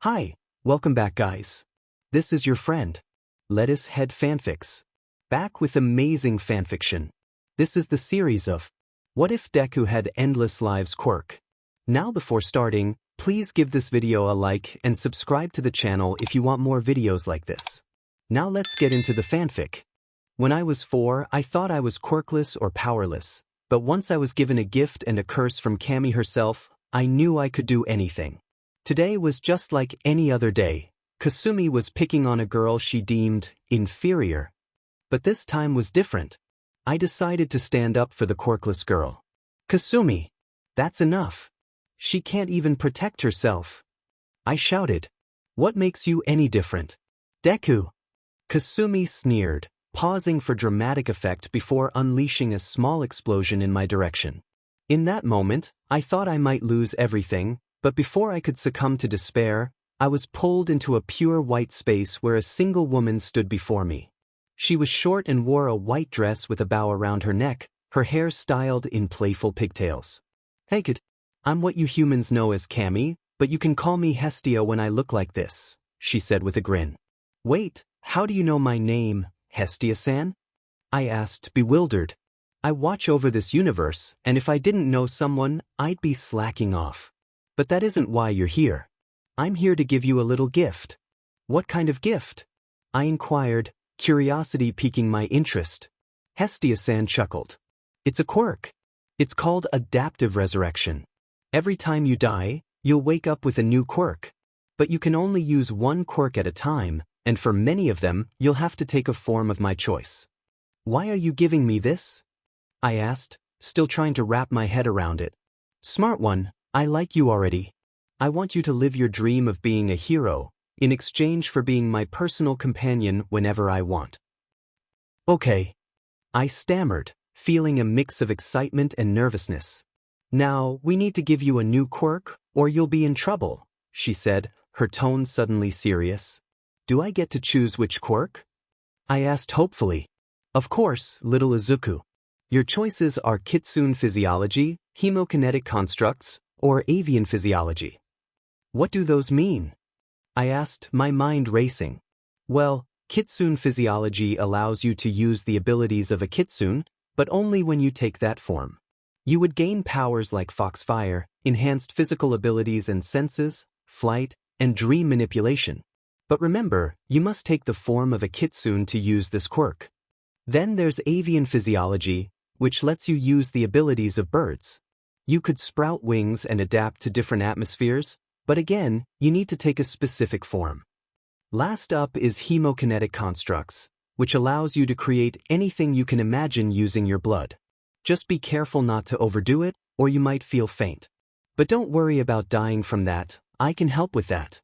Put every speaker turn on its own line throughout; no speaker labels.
Hi, welcome back guys. This is your friend, Lettuce Head Fanfics. Back with amazing fanfiction. This is the series of What If Deku Had Endless Lives Quirk. Now before starting, please give this video a like and subscribe to the channel if you want more videos like this. Now let's get into the fanfic. When I was 4, I thought I was quirkless or powerless, but once I was given a gift and a curse from Cammy herself, I knew I could do anything. Today was just like any other day. Kasumi was picking on a girl she deemed inferior. But this time was different. I decided to stand up for the quirkless girl. Kasumi! That's enough. She can't even protect herself. I shouted. What makes you any different? Deku! Kasumi sneered, pausing for dramatic effect before unleashing a small explosion in my direction. In that moment, I thought I might lose everything, but before I could succumb to despair, I was pulled into a pure white space where a single woman stood before me. She was short and wore a white dress with a bow around her neck, her hair styled in playful pigtails. Hey kid, I'm what you humans know as Cammy, but you can call me Hestia when I look like this, she said with a grin. Wait, how do you know my name, Hestia-san? I asked, bewildered. I watch over this universe, and if I didn't know someone, I'd be slacking off. But that isn't why you're here. I'm here to give you a little gift. What kind of gift? I inquired, curiosity piquing my interest. Hestia-san chuckled. It's a quirk. It's called adaptive resurrection. Every time you die, you'll wake up with a new quirk. But you can only use one quirk at a time, and for many of them, you'll have to take a form of my choice. Why are you giving me this? I asked, still trying to wrap my head around it. Smart one. I like you already. I want you to live your dream of being a hero, in exchange for being my personal companion whenever I want. Okay. I stammered, feeling a mix of excitement and nervousness. Now, we need to give you a new quirk, or you'll be in trouble, she said, her tone suddenly serious. Do I get to choose which quirk? I asked hopefully. Of course, little Izuku. Your choices are kitsune physiology, hemokinetic constructs, or avian physiology. What do those mean? I asked, my mind racing. Well, kitsune physiology allows you to use the abilities of a kitsune, but only when you take that form. You would gain powers like foxfire, enhanced physical abilities and senses, flight, and dream manipulation. But remember, you must take the form of a kitsune to use this quirk. Then there's avian physiology, which lets you use the abilities of birds. You could sprout wings and adapt to different atmospheres, but again, you need to take a specific form. Last up is hemokinetic constructs, which allows you to create anything you can imagine using your blood. Just be careful not to overdo it, or you might feel faint. But don't worry about dying from that, I can help with that.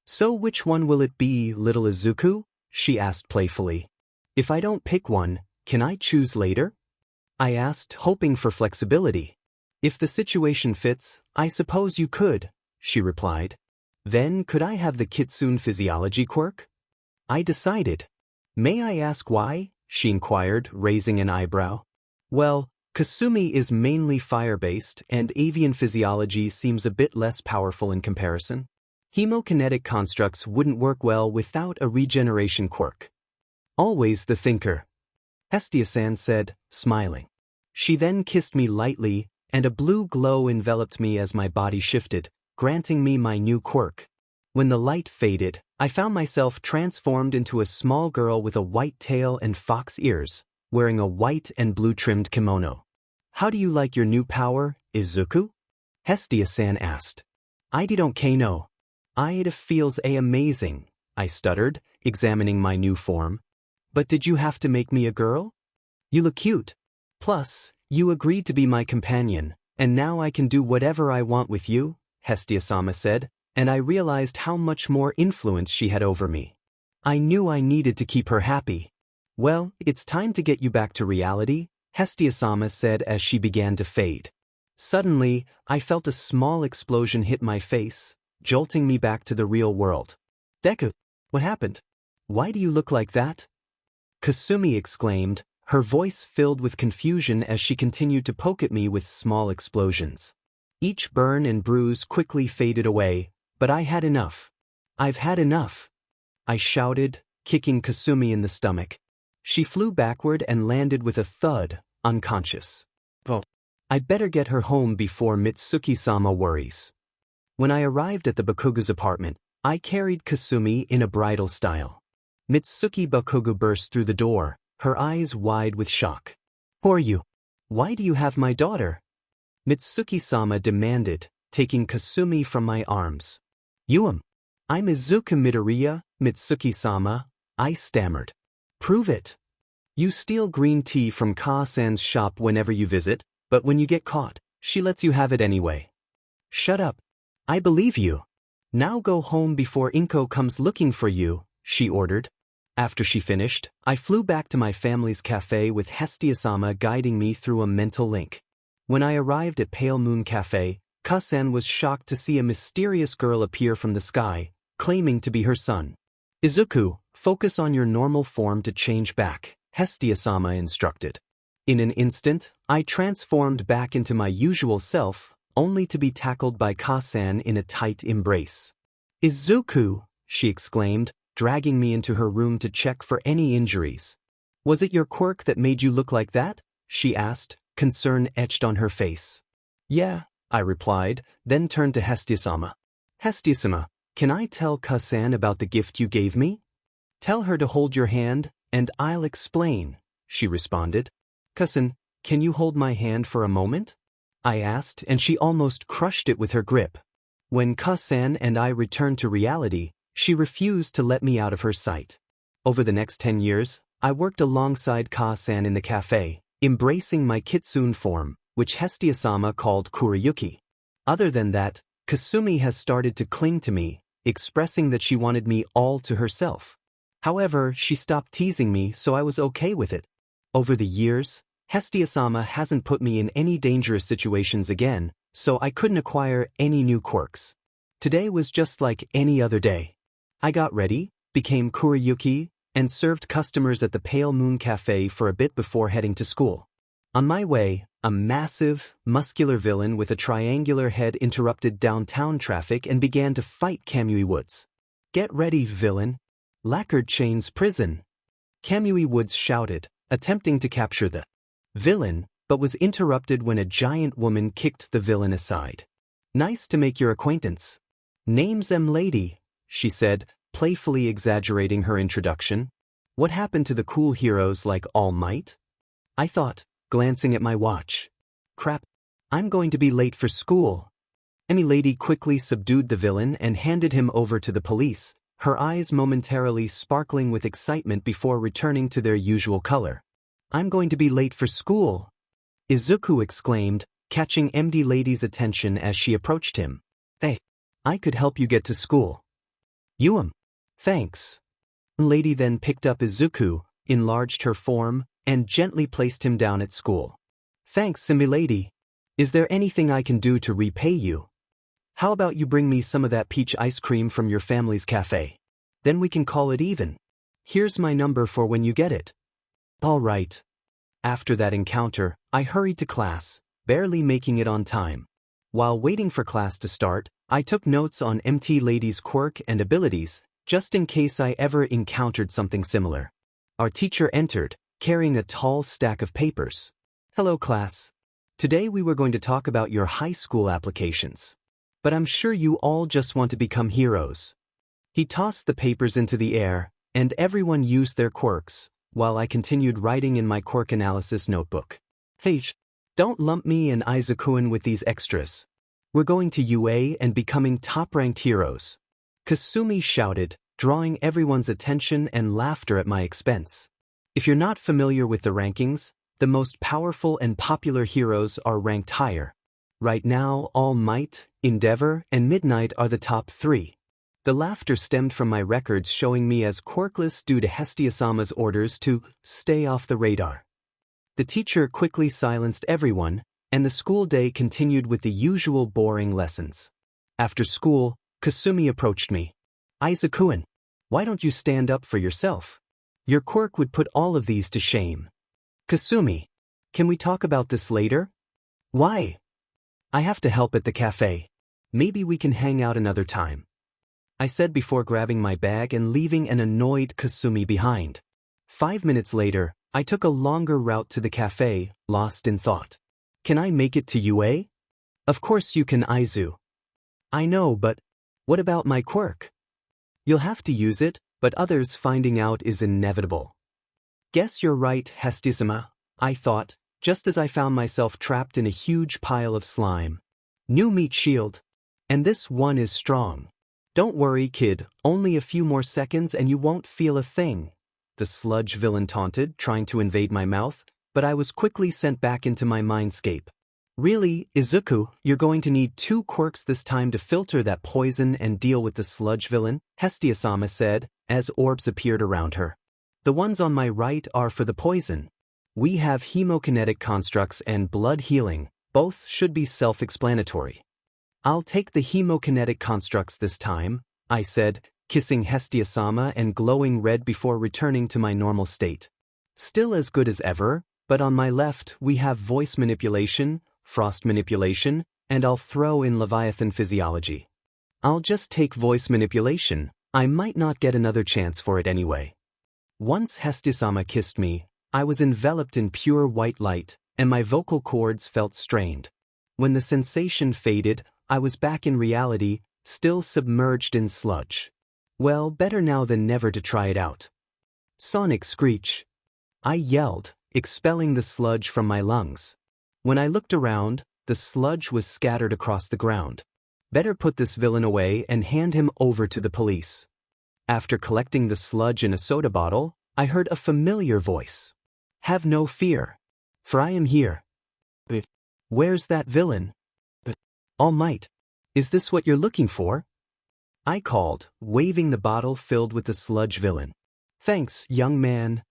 So which one will it be, little Izuku? She asked playfully. If I don't pick one, can I choose later? I asked, hoping for flexibility. If the situation fits, I suppose you could, she replied. Then could I have the kitsune physiology quirk? I decided. May I ask why? She inquired, raising an eyebrow. Well, Kasumi is mainly fire-based and avian physiology seems a bit less powerful in comparison. Hemokinetic constructs wouldn't work well without a regeneration quirk. Always the thinker, Hestia-san said, smiling. She then kissed me lightly, and a blue glow enveloped me as my body shifted, granting me my new quirk. When the light faded, I found myself transformed into a small girl with a white tail and fox ears, wearing a white and blue-trimmed kimono. How do you like your new power, Izuku? Hestia-san asked. I don't know. It feels amazing, I stuttered, examining my new form. But did you have to make me a girl? You look cute. Plus, you agreed to be my companion, and now I can do whatever I want with you, Hestia-sama said, and I realized how much more influence she had over me. I knew I needed to keep her happy. Well, it's time to get you back to reality, Hestia-sama said as she began to fade. Suddenly, I felt a small explosion hit my face, jolting me back to the real world. Deku, what happened? Why do you look like that? Kasumi exclaimed, her voice filled with confusion as she continued to poke at me with small explosions. Each burn and bruise quickly faded away, but I had enough. I've had enough, I shouted, kicking Kasumi in the stomach. She flew backward and landed with a thud, unconscious. Oh, I'd better get her home before Mitsuki-sama worries. When I arrived at the Bakugu's apartment, I carried Kasumi in a bridal style. Mitsuki Bakugu burst through the door, her eyes wide with shock. Who are you? Why do you have my daughter? Mitsuki-sama demanded, taking Kasumi from my arms. I'm Izuku Midoriya, Mitsuki-sama, I stammered. Prove it. You steal green tea from Ka-san's shop whenever you visit, but when you get caught, she lets you have it anyway. Shut up. I believe you. Now go home before Inko comes looking for you, she ordered. After she finished, I flew back to my family's cafe with Hestia-sama guiding me through a mental link. When I arrived at Pale Moon Cafe, Ka-san was shocked to see a mysterious girl appear from the sky, claiming to be her son. Izuku, focus on your normal form to change back, Hestia-sama instructed. In an instant, I transformed back into my usual self, only to be tackled by Ka-san in a tight embrace. Izuku, she exclaimed, dragging me into her room to check for any injuries. Was it your quirk that made you look like that? She asked, concern etched on her face. Yeah, I replied, then turned to Hestia-sama. Hestia-sama, can I tell Ka-san about the gift you gave me? Tell her to hold your hand, and I'll explain, she responded. Ka-san, can you hold my hand for a moment? I asked, and she almost crushed it with her grip. When Ka-san and I returned to reality, she refused to let me out of her sight. Over the next 10 years, I worked alongside Ka-san in the cafe, embracing my kitsune form, which Hestia-sama called Kurayuki. Other than that, Kasumi has started to cling to me, expressing that she wanted me all to herself. However, she stopped teasing me, so I was okay with it. Over the years, Hestia-sama hasn't put me in any dangerous situations again, so I couldn't acquire any new quirks. Today was just like any other day. I got ready, became Kurayuki, and served customers at the Pale Moon Cafe for a bit before heading to school. On my way, a massive, muscular villain with a triangular head interrupted downtown traffic and began to fight Kamui Woods. Get ready, villain. Lacquered Chains Prison. Kamui Woods shouted, attempting to capture the villain, but was interrupted when a giant woman kicked the villain aside. Nice to make your acquaintance. Name's lady, she said, playfully exaggerating her introduction. What happened to the cool heroes like All Might? I thought, glancing at my watch. Crap, I'm going to be late for school. Lady quickly subdued the villain and handed him over to the police, her eyes momentarily sparkling with excitement before returning to their usual color. I'm going to be late for school, Izuku exclaimed, catching Lady's attention as she approached him. Hey, I could help you get to school. Thanks. Lady then picked up Izuku, enlarged her form, and gently placed him down at school. Thanks, Lady. Is there anything I can do to repay you? How about you bring me some of that peach ice cream from your family's cafe? Then we can call it even. Here's my number for when you get it. All right. After that encounter, I hurried to class, barely making it on time. While waiting for class to start, I took notes on Lady's quirk and abilities, just in case I ever encountered something similar. Our teacher entered, carrying a tall stack of papers. Hello, class. Today we were going to talk about your high school applications. But I'm sure you all just want to become heroes. He tossed the papers into the air, and everyone used their quirks, while I continued writing in my quirk analysis notebook. Hey, don't lump me and Izuku with these extras. We're going to UA and becoming top-ranked heroes. Kasumi shouted, drawing everyone's attention and laughter at my expense. If you're not familiar with the rankings, the most powerful and popular heroes are ranked higher. Right now, All Might, Endeavor, and Midnight are the top 3. The laughter stemmed from my records showing me as quirkless due to Hestia-sama's orders to stay off the radar. The teacher quickly silenced everyone, and the school day continued with the usual boring lessons. After school, Kasumi approached me. Izuku, why don't you stand up for yourself? Your quirk would put all of these to shame. Kasumi, can we talk about this later? Why? I have to help at the cafe. Maybe we can hang out another time. I said before grabbing my bag and leaving an annoyed Kasumi behind. 5 minutes later, I took a longer route to the cafe, lost in thought. Can I make it to UA? Of course you can, Izu. I know, but what about my quirk? You'll have to use it, but others finding out is inevitable. Guess you're right, Hestisama, I thought, just as I found myself trapped in a huge pile of slime. New meat shield. And this one is strong. Don't worry, kid, only a few more seconds and you won't feel a thing. The sludge villain taunted, trying to invade my mouth, but I was quickly sent back into my mindscape. Really, Izuku, you're going to need 2 quirks this time to filter that poison and deal with the sludge villain, Hestia-sama said, as orbs appeared around her. The ones on my right are for the poison. We have hemokinetic constructs and blood healing, both should be self-explanatory. I'll take the hemokinetic constructs this time, I said, kissing Hestia-sama and glowing red before returning to my normal state. Still as good as ever, but on my left we have voice manipulation, frost manipulation, and I'll throw in Leviathan physiology. I'll just take voice manipulation, I might not get another chance for it anyway. Once Hestia-sama kissed me, I was enveloped in pure white light, and my vocal cords felt strained. When the sensation faded, I was back in reality, still submerged in sludge. Well, better now than never to try it out. Sonic screech. I yelled, expelling the sludge from my lungs. When I looked around, the sludge was scattered across the ground. Better put this villain away and hand him over to the police. After collecting the sludge in a soda bottle, I heard a familiar voice. Have no fear, for I am here. But where's that villain? But All Might, is this what you're looking for? I called, waving the bottle filled with the sludge villain. Thanks, young man,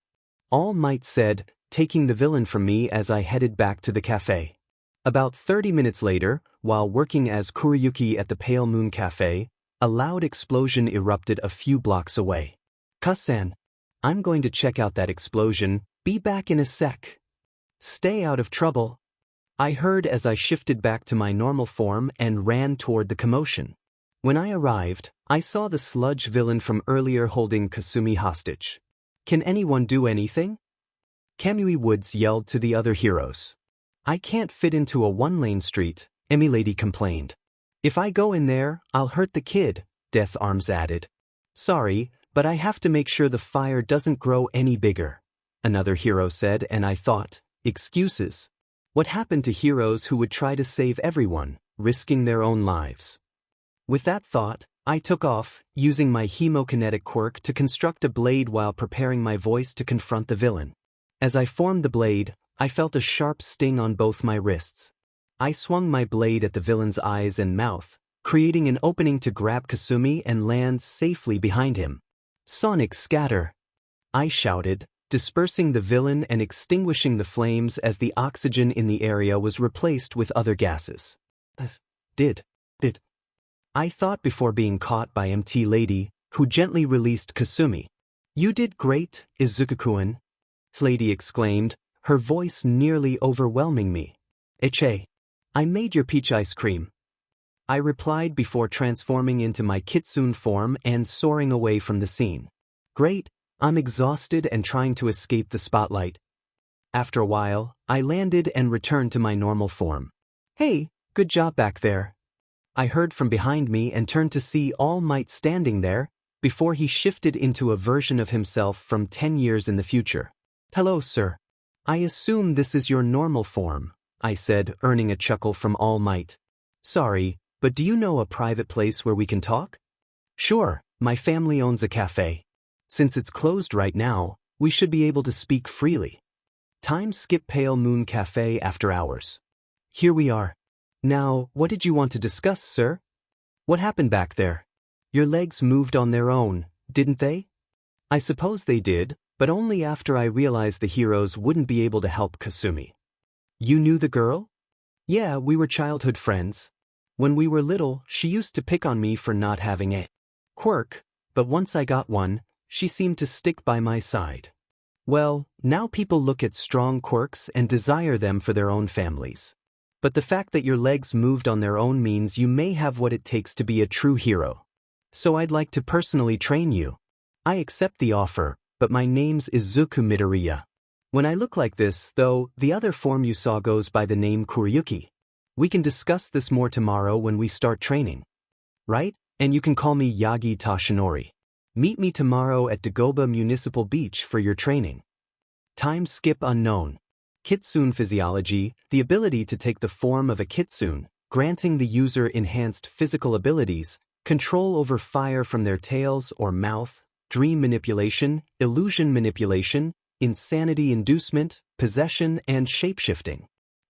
All Might said, taking the villain from me as I headed back to the cafe. About 30 minutes later, while working as Kuriyuki at the Pale Moon Cafe, a loud explosion erupted a few blocks away. Kusan, I'm going to check out that explosion, be back in a sec. Stay out of trouble, I heard as I shifted back to my normal form and ran toward the commotion. When I arrived, I saw the sludge villain from earlier holding Kasumi hostage. Can anyone do anything? Kamui Woods yelled to the other heroes. I can't fit into a one-lane street, Emilady complained. If I go in there, I'll hurt the kid, Death Arms added. Sorry, but I have to make sure the fire doesn't grow any bigger, another hero said, and I thought, excuses. What happened to heroes who would try to save everyone, risking their own lives? With that thought, I took off, using my hemokinetic quirk to construct a blade while preparing my voice to confront the villain. As I formed the blade, I felt a sharp sting on both my wrists. I swung my blade at the villain's eyes and mouth, creating an opening to grab Kasumi and land safely behind him. Sonic scatter! I shouted, dispersing the villain and extinguishing the flames as the oxygen in the area was replaced with other gases. Did. I thought before being caught by MT Lady, who gently released Kasumi. You did great, Izuku-kun, Lady exclaimed, her voice nearly overwhelming me. Eche. I made your peach ice cream, I replied before transforming into my kitsune form and soaring away from the scene. Great, I'm exhausted and trying to escape the spotlight. After a while, I landed and returned to my normal form. Hey, good job back there. I heard from behind me and turned to see All Might standing there, before he shifted into a version of himself from 10 years in the future. Hello, sir. I assume this is your normal form, I said, earning a chuckle from All Might. Sorry, but do you know a private place where we can talk? Sure, my family owns a cafe. Since it's closed right now, we should be able to speak freely. Time skip Pale Moon Cafe after hours. Here we are. Now, what did you want to discuss, sir? What happened back there? Your legs moved on their own, didn't they? I suppose they did, but only after I realized the heroes wouldn't be able to help Kasumi. You knew the girl? Yeah, we were childhood friends. When we were little, she used to pick on me for not having a quirk, but once I got one, she seemed to stick by my side. Well, now people look at strong quirks and desire them for their own families. But the fact that your legs moved on their own means you may have what it takes to be a true hero. So I'd like to personally train you. I accept the offer, but my name's Izuku Midoriya. When I look like this, though, the other form you saw goes by the name Kuryuki. We can discuss this more tomorrow when we start training. Right? And you can call me Yagi Tashinori. Meet me tomorrow at Dagoba Municipal Beach for your training. Time skip unknown. Kitsune physiology, the ability to take the form of a kitsune, granting the user enhanced physical abilities, control over fire from their tails or mouth, dream manipulation, illusion manipulation, insanity inducement, possession, and shapeshifting.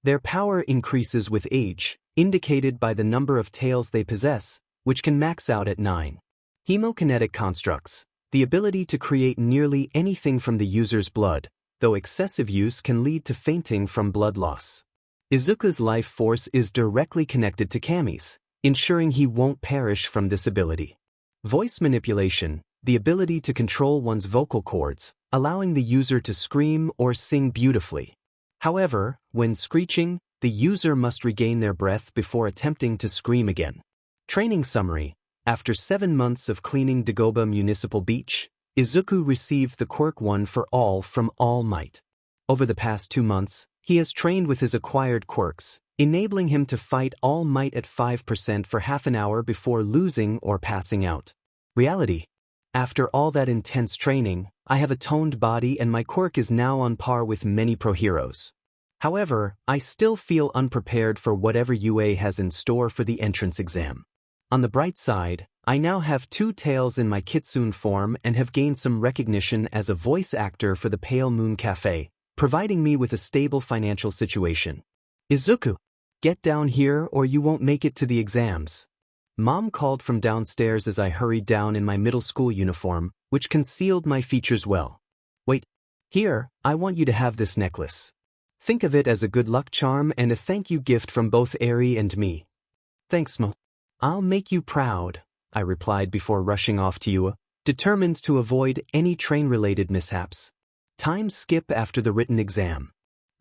Their power increases with age, indicated by the number of tails they possess, which can max out at 9. Hemokinetic constructs, the ability to create nearly anything from the user's blood, though excessive use can lead to fainting from blood loss. Izuku's life force is directly connected to Kami's, ensuring he won't perish from this ability. Voice manipulation, the ability to control one's vocal cords, allowing the user to scream or sing beautifully. However, when screeching, the user must regain their breath before attempting to scream again. Training summary. After 7 months of cleaning Dagoba Municipal Beach, Izuku received the Quirk 1 for All from All Might. Over the past 2 months, he has trained with his acquired quirks, enabling him to fight All Might at 5% for half an hour before losing or passing out. Reality. After all that intense training, I have a toned body and my quirk is now on par with many pro heroes. However, I still feel unprepared for whatever UA has in store for the entrance exam. On the bright side, I now have 2 tails in my kitsune form and have gained some recognition as a voice actor for the Pale Moon Cafe, providing me with a stable financial situation. Izuku, get down here or you won't make it to the exams. Mom called from downstairs as I hurried down in my middle school uniform, which concealed my features well. Wait, here, I want you to have this necklace. Think of it as a good luck charm and a thank you gift from both Eri and me. Thanks, Mo. I'll make you proud, I replied before rushing off to Ua, determined to avoid any train-related mishaps. Time skip after the written exam.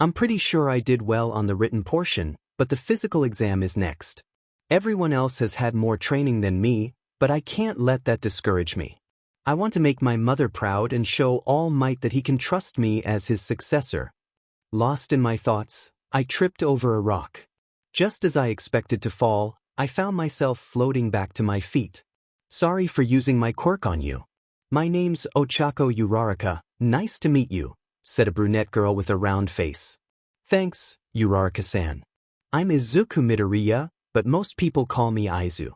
I'm pretty sure I did well on the written portion, but the physical exam is next. Everyone else has had more training than me, but I can't let that discourage me. I want to make my mother proud and show All Might that he can trust me as his successor. Lost in my thoughts, I tripped over a rock. Just as I expected to fall, I found myself floating back to my feet. Sorry for using my quirk on you. My name's Ochako Uraraka, nice to meet you, said a brunette girl with a round face. Thanks, Uraraka-san. I'm Izuku Midoriya, but most people call me Aizu.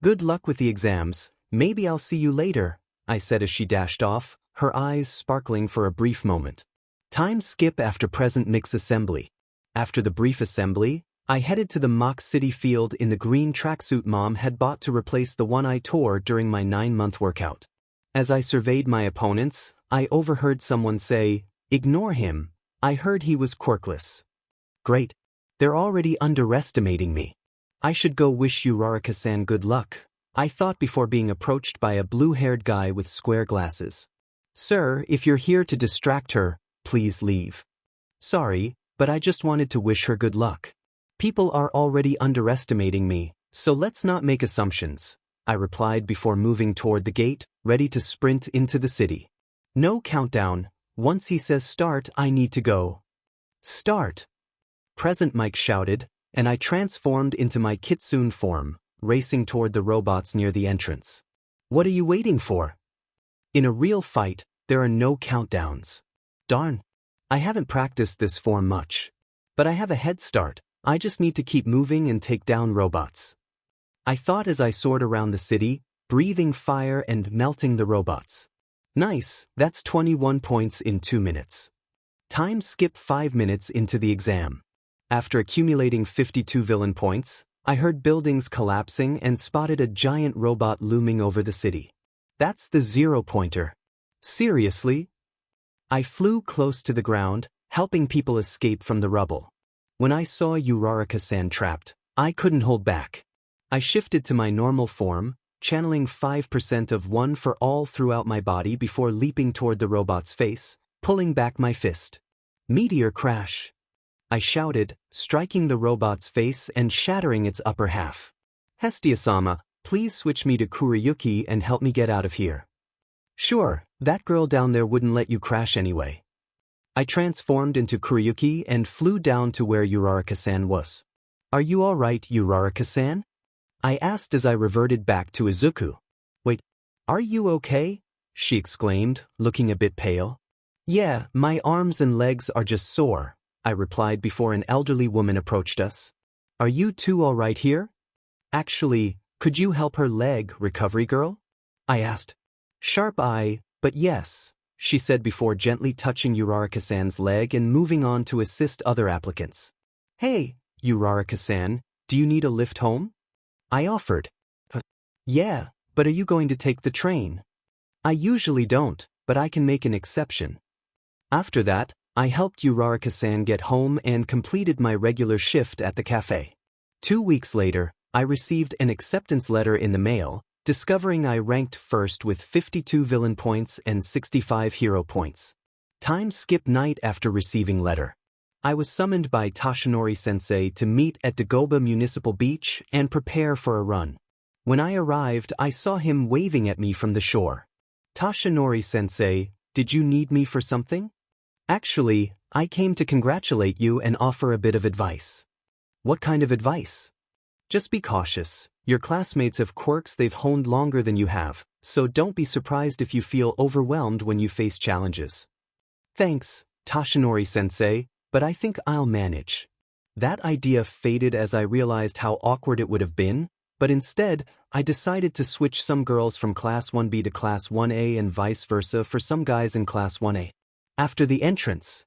Good luck with the exams, maybe I'll see you later, I said as she dashed off, her eyes sparkling for a brief moment. Time skip after present mix assembly. After the brief assembly, I headed to the mock city field in the green tracksuit Mom had bought to replace the one I tore during my 9-month workout. As I surveyed my opponents, I overheard someone say, "Ignore him, I heard he was quirkless." Great. They're already underestimating me. I should go wish Uraraka-san good luck, I thought before being approached by a blue-haired guy with square glasses. Sir, if you're here to distract her, please leave. Sorry, but I just wanted to wish her good luck. People are already underestimating me, so let's not make assumptions, I replied before moving toward the gate, ready to sprint into the city. No countdown, once he says start I need to go. Start! Present Mike shouted, and I transformed into my kitsune form, racing toward the robots near the entrance. What are you waiting for? In a real fight, there are no countdowns. Darn. I haven't practiced this form much. But I have a head start, I just need to keep moving and take down robots. I thought as I soared around the city, breathing fire and melting the robots. Nice, that's 21 points in 2 minutes. Time skip 5 minutes into the exam. After accumulating 52 villain points, I heard buildings collapsing and spotted a giant robot looming over the city. That's the 0-pointer. Seriously? I flew close to the ground, helping people escape from the rubble. When I saw Uraraka-san trapped, I couldn't hold back. I shifted to my normal form, channeling 5% of one for all throughout my body before leaping toward the robot's face, pulling back my fist. Meteor crash! I shouted, striking the robot's face and shattering its upper half. Hestia-sama, Please switch me to Kuriyuki and help me get out of here. Sure, that girl down there wouldn't let you crash anyway. I transformed into Kuriyuki and flew down to where Uraraka-san was. Are you alright, Uraraka-san? I asked as I reverted back to Izuku. Wait, are you okay? She exclaimed, looking a bit pale. Yeah, my arms and legs are just sore, I replied before an elderly woman approached us. Are you two alright here? Actually, could you help her leg, recovery girl? I asked. Sharp eye, but yes, she said before gently touching Uraraka-san's leg and moving on to assist other applicants. Hey, Uraraka-san, do you need a lift home? I offered. Yeah, but are you going to take the train? I usually don't, but I can make an exception. After that, I helped Uraraka-san get home and completed my regular shift at the cafe. 2 weeks later, I received an acceptance letter in the mail, discovering I ranked first with 52 villain points and 65 hero points. Time skip night after receiving letter. I was summoned by Tashinori-sensei to meet at Dagoba Municipal Beach and prepare for a run. When I arrived, I saw him waving at me from the shore. Tashinori-sensei, did you need me for something? Actually, I came to congratulate you and offer a bit of advice. What kind of advice? Just be cautious. Your classmates have quirks they've honed longer than you have, so don't be surprised if you feel overwhelmed when you face challenges. Thanks, Tashinori-sensei, but I think I'll manage. That idea faded as I realized how awkward it would have been, but instead, I decided to switch some girls from Class 1B to Class 1A and vice versa for some guys in Class 1A. After the entrance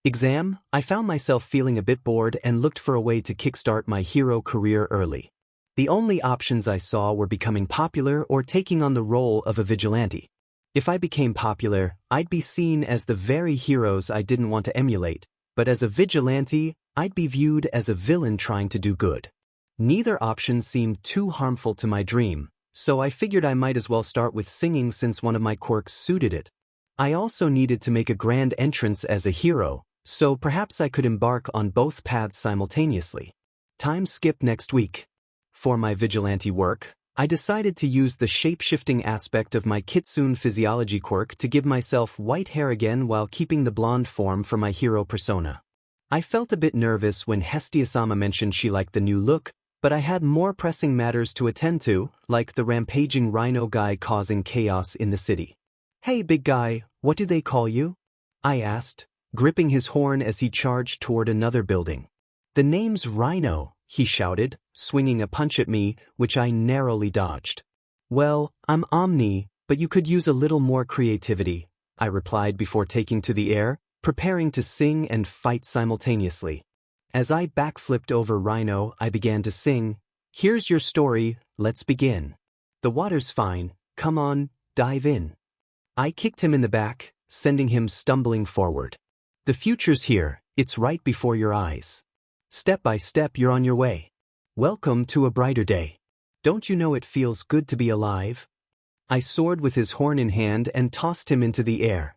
exam, I found myself feeling a bit bored and looked for a way to kickstart my hero career early. The only options I saw were becoming popular or taking on the role of a vigilante. If I became popular, I'd be seen as the very heroes I didn't want to emulate, but as a vigilante, I'd be viewed as a villain trying to do good. Neither option seemed too harmful to my dream, so I figured I might as well start with singing since one of my quirks suited it. I also needed to make a grand entrance as a hero, so perhaps I could embark on both paths simultaneously. Time skip next week. For my vigilante work, I decided to use the shape-shifting aspect of my Kitsune physiology quirk to give myself white hair again while keeping the blonde form for my hero persona. I felt a bit nervous when Hestia-sama mentioned she liked the new look, but I had more pressing matters to attend to, like the rampaging rhino guy causing chaos in the city. Hey big guy, what do they call you? I asked, gripping his horn as he charged toward another building. The name's Rhino, he shouted, swinging a punch at me, which I narrowly dodged. Well, I'm Omni, but you could use a little more creativity, I replied before taking to the air, preparing to sing and fight simultaneously. As I backflipped over Rhino, I began to sing, "Here's your story, let's begin. The water's fine, come on, dive in." I kicked him in the back, sending him stumbling forward. The future's here, it's right before your eyes. Step by step you're on your way. Welcome to a brighter day. Don't you know it feels good to be alive? I soared with his horn in hand and tossed him into the air.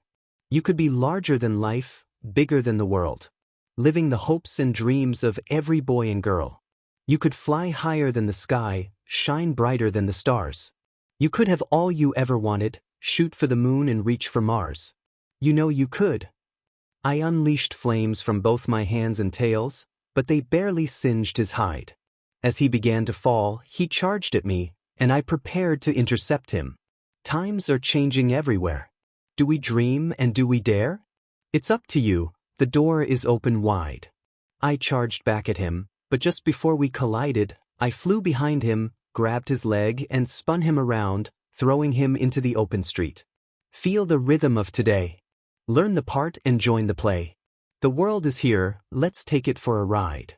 You could be larger than life, bigger than the world. Living the hopes and dreams of every boy and girl. You could fly higher than the sky, shine brighter than the stars. You could have all you ever wanted, shoot for the moon and reach for Mars. You know you could. I unleashed flames from both my hands and tails, but they barely singed his hide. As he began to fall, he charged at me, and I prepared to intercept him. Times are changing everywhere. Do we dream and do we dare? It's up to you, the door is open wide. I charged back at him, but just before we collided, I flew behind him, grabbed his leg and spun him around, throwing him into the open street. Feel the rhythm of today. Learn the part and join the play. The world is here, let's take it for a ride.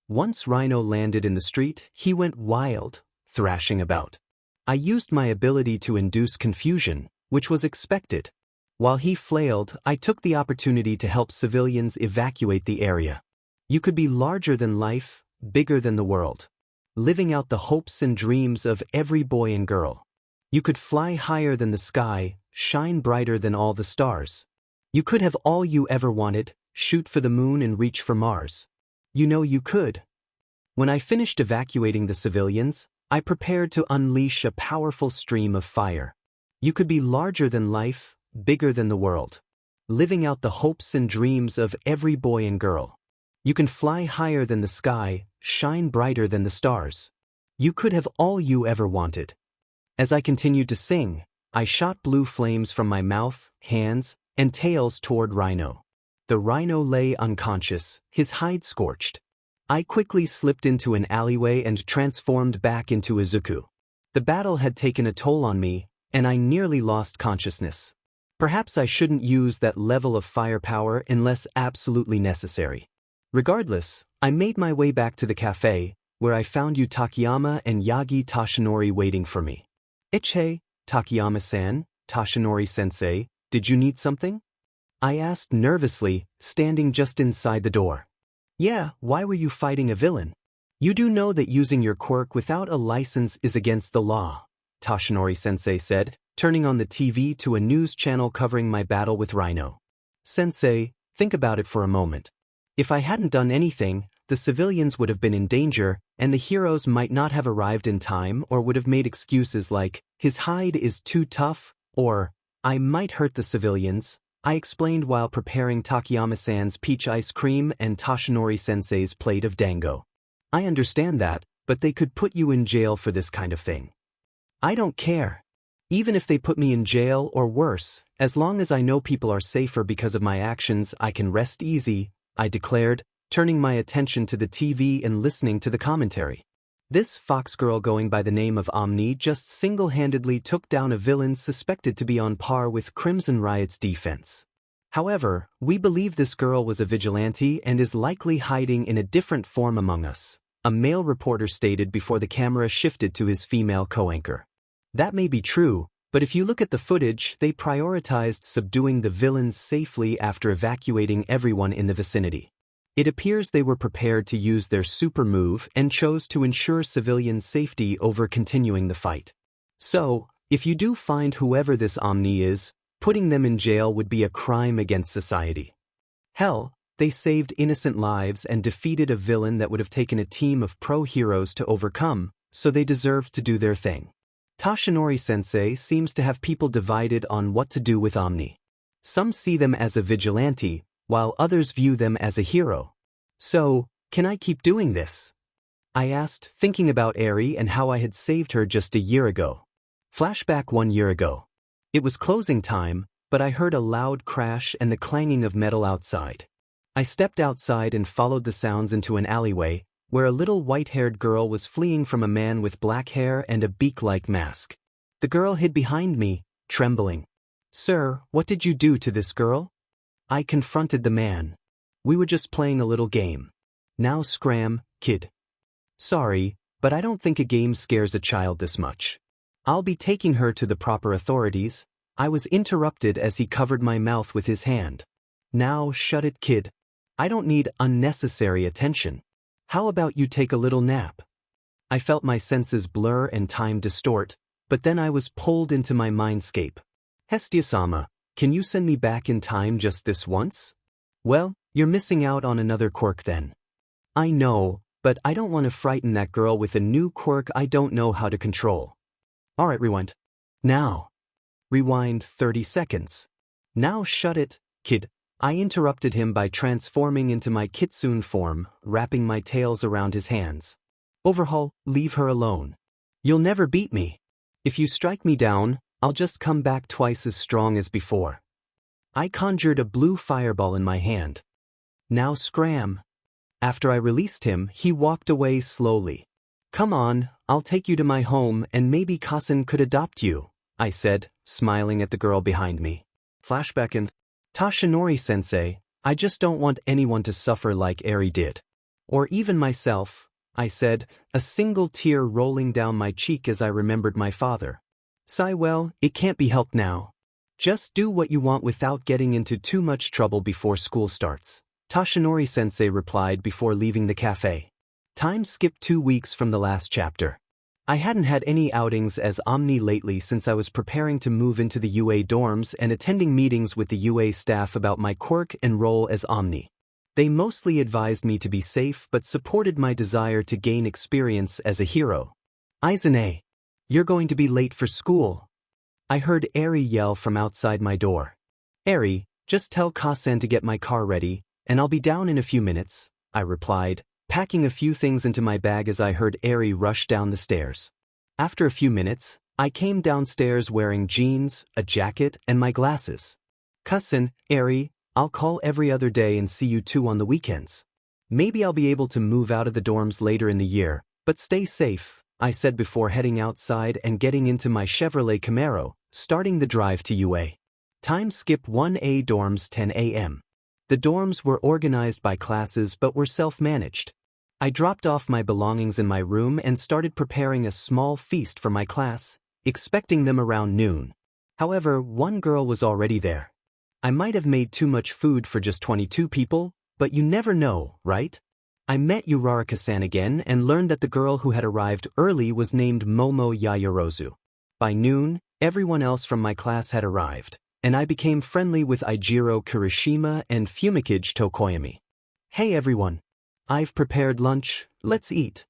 Once Rhino landed in the street, he went wild, thrashing about. I used my ability to induce confusion, which was expected. While he flailed, I took the opportunity to help civilians evacuate the area. You could be larger than life, bigger than the world. Living out the hopes and dreams of every boy and girl. You could fly higher than the sky, shine brighter than all the stars. You could have all you ever wanted, shoot for the moon and reach for Mars. You know you could. When I finished evacuating the civilians, I prepared to unleash a powerful stream of fire. You could be larger than life, bigger than the world, living out the hopes and dreams of every boy and girl. You can fly higher than the sky, shine brighter than the stars. You could have all you ever wanted. As I continued to sing, I shot blue flames from my mouth, hands, and tails toward Rhino. The rhino lay unconscious, his hide scorched. I quickly slipped into an alleyway and transformed back into Izuku. The battle had taken a toll on me, and I nearly lost consciousness. Perhaps I shouldn't use that level of firepower unless absolutely necessary. Regardless, I made my way back to the cafe, where I found Yu Takayama and Yagi Toshinori waiting for me. "Ichie, Takayama-san, Toshinori-sensei, did you need something?" I asked nervously, standing just inside the door. "Yeah, why were you fighting a villain? You do know that using your quirk without a license is against the law," Toshinori-sensei said, turning on the TV to a news channel covering my battle with Rhino. "Sensei, think about it for a moment. If I hadn't done anything, the civilians would have been in danger, and the heroes might not have arrived in time or would have made excuses like, 'His hide is too tough,' or, 'I might hurt the civilians,'" I explained while preparing Takayama-san's peach ice cream and Toshinori-sensei's plate of dango. "I understand that, but they could put you in jail for this kind of thing." "I don't care. Even if they put me in jail or worse, as long as I know people are safer because of my actions, I can rest easy," I declared, turning my attention to the TV and listening to the commentary. This fox girl going by the name of Omni just single-handedly took down a villain suspected to be on par with Crimson Riot's defense. However, we believe this girl was a vigilante and is likely hiding in a different form among us, a male reporter stated before the camera shifted to his female co-anchor. That may be true, but if you look at the footage, they prioritized subduing the villains safely after evacuating everyone in the vicinity. It appears they were prepared to use their super move and chose to ensure civilian safety over continuing the fight. So, if you do find whoever this Omni is, putting them in jail would be a crime against society. Hell, they saved innocent lives and defeated a villain that would have taken a team of pro-heroes to overcome, so they deserved to do their thing. Toshinori-sensei seems to have people divided on what to do with Omni. Some see them as a vigilante, while others view them as a hero. "So, can I keep doing this?" I asked, thinking about Eri and how I had saved her just a year ago. Flashback 1 year ago. It was closing time, but I heard a loud crash and the clanging of metal outside. I stepped outside and followed the sounds into an alleyway, where a little white-haired girl was fleeing from a man with black hair and a beak-like mask. The girl hid behind me, trembling. "Sir, what did you do to this girl?" I confronted the man. "We were just playing a little game. Now scram, kid." "Sorry, but I don't think a game scares a child this much. I'll be taking her to the proper authorities." I was interrupted as he covered my mouth with his hand. "Now shut it, kid. I don't need unnecessary attention. How about you take a little nap?" I felt my senses blur and time distort, but then I was pulled into my mindscape. "Hestia-sama, can you send me back in time just this once?" "Well, you're missing out on another quirk then." "I know, but I don't want to frighten that girl with a new quirk I don't know how to control." "Alright, rewind. Now." Rewind 30 seconds. "Now shut it, kid." I interrupted him by transforming into my kitsune form, wrapping my tails around his hands. "Overhaul, leave her alone. You'll never beat me. If you strike me down, I'll just come back twice as strong as before." I conjured a blue fireball in my hand. "Now scram." After I released him, he walked away slowly. "Come on, I'll take you to my home and maybe Kasen could adopt you," I said, smiling at the girl behind me. Flashback and "Toshinori-sensei, I just don't want anyone to suffer like Eri did. Or even myself," I said, a single tear rolling down my cheek as I remembered my father. "Sigh, well, it can't be helped now. Just do what you want without getting into too much trouble before school starts," Toshinori-sensei replied before leaving the cafe. Time skipped 2 weeks from the last chapter. I hadn't had any outings as Omni lately since I was preparing to move into the UA dorms and attending meetings with the UA staff about my quirk and role as Omni. They mostly advised me to be safe but supported my desire to gain experience as a hero. Izune, you're going to be late for school. I heard Eri yell from outside my door. Eri, just tell Kasen to get my car ready, and I'll be down in a few minutes, I replied, packing a few things into my bag as I heard Eri rush down the stairs. After a few minutes, I came downstairs wearing jeans, a jacket, and my glasses. Kasen, Eri, I'll call every other day and see you two on the weekends. Maybe I'll be able to move out of the dorms later in the year, but stay safe, I said before heading outside and getting into my Chevrolet Camaro, starting the drive to UA. Time skip 1A dorms 10 a.m. The dorms were organized by classes but were self-managed. I dropped off my belongings in my room and started preparing a small feast for my class, expecting them around noon. However, one girl was already there. I might have made too much food for just 22 people, but you never know, right? I met Uraraka-san again and learned that the girl who had arrived early was named Momo Yaoyorozu. By noon, everyone else from my class had arrived, and I became friendly with Eijiro Kirishima and Fumikage Tokoyami. Hey everyone. I've prepared lunch, let's eat.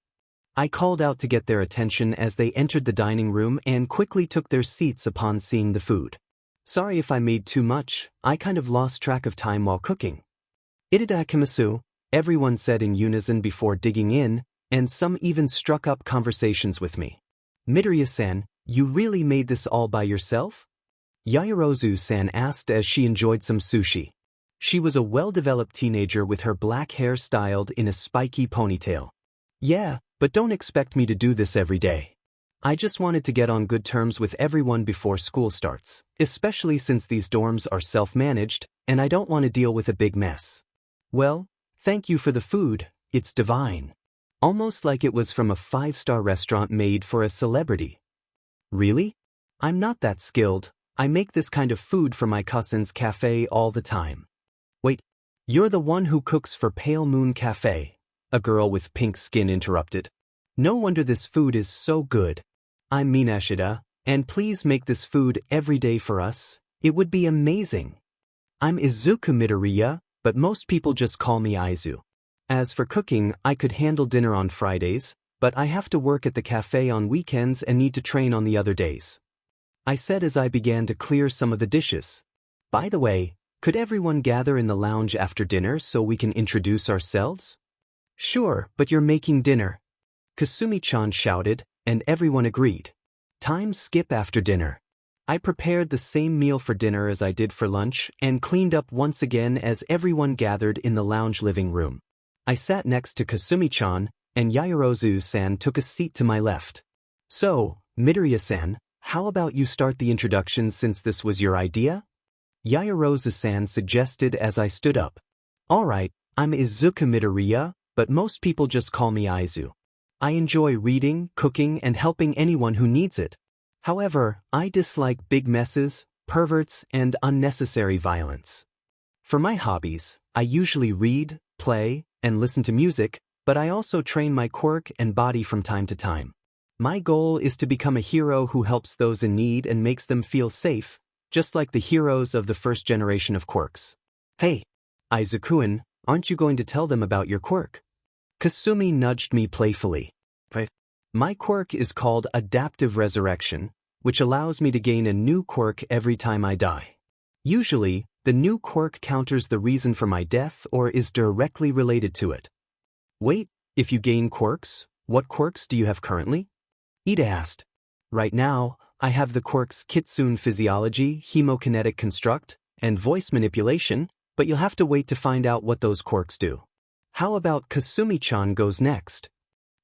I called out to get their attention as they entered the dining room and quickly took their seats upon seeing the food. Sorry if I made too much, I kind of lost track of time while cooking. Itadakimasu, everyone said in unison before digging in, and some even struck up conversations with me. Midoriya-san, you really made this all by yourself? Yaoyorozu-san asked as she enjoyed some sushi. She was a well-developed teenager with her black hair styled in a spiky ponytail. Yeah, but don't expect me to do this every day. I just wanted to get on good terms with everyone before school starts, especially since these dorms are self-managed, and I don't want to deal with a big mess. Well, thank you for the food, it's divine. Almost like it was from a 5-star restaurant made for a celebrity. Really? I'm not that skilled, I make this kind of food for my cousin's cafe all the time. Wait, you're the one who cooks for Pale Moon Cafe? A girl with pink skin interrupted. No wonder this food is so good. I'm Minashida, and please make this food every day for us, it would be amazing. I'm Izuku Midoriya, but most people just call me Izu. As for cooking, I could handle dinner on Fridays, but I have to work at the cafe on weekends and need to train on the other days. I said as I began to clear some of the dishes. By the way, could everyone gather in the lounge after dinner so we can introduce ourselves? Sure, but you're making dinner. Kasumi-chan shouted, and everyone agreed. Time skip after dinner. I prepared the same meal for dinner as I did for lunch and cleaned up once again as everyone gathered in the lounge living room. I sat next to Kasumi-chan, and Yaoyorozu-san took a seat to my left. So, Midoriya-san, how about you start the introductions since this was your idea? Yaoyorozu-san suggested as I stood up. Alright, I'm Izuku Midoriya, but most people just call me Izu. I enjoy reading, cooking, and helping anyone who needs it. However, I dislike big messes, perverts, and unnecessary violence. For my hobbies, I usually read, play, and listen to music, but I also train my quirk and body from time to time. My goal is to become a hero who helps those in need and makes them feel safe, just like the heroes of the first generation of quirks. Hey, Izuku-kun, aren't you going to tell them about your quirk? Kasumi nudged me playfully. My quirk is called Adaptive Resurrection, which allows me to gain a new quirk every time I die. Usually, the new quirk counters the reason for my death or is directly related to it. Wait, if you gain quirks, what quirks do you have currently? Ida asked. Right now, I have the quirks Kitsune Physiology, Hemokinetic Construct, and Voice Manipulation, but you'll have to wait to find out what those quirks do. How about Kasumi-chan goes next?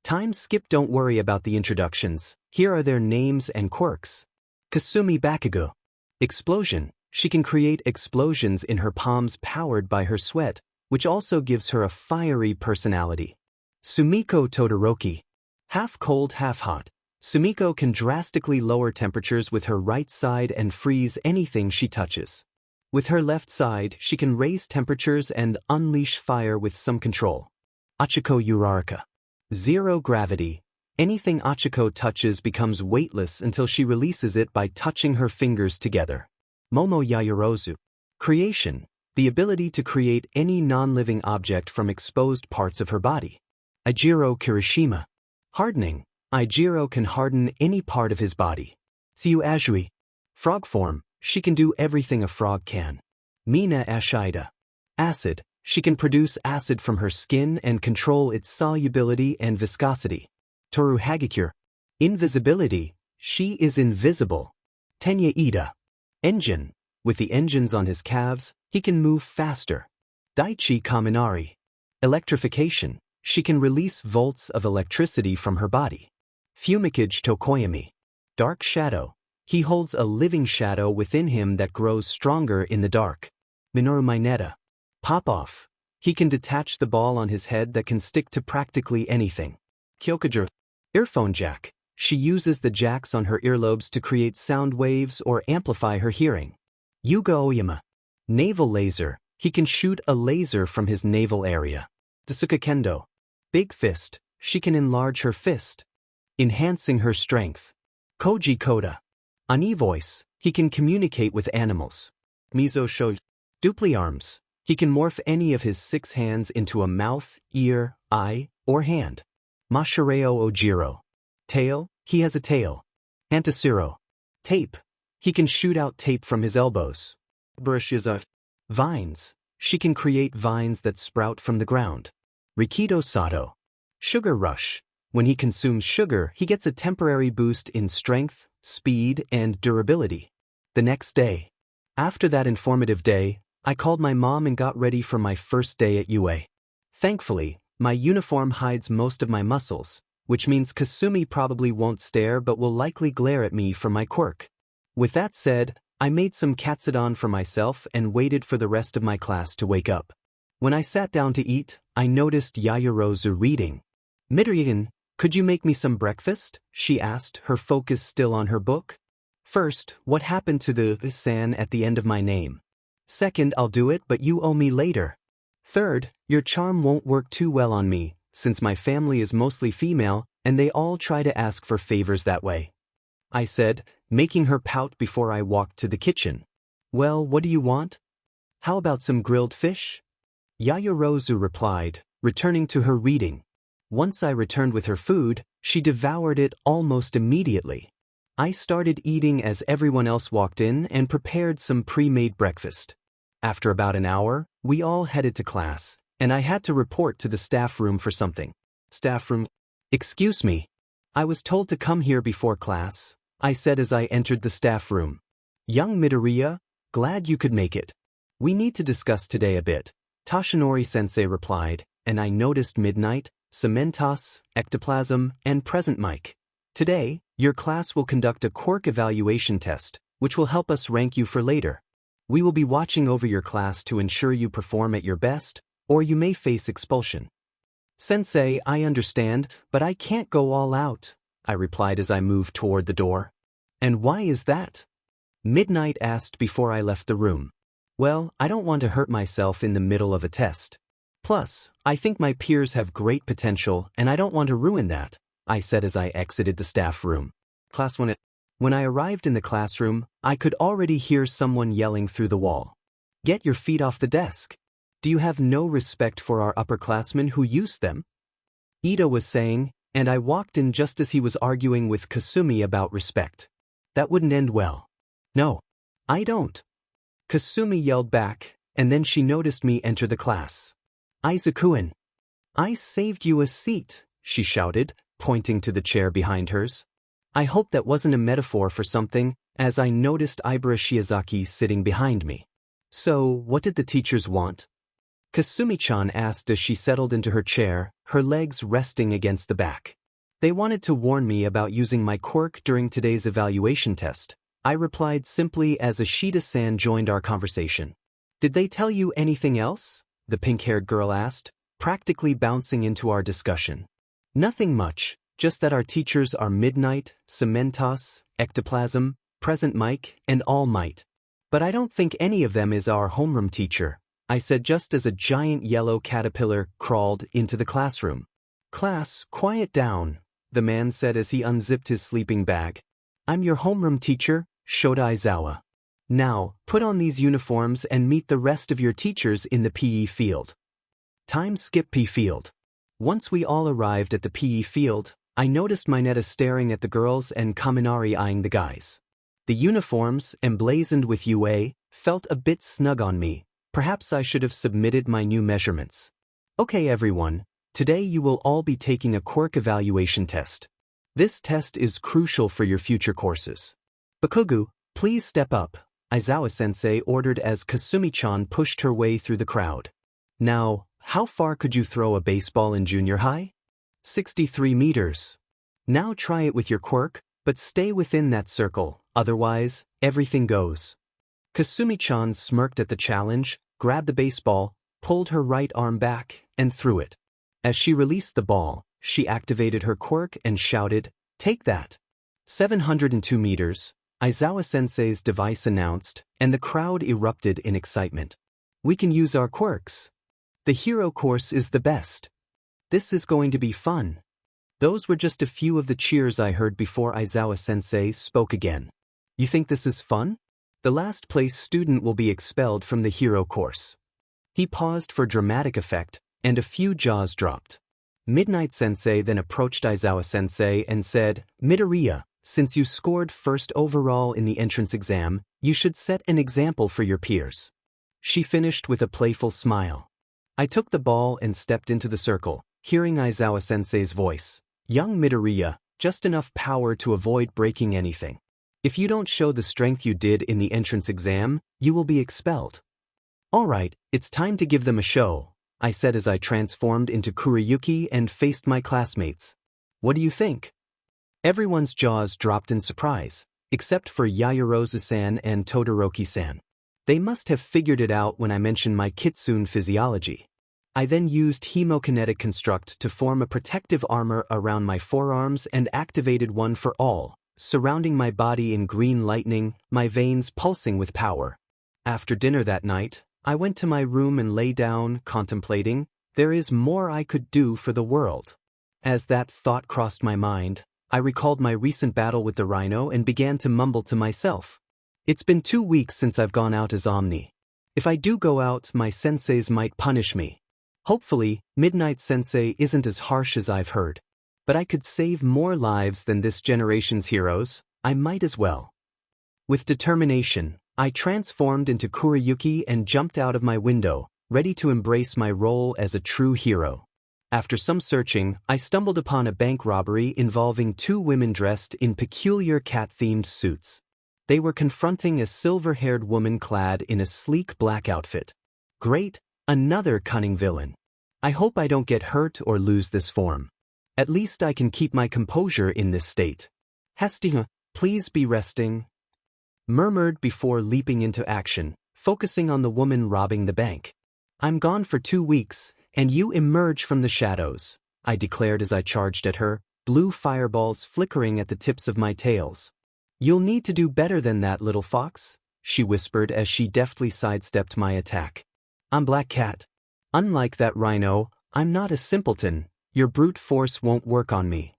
Time skip, don't worry about the introductions, here are their names and quirks. Kasumi Bakugo. Explosion, she can create explosions in her palms powered by her sweat, which also gives her a fiery personality. Sumiko Todoroki. Half cold, half hot. Sumiko can drastically lower temperatures with her right side and freeze anything she touches. With her left side, she can raise temperatures and unleash fire with some control. Achiko Uraraka. Zero gravity. Anything Achiko touches becomes weightless until she releases it by touching her fingers together. Momo Yaoyorozu. Creation. The ability to create any non-living object from exposed parts of her body. Eijiro Kirishima. Hardening. Ijiro can harden any part of his body. Siu Ajui. Frog form, she can do everything a frog can. Bnha Ashida. Acid, she can produce acid from her skin and control its solubility and viscosity. Toru Hagakure. Invisibility, she is invisible. Tenya Ida. Engine, with the engines on his calves, he can move faster. Daichi Kaminari. Electrification, she can release volts of electricity from her body. Fumikage Tokoyami. Dark shadow, he holds a living shadow within him that grows stronger in the dark. Minoru Mineta. Pop-off, he can detach the ball on his head that can stick to practically anything. Kyokujiro. Earphone jack, she uses the jacks on her earlobes to create sound waves or amplify her hearing. Yuga Oyama. Naval laser, he can shoot a laser from his navel area. Tsuka Kendo. Big fist, she can enlarge her fist, enhancing her strength. Koji Koda. Ani voice, he can communicate with animals. Mizo Sho. Dupli arms, he can morph any of his 6 hands into a mouth, ear, eye, or hand. Mashireo Ojiro. Tail, he has a tail. Antasuro. Tape, he can shoot out tape from his elbows. Burashiza. Vines, she can create vines that sprout from the ground. Rikido Sato. Sugar rush, when he consumes sugar he gets a temporary boost in strength, speed, and durability. The next day. After that informative day, I called my mom and got ready for my first day at UA. Thankfully, my uniform hides most of my muscles, which means Kasumi probably won't stare but will likely glare at me for my quirk. With that said, I made some katsudon for myself and waited for the rest of my class to wake up. When I sat down to eat, I noticed Yaoyorozu reading. Midoriya, could you make me some breakfast? She asked, her focus still on her book. First, what happened to the san at the end of my name? Second, I'll do it but you owe me later. Third, your charm won't work too well on me, since my family is mostly female and they all try to ask for favors that way. I said, making her pout before I walked to the kitchen. Well, what do you want? How about some grilled fish? Yaoyorozu replied, returning to her reading. Once I returned with her food, she devoured it almost immediately. I started eating as everyone else walked in and prepared some pre-made breakfast. After about an hour, we all headed to class, and I had to report to the staff room for something. Staff room? Excuse me. I was told to come here before class, I said as I entered the staff room. Young Midoriya, glad you could make it. We need to discuss today a bit, Tashinori-sensei replied, and I noticed midnight, cementos, ectoplasm, and present mic. Today, your class will conduct a quirk evaluation test, which will help us rank you for later. We will be watching over your class to ensure you perform at your best, or you may face expulsion. Sensei, I understand, but I can't go all out, I replied as I moved toward the door. And why is that? Midnight asked before I left the room. Well, I don't want to hurt myself in the middle of a test. Plus, I think my peers have great potential and I don't want to ruin that, I said as I exited the staff room. Class 1. When I arrived in the classroom, I could already hear someone yelling through the wall. Get your feet off the desk. Do you have no respect for our upperclassmen who used them? Ida was saying, and I walked in just as he was arguing with Kasumi about respect. That wouldn't end well. No, I don't. Kasumi yelled back, and then she noticed me enter the class. Izuku-in. I saved you a seat, she shouted, pointing to the chair behind hers. I hope that wasn't a metaphor for something, as I noticed Ibara Shiozaki sitting behind me. So, what did the teachers want? Kasumi-chan asked as she settled into her chair, her legs resting against the back. They wanted to warn me about using my quirk during today's evaluation test. I replied simply as Ashida-san joined our conversation. Did they tell you anything else? The pink-haired girl asked, practically bouncing into our discussion. Nothing much, just that our teachers are Midnight, Cementos, Ectoplasm, Present Mic, and All Might. But I don't think any of them is our homeroom teacher, I said just as a giant yellow caterpillar crawled into the classroom. Class, quiet down, the man said as he unzipped his sleeping bag. I'm your homeroom teacher, Shota Aizawa. Now, put on these uniforms and meet the rest of your teachers in the PE field. Time skip PE field. Once we all arrived at the PE field, I noticed Mineta staring at the girls and Kaminari eyeing the guys. The uniforms, emblazoned with UA, felt a bit snug on me. Perhaps I should have submitted my new measurements. Okay everyone, today you will all be taking a quirk evaluation test. This test is crucial for your future courses. Bakugu, please step up, Aizawa-sensei ordered as Kasumi-chan pushed her way through the crowd. Now, how far could you throw a baseball in junior high? 63 meters. Now try it with your quirk, but stay within that circle, otherwise, everything goes. Kasumi-chan smirked at the challenge, grabbed the baseball, pulled her right arm back, and threw it. As she released the ball, she activated her quirk and shouted, "Take that!" 702 meters, Aizawa-sensei's device announced, and the crowd erupted in excitement. We can use our quirks. The hero course is the best. This is going to be fun. Those were just a few of the cheers I heard before Aizawa-sensei spoke again. You think this is fun? The last place student will be expelled from the hero course. He paused for dramatic effect, and a few jaws dropped. Midnight Sensei then approached Aizawa-sensei and said, "Midoriya, since you scored first overall in the entrance exam, you should set an example for your peers." She finished with a playful smile. I took the ball and stepped into the circle, hearing Aizawa-sensei's voice. "Young Midoriya, just enough power to avoid breaking anything. If you don't show the strength you did in the entrance exam, you will be expelled." "Alright, it's time to give them a show," I said as I transformed into Kuriyuki and faced my classmates. "What do you think?" Everyone's jaws dropped in surprise, except for Yaoyorozu-san and Todoroki-san. They must have figured it out when I mentioned my kitsune physiology. I then used Hemokinetic Construct to form a protective armor around my forearms and activated one for all, surrounding my body in green lightning, my veins pulsing with power. After dinner that night, I went to my room and lay down, contemplating, there is more I could do for the world. As that thought crossed my mind, I recalled my recent battle with the rhino and began to mumble to myself. It's been 2 weeks since I've gone out as Omni. If I do go out, my senseis might punish me. Hopefully, Midnight Sensei isn't as harsh as I've heard. But I could save more lives than this generation's heroes, I might as well. With determination, I transformed into Kuriyuki and jumped out of my window, ready to embrace my role as a true hero. After some searching, I stumbled upon a bank robbery involving 2 women dressed in peculiar cat-themed suits. They were confronting a silver-haired woman clad in a sleek black outfit. Great, another cunning villain. I hope I don't get hurt or lose this form. At least I can keep my composure in this state. "Hestia, please be resting," murmured before leaping into action, focusing on the woman robbing the bank. "I'm gone for 2 weeks, and you emerge from the shadows," I declared as I charged at her, blue fireballs flickering at the tips of my tails. "You'll need to do better than that, little fox," she whispered as she deftly sidestepped my attack. "I'm Black Cat. Unlike that rhino, I'm not a simpleton. Your brute force won't work on me."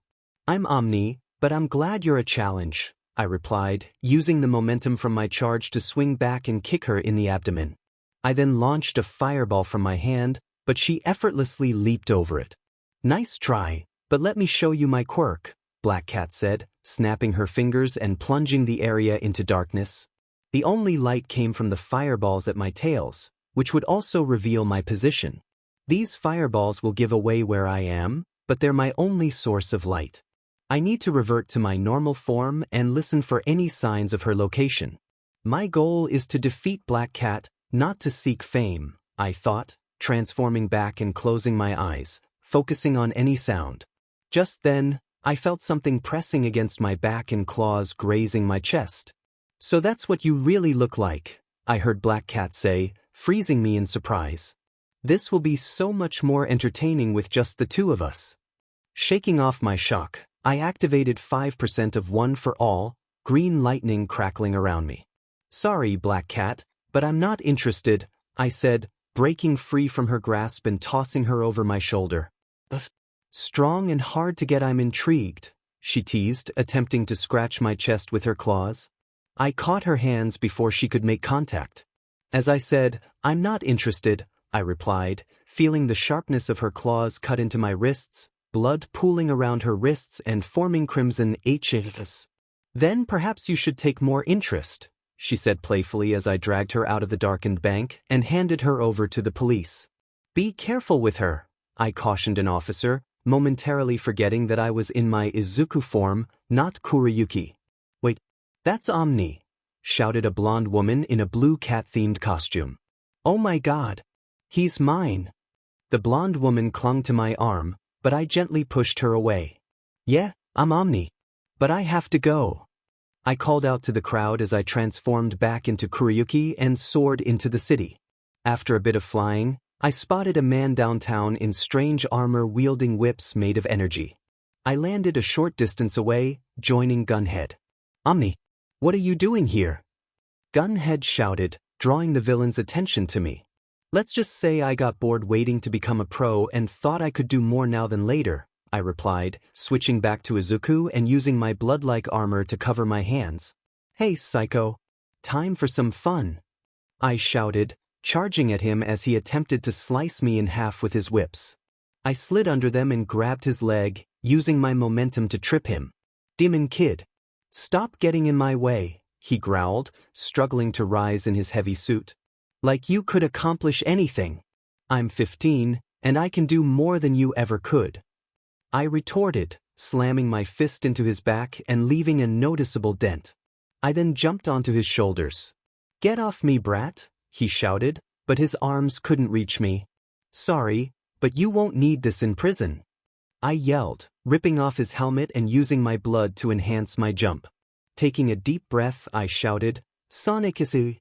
"I'm Omni, but I'm glad you're a challenge," I replied, using the momentum from my charge to swing back and kick her in the abdomen. I then launched a fireball from my hand, but she effortlessly leaped over it. "Nice try, but let me show you my quirk," Black Cat said, snapping her fingers and plunging the area into darkness. The only light came from the fireballs at my tails, which would also reveal my position. These fireballs will give away where I am, but they're my only source of light. I need to revert to my normal form and listen for any signs of her location. My goal is to defeat Black Cat, not to seek fame, I thought, transforming back and closing my eyes, focusing on any sound. Just then, I felt something pressing against my back and claws grazing my chest. "So that's what you really look like," I heard Black Cat say, freezing me in surprise. "This will be so much more entertaining with just the 2 of us." Shaking off my shock, I activated 5% of One for All, green lightning crackling around me. "Sorry, Black Cat, but I'm not interested," I said, breaking free from her grasp and tossing her over my shoulder. "Strong and hard to get, I'm intrigued," she teased, attempting to scratch my chest with her claws. I caught her hands before she could make contact. As I said, "I'm not interested," I replied, feeling the sharpness of her claws cut into my wrists. blood pooling around her wrists and forming crimson H's. Then perhaps you should take more interest, she said playfully as I dragged her out of the darkened bank and handed her over to the police. Be careful with her, I cautioned an officer, momentarily forgetting that I was in my Izuku form, not Kuriyuki. Wait, that's Omni, shouted a blonde woman in a blue cat-themed costume. Oh my god. He's mine. The blonde woman clung to my arm, but I gently pushed her away. Yeah, I'm Omni. But I have to go. I called out to the crowd as I transformed back into Kuriyuki and soared into the city. After a bit of flying, I spotted a man downtown in strange armor wielding whips made of energy. I landed a short distance away, joining Gunhead. Omni, what are you doing here? Gunhead shouted, drawing the villain's attention to me. Let's just say I got bored waiting to become a pro and thought I could do more now than later, I replied, switching back to Izuku and using my blood-like armor to cover my hands. Hey, psycho. Time for some fun. I shouted, charging at him as he attempted to slice me in half with his whips. I slid under them and grabbed his leg, using my momentum to trip him. Demon Kid. Stop getting in my way, he growled, struggling to rise in his heavy suit. Like you could accomplish anything. I'm 15, and I can do more than you ever could. I retorted, slamming my fist into his back and leaving a noticeable dent. I then jumped onto his shoulders. Get off me, brat, he shouted, but his arms couldn't reach me. Sorry, but you won't need this in prison. I yelled, ripping off his helmet and using my blood to enhance my jump. Taking a deep breath, I shouted, Sonic is a...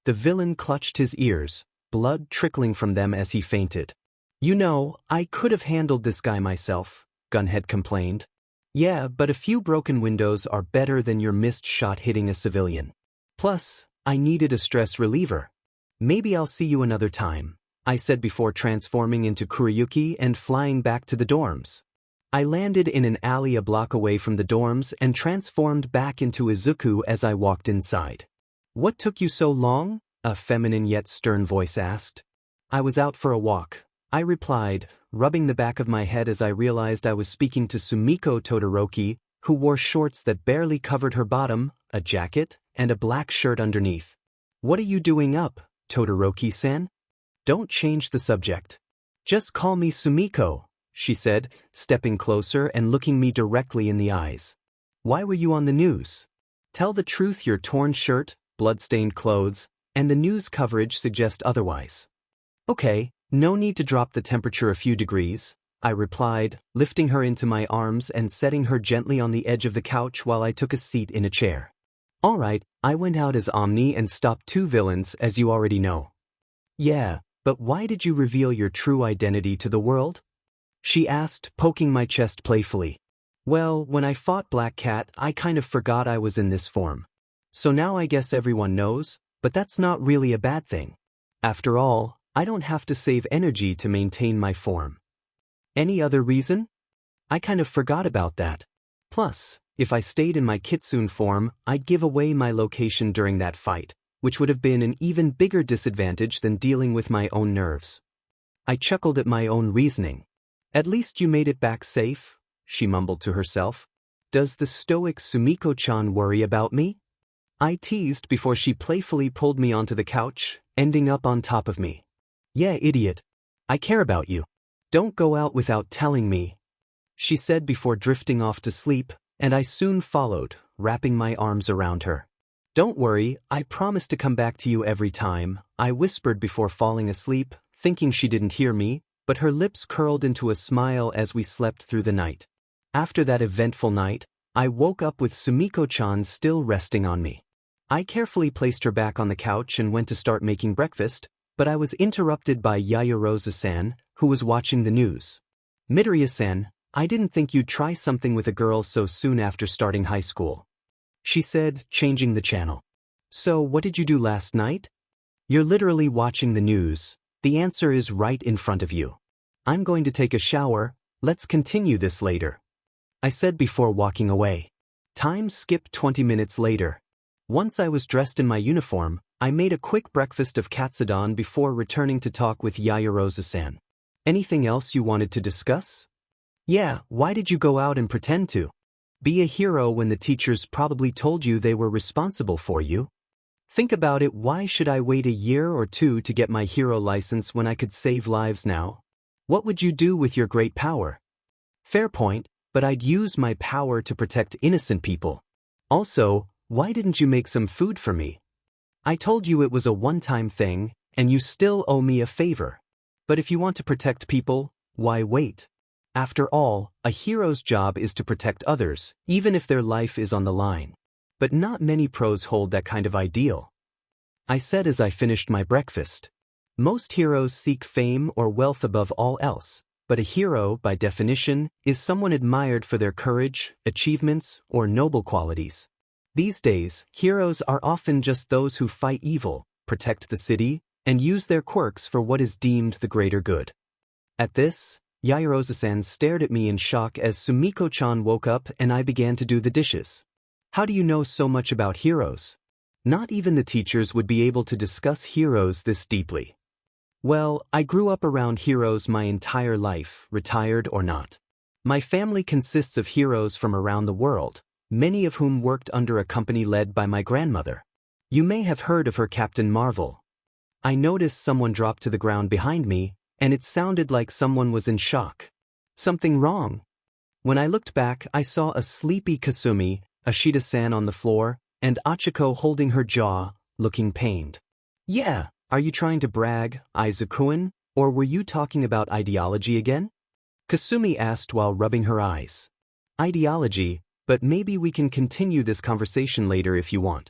The villain clutched his ears, blood trickling from them as he fainted. You know, I could have handled this guy myself, Gunhead complained. Yeah, but a few broken windows are better than your missed shot hitting a civilian. Plus, I needed a stress reliever. Maybe I'll see you another time, I said before transforming into Kuriyuki and flying back to the dorms. I landed in an alley a block away from the dorms and transformed back into Izuku as I walked inside. What took you so long? A feminine yet stern voice asked. I was out for a walk, I replied, rubbing the back of my head as I realized I was speaking to Sumiko Todoroki, who wore shorts that barely covered her bottom, a jacket, and a black shirt underneath. What are you doing up, Todoroki-san? Don't change the subject. Just call me Sumiko, she said, stepping closer and looking me directly in the eyes. Why were you on the news? Tell the truth, your torn shirt, blood-stained clothes, and the news coverage suggest otherwise. Okay, no need to drop the temperature a few degrees, I replied, lifting her into my arms and setting her gently on the edge of the couch while I took a seat in a chair. All right, I went out as Omni and stopped 2 villains, as you already know. Yeah, but why did you reveal your true identity to the world? She asked, poking my chest playfully. Well, when I fought Black Cat, I kind of forgot I was in this form. So now I guess everyone knows, but that's not really a bad thing. After all, I don't have to save energy to maintain my form. Any other reason? I kind of forgot about that. Plus, if I stayed in my Kitsune form, I'd give away my location during that fight, which would have been an even bigger disadvantage than dealing with my own nerves. I chuckled at my own reasoning. At least you made it back safe, she mumbled to herself. Does the stoic Sumiko-chan worry about me? I teased before she playfully pulled me onto the couch, ending up on top of me. Yeah, idiot. I care about you. Don't go out without telling me, she said before drifting off to sleep, and I soon followed, wrapping my arms around her. Don't worry, I promise to come back to you every time, I whispered before falling asleep, thinking she didn't hear me, but her lips curled into a smile as we slept through the night. After that eventful night, I woke up with Sumiko-chan still resting on me. I carefully placed her back on the couch and went to start making breakfast, but I was interrupted by Yayarosa-san, who was watching the news. Midoriya-san, I didn't think you'd try something with a girl so soon after starting high school, she said, changing the channel. So what did you do last night? You're literally watching the news. The answer is right in front of you. I'm going to take a shower, let's continue this later, I said before walking away. Time skipped 20 minutes later. Once I was dressed in my uniform, I made a quick breakfast of katsudon before returning to talk with Yayarosa-san. Anything else you wanted to discuss? Yeah, why did you go out and pretend to be a hero when the teachers probably told you they were responsible for you? Think about it, why should I wait a year or two to get my hero license when I could save lives now? What would you do with your great power? Fair point, but I'd use my power to protect innocent people. Also, why didn't you make some food for me? I told you it was a one-time thing, and you still owe me a favor. But if you want to protect people, why wait? After all, a hero's job is to protect others, even if their life is on the line. But not many pros hold that kind of ideal. I said as I finished my breakfast. Most heroes seek fame or wealth above all else, but a hero, by definition, is someone admired for their courage, achievements, or noble qualities. These days, heroes are often just those who fight evil, protect the city, and use their quirks for what is deemed the greater good. At this, Yaoyorozu-san stared at me in shock as Sumiko-chan woke up and I began to do the dishes. How do you know so much about heroes? Not even the teachers would be able to discuss heroes this deeply. Well, I grew up around heroes my entire life, retired or not. My family consists of heroes from around the world, many of whom worked under a company led by my grandmother. You may have heard of her, Captain Marvel. I noticed someone drop to the ground behind me, and it sounded like someone was in shock. Something wrong? When I looked back, I saw a sleepy Kasumi, Ashida-san on the floor, and Achiko holding her jaw, looking pained. Yeah, are you trying to brag, Izuku-kun, or were you talking about ideology again? Kasumi asked while rubbing her eyes. Ideology, but maybe we can continue this conversation later if you want.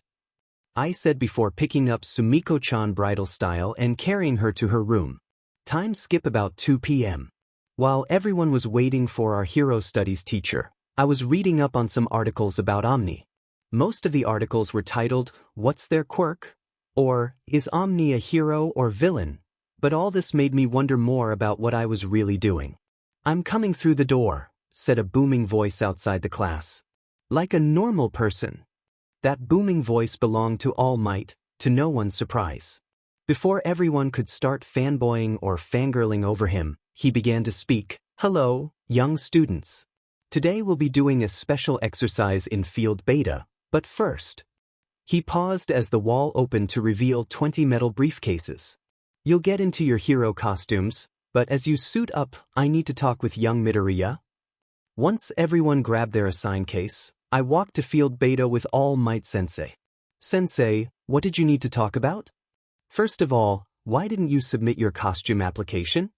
I said before picking up Sumiko-chan bridal style and carrying her to her room. Time skip about 2 p.m. While everyone was waiting for our hero studies teacher, I was reading up on some articles about Omni. Most of the articles were titled, "What's their quirk?" or "Is Omni a hero or villain?" But all this made me wonder more about what I was really doing. "I'm coming through the door," said a booming voice outside the class. Like a normal person. That booming voice belonged to All Might, to no one's surprise. Before everyone could start fanboying or fangirling over him, he began to speak. "Hello, young students. Today we'll be doing a special exercise in field beta, but first." He paused as the wall opened to reveal 20 metal briefcases. "You'll get into your hero costumes, but as you suit up, I need to talk with young Midoriya." Once everyone grabbed their assigned case, I walked to field beta with All Might Sensei. "Sensei, what did you need to talk about?" "First of all, why didn't you submit your costume application?"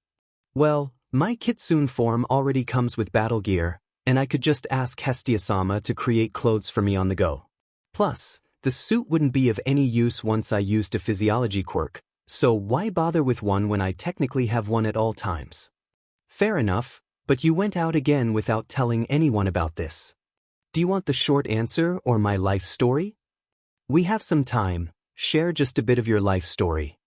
"Well, my Kitsune form already comes with battle gear, and I could just ask Hestia-sama to create clothes for me on the go. Plus, the suit wouldn't be of any use once I used a physiology quirk, so why bother with one when I technically have one at all times?" "Fair enough, but you went out again without telling anyone about this. Do you want the short answer or my life story?" "We have some time. Share just a bit of your life story."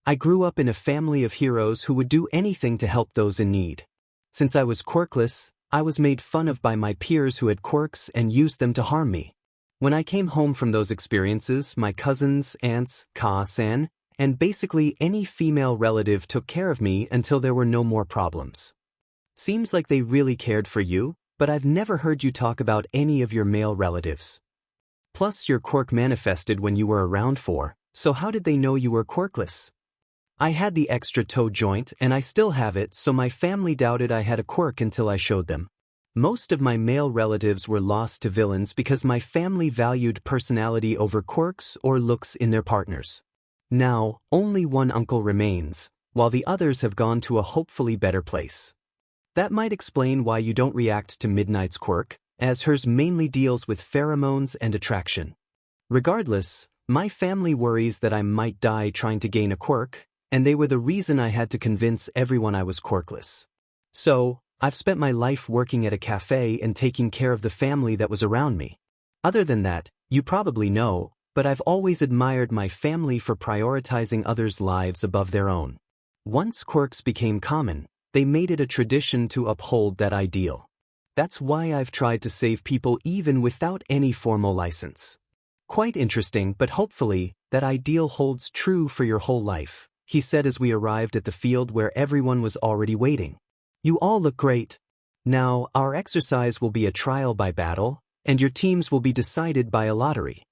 "I grew up in a family of heroes who would do anything to help those in need. Since I was quirkless, I was made fun of by my peers who had quirks and used them to harm me. When I came home from those experiences, my cousins, aunts, Ka-san, and basically any female relative took care of me until there were no more problems. Seems like they really cared for you, but I've never heard you talk about any of your male relatives. Plus your quirk manifested when you were around 4, so how did they know you were quirkless?" "I had the extra toe joint and I still have it, so my family doubted I had a quirk until I showed them. Most of my male relatives were lost to villains because my family valued personality over quirks or looks in their partners. Now, only one uncle remains, while the others have gone to a hopefully better place. That might explain why you don't react to Midnight's quirk, as hers mainly deals with pheromones and attraction. Regardless, my family worries that I might die trying to gain a quirk, and they were the reason I had to convince everyone I was quirkless. So, I've spent my life working at a cafe and taking care of the family that was around me. Other than that, you probably know, but I've always admired my family for prioritizing others' lives above their own. Once quirks became common, they made it a tradition to uphold that ideal. That's why I've tried to save people even without any formal license." "Quite interesting, but hopefully, that ideal holds true for your whole life," he said as we arrived at the field where everyone was already waiting. "You all look great. Now, our exercise will be a trial by battle, and your teams will be decided by a lottery.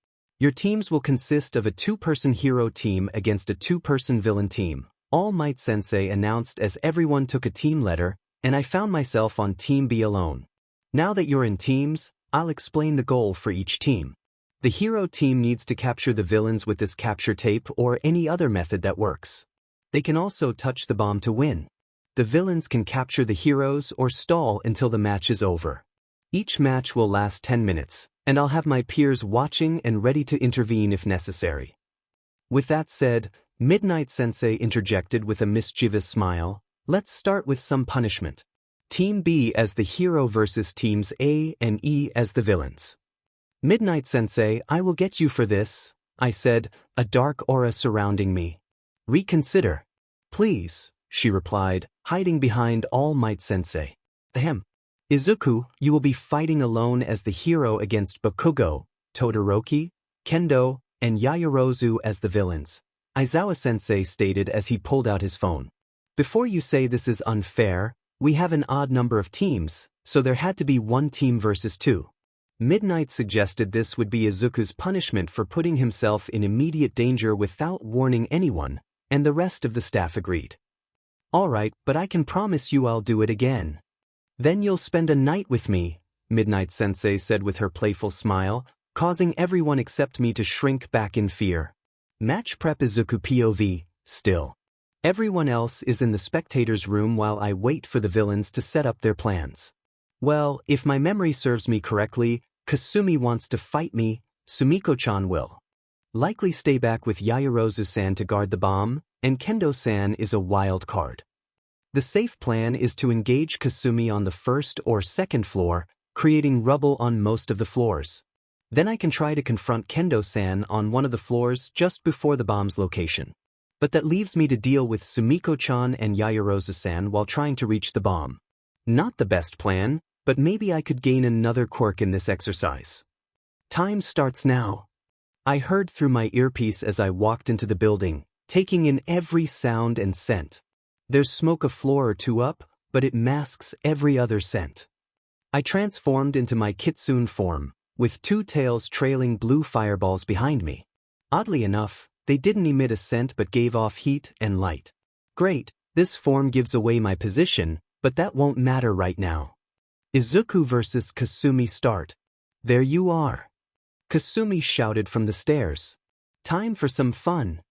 Your teams will consist of a 2-person hero team against a 2-person villain team. All Might Sensei announced as everyone took a team letter, and I found myself on Team B alone. Now that you're in teams, I'll explain the goal for each team. The hero team needs to capture the villains with this capture tape or any other method that works. They can also touch the bomb to win. The villains can capture the heroes or stall until the match is over. Each match will last 10 minutes, and I'll have my peers watching and ready to intervene if necessary. With that said, Midnight Sensei interjected with a mischievous smile, let's start with some punishment. Team B as the hero versus Teams A and E as the villains. Midnight Sensei, I will get you for this, I said, a dark aura surrounding me. Reconsider. Please, she replied, hiding behind All Might Sensei. Ahem. Izuku, you will be fighting alone as the hero against Bakugo, Todoroki, Kendo, and Yaoyorozu as the villains, Aizawa-sensei stated as he pulled out his phone. Before you say this is unfair, we have an odd number of teams, so there had to be 1 team versus 2. Midnight suggested this would be Izuku's punishment for putting himself in immediate danger without warning anyone, and the rest of the staff agreed. Alright, but I can promise you I'll do it again. Then you'll spend a night with me, Midnight Sensei said with her playful smile, causing everyone except me to shrink back in fear. Match prep Izuku POV, still. Everyone else is in the spectators' room while I wait for the villains to set up their plans. Well, if my memory serves me correctly, Kasumi wants to fight me, Sumiko-chan will likely stay back with Yaoyorozu-san to guard the bomb, and Kendo-san is a wild card. The safe plan is to engage Kasumi on the 1st or 2nd floor, creating rubble on most of the floors. Then I can try to confront Kendo-san on one of the floors just before the bomb's location. But that leaves me to deal with Sumiko-chan and Yaoyorozu-san while trying to reach the bomb. Not the best plan, but maybe I could gain another quirk in this exercise. Time starts now. I heard through my earpiece as I walked into the building, taking in every sound and scent. There's smoke a floor or 2 up, but it masks every other scent. I transformed into my kitsune form, with 2 tails trailing blue fireballs behind me. Oddly enough, they didn't emit a scent but gave off heat and light. Great, this form gives away my position, but that won't matter right now. Izuku versus Kasumi start. There you are. Kasumi shouted from the stairs. Time for some fun.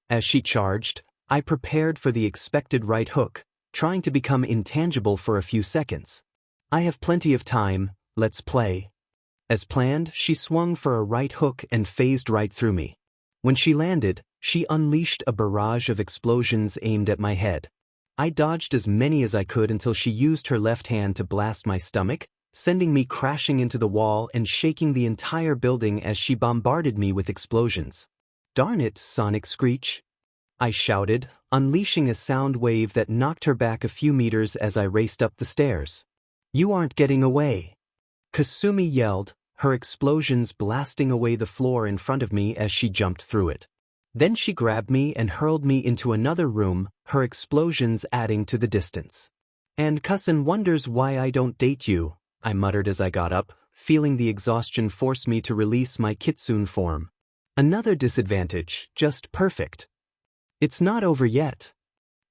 As she charged, I prepared for the expected right hook, trying to become intangible for a few seconds. I have plenty of time, let's play. As planned, she swung for a right hook and phased right through me. When she landed, she unleashed a barrage of explosions aimed at my head. I dodged as many as I could until she used her left hand to blast my stomach, sending me crashing into the wall and shaking the entire building as she bombarded me with explosions. Darn it, Sonic Screech! I shouted, unleashing a sound wave that knocked her back a few meters as I raced up the stairs. You aren't getting away! Kasumi yelled, her explosions blasting away the floor in front of me as she jumped through it. Then she grabbed me and hurled me into another room, her explosions adding to the distance. And Cousin wonders why I don't date you, I muttered as I got up, feeling the exhaustion force me to release my kitsune form. Another disadvantage, just perfect. It's not over yet.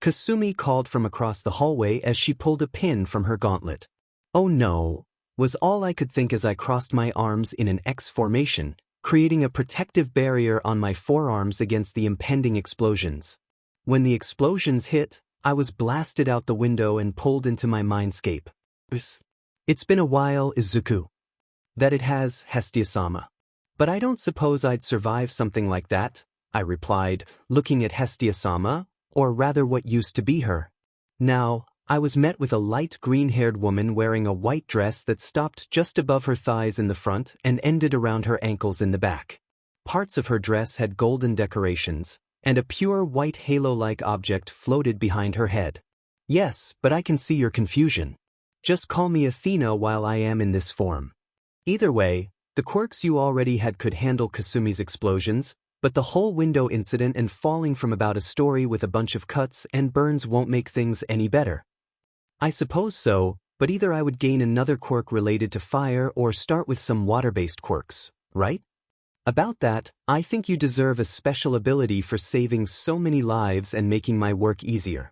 Kasumi called from across the hallway as she pulled a pin from her gauntlet. Oh no, was all I could think as I crossed my arms in an X formation, creating a protective barrier on my forearms against the impending explosions. When the explosions hit, I was blasted out the window and pulled into my mindscape. It's been a while, Izuku. That it has, Hestia-sama. But I don't suppose I'd survive something like that, I replied, looking at Hestia-sama, or rather what used to be her. Now, I was met with a light green-haired woman wearing a white dress that stopped just above her thighs in the front and ended around her ankles in the back. Parts of her dress had golden decorations, and a pure white halo-like object floated behind her head. Yes, but I can see your confusion. Just call me Athena while I am in this form. Either way, the quirks you already had could handle Kasumi's explosions, but the whole window incident and falling from about a story with a bunch of cuts and burns won't make things any better. I suppose so, but either I would gain another quirk related to fire or start with some water-based quirks, right? About that, I think you deserve a special ability for saving so many lives and making my work easier.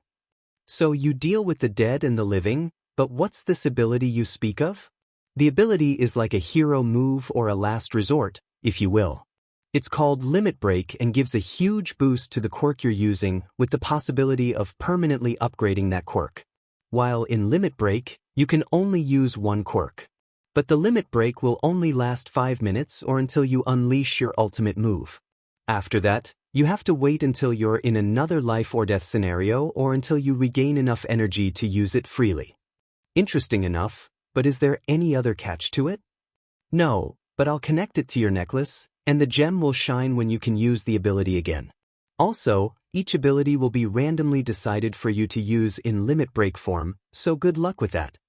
So you deal with the dead and the living, but what's this ability you speak of? The ability is like a hero move or a last resort, if you will. It's called Limit Break and gives a huge boost to the quirk you're using with the possibility of permanently upgrading that quirk. While in Limit Break, you can only use one quirk. But the limit break will only last 5 minutes or until you unleash your ultimate move. After that, you have to wait until you're in another life or death scenario or until you regain enough energy to use it freely. Interesting enough, but is there any other catch to it? No, but I'll connect it to your necklace, and the gem will shine when you can use the ability again. Also, each ability will be randomly decided for you to use in limit break form, so good luck with that.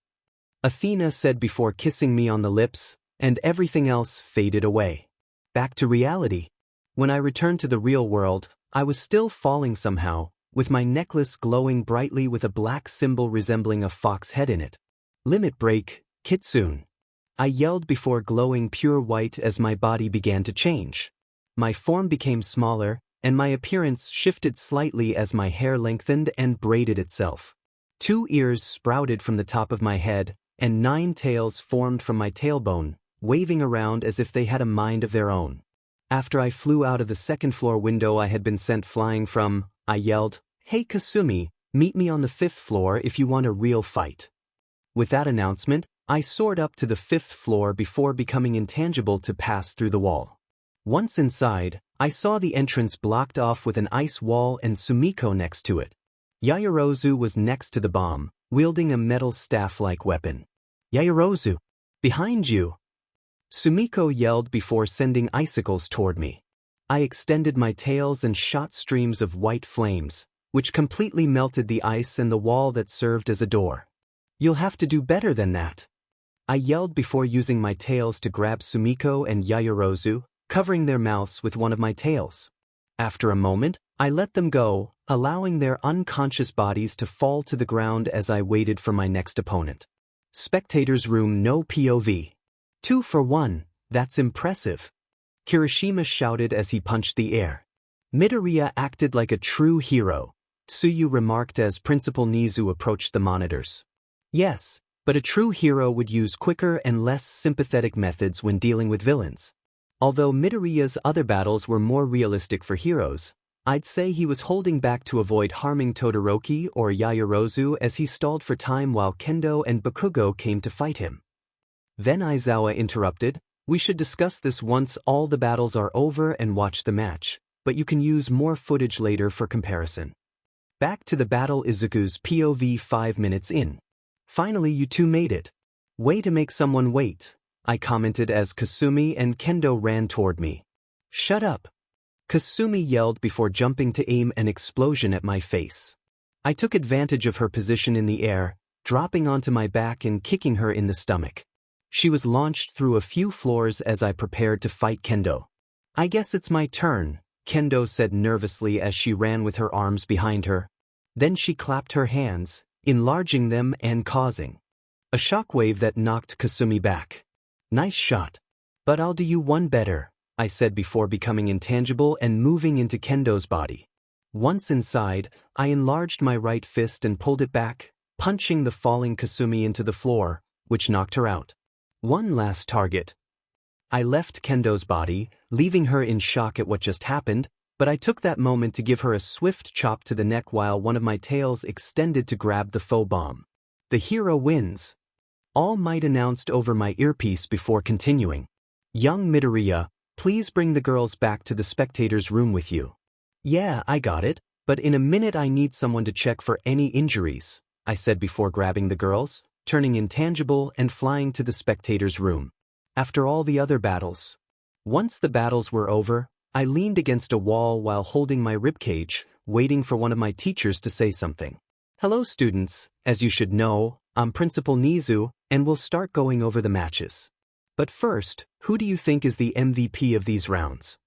Athena said before kissing me on the lips, and everything else faded away. Back to reality. When I returned to the real world, I was still falling somehow, with my necklace glowing brightly with a black symbol resembling a fox head in it. Limit break, Kitsune. I yelled before glowing pure white as my body began to change. My form became smaller, and my appearance shifted slightly as my hair lengthened and braided itself. 2 ears sprouted from the top of my head, and 9 tails formed from my tailbone, waving around as if they had a mind of their own. After I flew out of the second-floor window I had been sent flying from, I yelled, "Hey Kasumi, meet me on the 5th floor if you want a real fight." With that announcement, I soared up to the 5th floor before becoming intangible to pass through the wall. Once inside, I saw the entrance blocked off with an ice wall and Sumiko next to it. Yaoyorozu was next to the bomb, wielding a metal staff-like weapon. "Yaoyorozu! Behind you!" Sumiko yelled before sending icicles toward me. I extended my tails and shot streams of white flames, which completely melted the ice and the wall that served as a door. "You'll have to do better than that." I yelled before using my tails to grab Sumiko and Yaoyorozu, covering their mouths with one of my tails. After a moment, I let them go, allowing their unconscious bodies to fall to the ground as I waited for my next opponent. Spectator's room, no POV. 2 for 1, that's impressive. Kirishima shouted as he punched the air. Midoriya acted like a true hero, Tsuyu remarked as Principal Nizu approached the monitors. Yes, but a true hero would use quicker and less sympathetic methods when dealing with villains. Although Midoriya's other battles were more realistic for heroes, I'd say he was holding back to avoid harming Todoroki or Yaoyorozu as he stalled for time while Kendo and Bakugo came to fight him. Then Aizawa interrupted, "We should discuss this once all the battles are over and watch the match, but you can use more footage later for comparison." Back to the battle. Izuku's POV 5 minutes in. "Finally you two made it. Way to make someone wait," I commented as Kasumi and Kendo ran toward me. "Shut up." Kasumi yelled before jumping to aim an explosion at my face. I took advantage of her position in the air, dropping onto my back and kicking her in the stomach. She was launched through a few floors as I prepared to fight Kendo. "I guess it's my turn," Kendo said nervously as she ran with her arms behind her. Then she clapped her hands, enlarging them and causing a shockwave that knocked Kasumi back. "Nice shot. But I'll do you one better," I said before becoming intangible and moving into Kendo's body. Once inside, I enlarged my right fist and pulled it back, punching the falling Kasumi into the floor, which knocked her out. One last target. I left Kendo's body, leaving her in shock at what just happened, but I took that moment to give her a swift chop to the neck while one of my tails extended to grab the faux bomb. "The hero wins." All Might announced over my earpiece before continuing. "Young Midoriya, please bring the girls back to the spectator's room with you." "Yeah, I got it, but in a minute I need someone to check for any injuries," I said before grabbing the girls, turning intangible and flying to the spectator's room. After all the other battles. Once the battles were over, I leaned against a wall while holding my ribcage, waiting for one of my teachers to say something. "Hello students, as you should know, I'm Principal Nizu, and we'll start going over the matches. But first, who do you think is the MVP of these rounds?"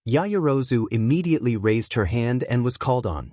Yaoyorozu immediately raised her hand and was called on.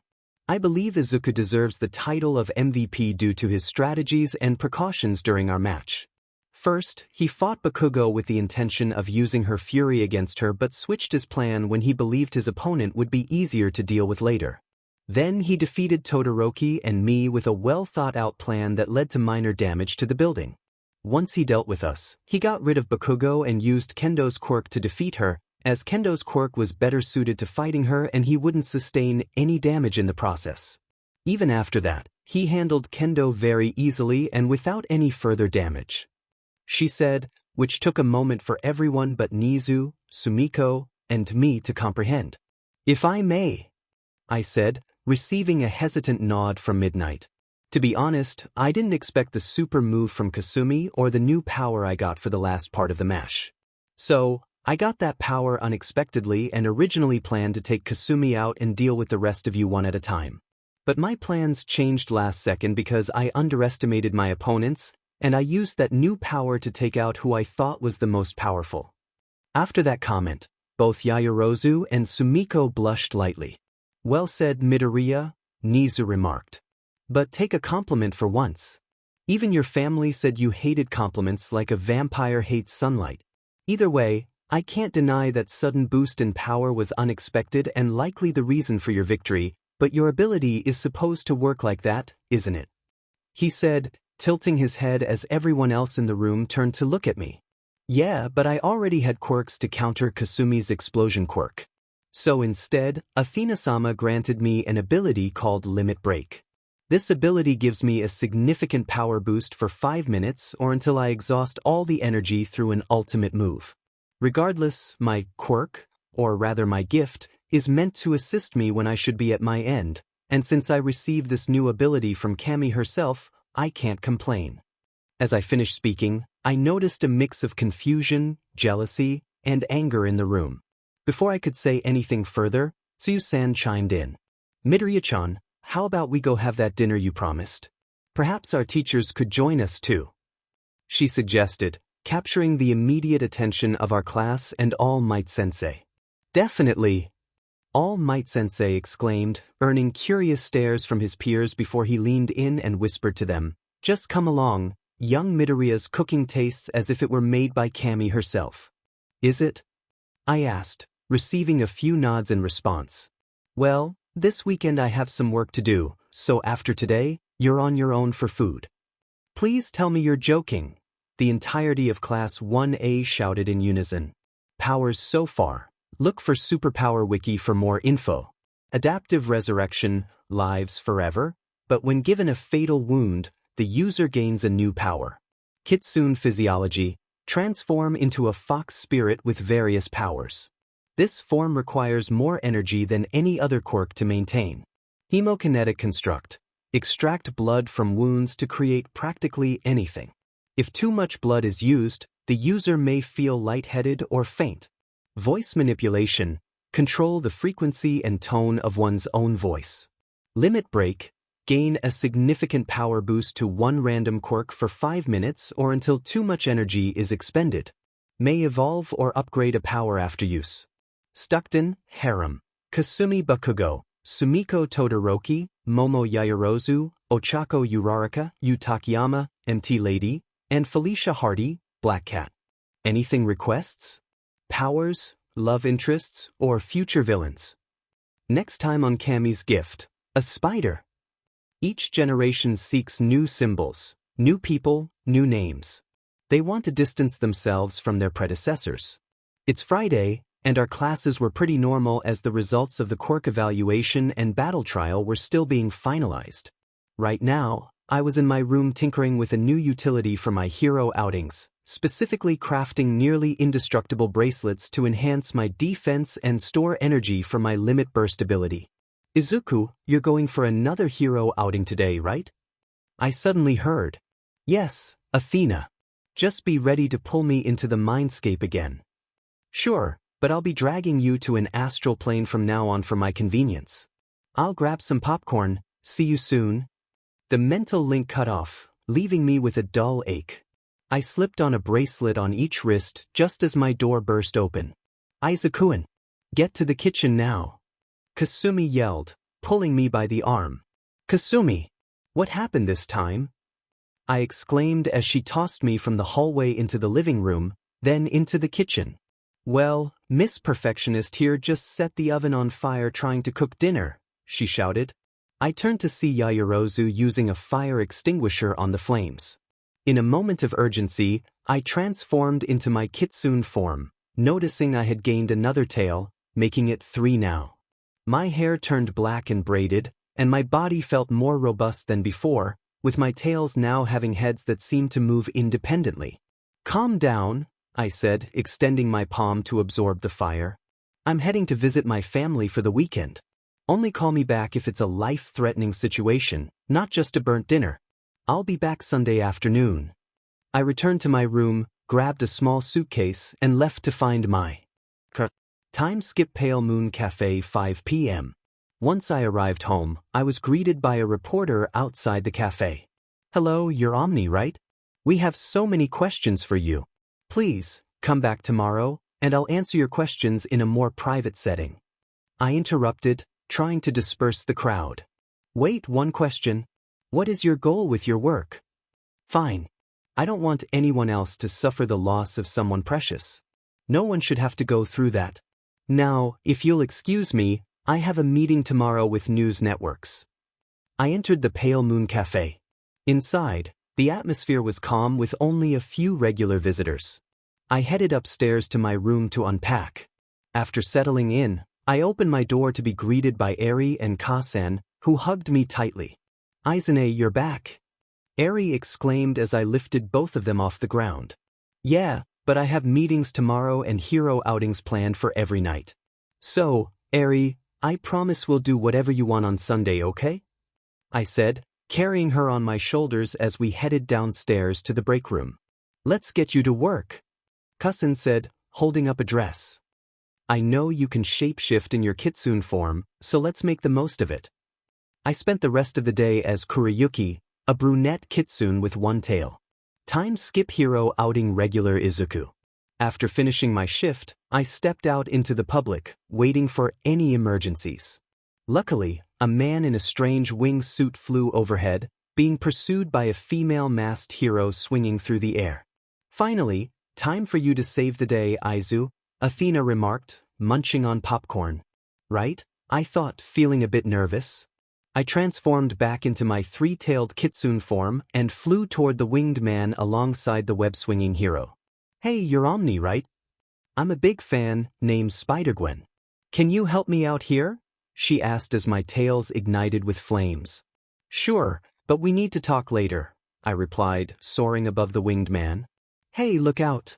I believe Izuku deserves the title of MVP due to his strategies and precautions during our match. First, he fought Bakugo with the intention of using her fury against her but switched his plan when he believed his opponent would be easier to deal with later. Then he defeated Todoroki and me with a well-thought-out plan that led to minor damage to the building. Once he dealt with us, he got rid of Bakugo and used Kendo's quirk to defeat her, as Kendo's quirk was better suited to fighting her and he wouldn't sustain any damage in the process. Even after that, he handled Kendo very easily and without any further damage. She said, which took a moment for everyone but Nizu, Sumiko, and me to comprehend. "If I may," I said, receiving a hesitant nod from Midnight. To be honest, I didn't expect the super move from Kasumi or the new power I got for the last part of the match. So, I got that power unexpectedly and originally planned to take Kasumi out and deal with the rest of you one at a time. But my plans changed last second because I underestimated my opponents, and I used that new power to take out who I thought was the most powerful. After that comment, both Yaoyorozu and Sumiko blushed lightly. "Well said, Midoriya," Nizu remarked. "But take a compliment for once. Even your family said you hated compliments like a vampire hates sunlight. Either way, I can't deny that sudden boost in power was unexpected and likely the reason for your victory, but your ability is supposed to work like that, isn't it?" he said, tilting his head as everyone else in the room turned to look at me. "Yeah, but I already had quirks to counter Kasumi's explosion quirk. So instead, Athena-sama granted me an ability called Limit Break. This ability gives me a significant power boost for 5 minutes or until I exhaust all the energy through an ultimate move. Regardless, my quirk, or rather my gift, is meant to assist me when I should be at my end, and since I received this new ability from Kami herself, I can't complain." As I finished speaking, I noticed a mix of confusion, jealousy, and anger in the room. Before I could say anything further, Tsuyu-san chimed in. "Midoriya-chan, how about we go have that dinner you promised? Perhaps our teachers could join us too," she suggested, capturing the immediate attention of our class and All Might Sensei. "Definitely," All Might Sensei exclaimed, earning curious stares from his peers before he leaned in and whispered to them, "Just come along, young Midoriya's cooking tastes as if it were made by Kami herself." "Is it?" I asked, receiving a few nods in response. "Well, this weekend I have some work to do, so after today, you're on your own for food." "Please tell me you're joking," the entirety of Class 1A shouted in unison. "Powers so far. Look for Superpower Wiki for more info. Adaptive Resurrection, lives forever, but when given a fatal wound, the user gains a new power. Kitsune Physiology, transform into a fox spirit with various powers. This form requires more energy than any other quirk to maintain. Hemokinetic Construct, extract blood from wounds to create practically anything. If too much blood is used, the user may feel lightheaded or faint. Voice Manipulation, control the frequency and tone of one's own voice. Limit Break, gain a significant power boost to one random quirk for 5 minutes or until too much energy is expended. May evolve or upgrade a power after use. Stuckton, Harem, Kasumi Bakugo, Sumiko Todoroki, Momo Yaoyorozu, Ochako Uraraka, Yu Takayama, MT Lady, and Felicia Hardy, Black Cat. Anything requests? Powers, love interests, or future villains? Next time on Kami's Gift, a spider. Each generation seeks new symbols, new people, new names. They want to distance themselves from their predecessors. It's Friday, and our classes were pretty normal as the results of the quirk evaluation and battle trial were still being finalized. Right now, I was in my room tinkering with a new utility for my hero outings, specifically crafting nearly indestructible bracelets to enhance my defense and store energy for my limit burst ability. "Izuku, you're going for another hero outing today, right?" I suddenly heard. "Yes, Athena. Just be ready to pull me into the mindscape again." "Sure, but I'll be dragging you to an astral plane from now on for my convenience." "I'll grab some popcorn, see you soon." The mental link cut off, leaving me with a dull ache. I slipped on a bracelet on each wrist just as my door burst open. "Izuku-an, get to the kitchen now," Kasumi yelled, pulling me by the arm. "Kasumi! What happened this time?" I exclaimed as she tossed me from the hallway into the living room, then into the kitchen. "Well, Miss Perfectionist here just set the oven on fire trying to cook dinner," she shouted. I turned to see Yaoyorozu using a fire extinguisher on the flames. In a moment of urgency, I transformed into my kitsune form, noticing I had gained another tail, making it 3 now. My hair turned black and braided, and my body felt more robust than before, with my tails now having heads that seemed to move independently. "Calm down," I said, extending my palm to absorb the fire. "I'm heading to visit my family for the weekend. Only call me back if it's a life-threatening situation, not just a burnt dinner. I'll be back Sunday afternoon." I returned to my room, grabbed a small suitcase, and left to find my time skip Pale Moon Cafe 5 p.m. Once I arrived home, I was greeted by a reporter outside the cafe. "Hello, you're Omni, right? We have so many questions for you. Please, come back tomorrow, and I'll answer your questions in a more private setting." I interrupted, trying to disperse the crowd. "Wait, one question. What is your goal with your work?" "Fine. I don't want anyone else to suffer the loss of someone precious. No one should have to go through that. Now, if you'll excuse me, I have a meeting tomorrow with news networks." I entered the Pale Moon Cafe. Inside, the atmosphere was calm with only a few regular visitors. I headed upstairs to my room to unpack. After settling in, I opened my door to be greeted by Eri and Kasen, who hugged me tightly. "Izune, you're back." Eri exclaimed as I lifted both of them off the ground. "Yeah, but I have meetings tomorrow and hero outings planned for every night. So, Eri, I promise we'll do whatever you want on Sunday, okay?" I said, carrying her on my shoulders as we headed downstairs to the break room. "Let's get you to work," Kasen said, holding up a dress. "I know you can shapeshift in your kitsune form, so let's make the most of it." I spent the rest of the day as Kuriyuki, a brunette kitsune with one tail. Time skip hero outing regular Izuku. After finishing my shift, I stepped out into the public, waiting for any emergencies. Luckily, a man in a strange wingsuit flew overhead, being pursued by a female masked hero swinging through the air. "Finally, time for you to save the day, Izu," Athena remarked, munching on popcorn. "Right?" I thought, feeling a bit nervous. I transformed back into my 3-tailed kitsune form and flew toward the winged man alongside the web-swinging hero. "Hey, you're Omni, right? I'm a big fan, named Spider-Gwen. Can you help me out here?" she asked as my tails ignited with flames. "Sure, but we need to talk later," I replied, soaring above the winged man. "Hey, look out!"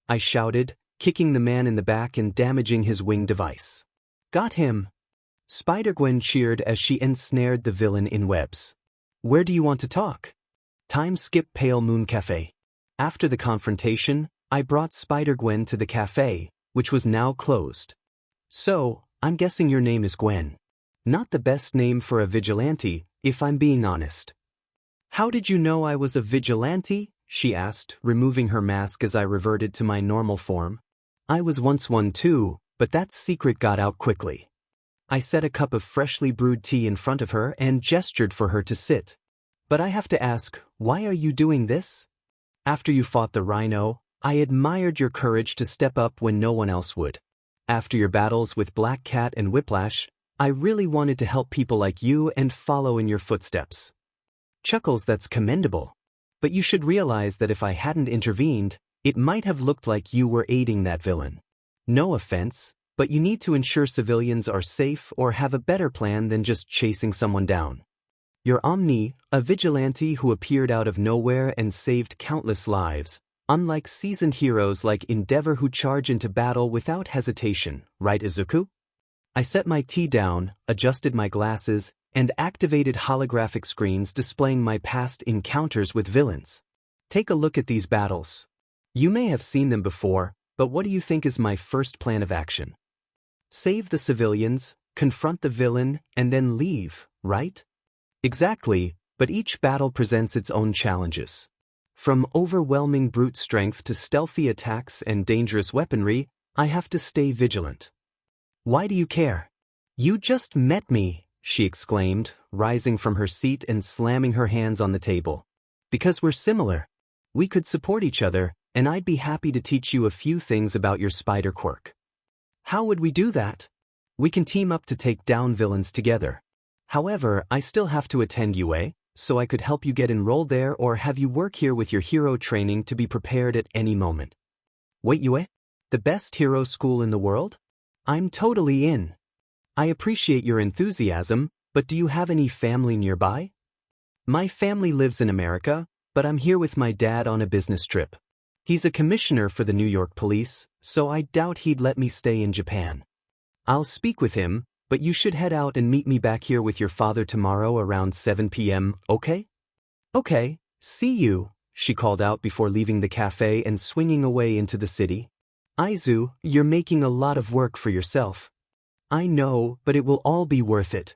I shouted, kicking the man in the back and damaging his wing device. "Got him!" Spider-Gwen cheered as she ensnared the villain in webs. "Where do you want to talk?" Time skip Pale Moon Cafe. After the confrontation, I brought Spider-Gwen to the cafe, which was now closed. "So, I'm guessing your name is Gwen. Not the best name for a vigilante, if I'm being honest." "How did you know I was a vigilante?" she asked, removing her mask as I reverted to my normal form. "I was once one too, but that secret got out quickly." I set a cup of freshly brewed tea in front of her and gestured for her to sit. "But I have to ask, why are you doing this? After you fought the rhino, I admired your courage to step up when no one else would. After your battles with Black Cat and Whiplash, I really wanted to help people like you and follow in your footsteps." Chuckles, "That's commendable. But you should realize that if I hadn't intervened, it might have looked like you were aiding that villain. No offense, but you need to ensure civilians are safe or have a better plan than just chasing someone down. You're Omni, a vigilante who appeared out of nowhere and saved countless lives, unlike seasoned heroes like Endeavor who charge into battle without hesitation, right, Izuku?" I set my tea down, adjusted my glasses, and activated holographic screens displaying my past encounters with villains. "Take a look at these battles. You may have seen them before, but what do you think is my first plan of action? Save the civilians, confront the villain, and then leave, right?" "Exactly, but each battle presents its own challenges. From overwhelming brute strength to stealthy attacks and dangerous weaponry, I have to stay vigilant." "Why do you care? You just met me," she exclaimed, rising from her seat and slamming her hands on the table. Because we're similar. We could support each other, and I'd be happy to teach you a few things about your spider quirk. How would we do that? We can team up to take down villains together. However, I still have to attend UA, so I could help you get enrolled there or have you work here with your hero training to be prepared at any moment. Wait, UA? The best hero school in the world? I'm totally in. I appreciate your enthusiasm, but do you have any family nearby? My family lives in America, but I'm here with my dad on a business trip. He's a commissioner for the New York police, so I doubt he'd let me stay in Japan. I'll speak with him, but you should head out and meet me back here with your father tomorrow around 7 p.m., okay? Okay, see you, she called out before leaving the cafe and swinging away into the city. Izu, you're making a lot of work for yourself. I know, but it will all be worth it.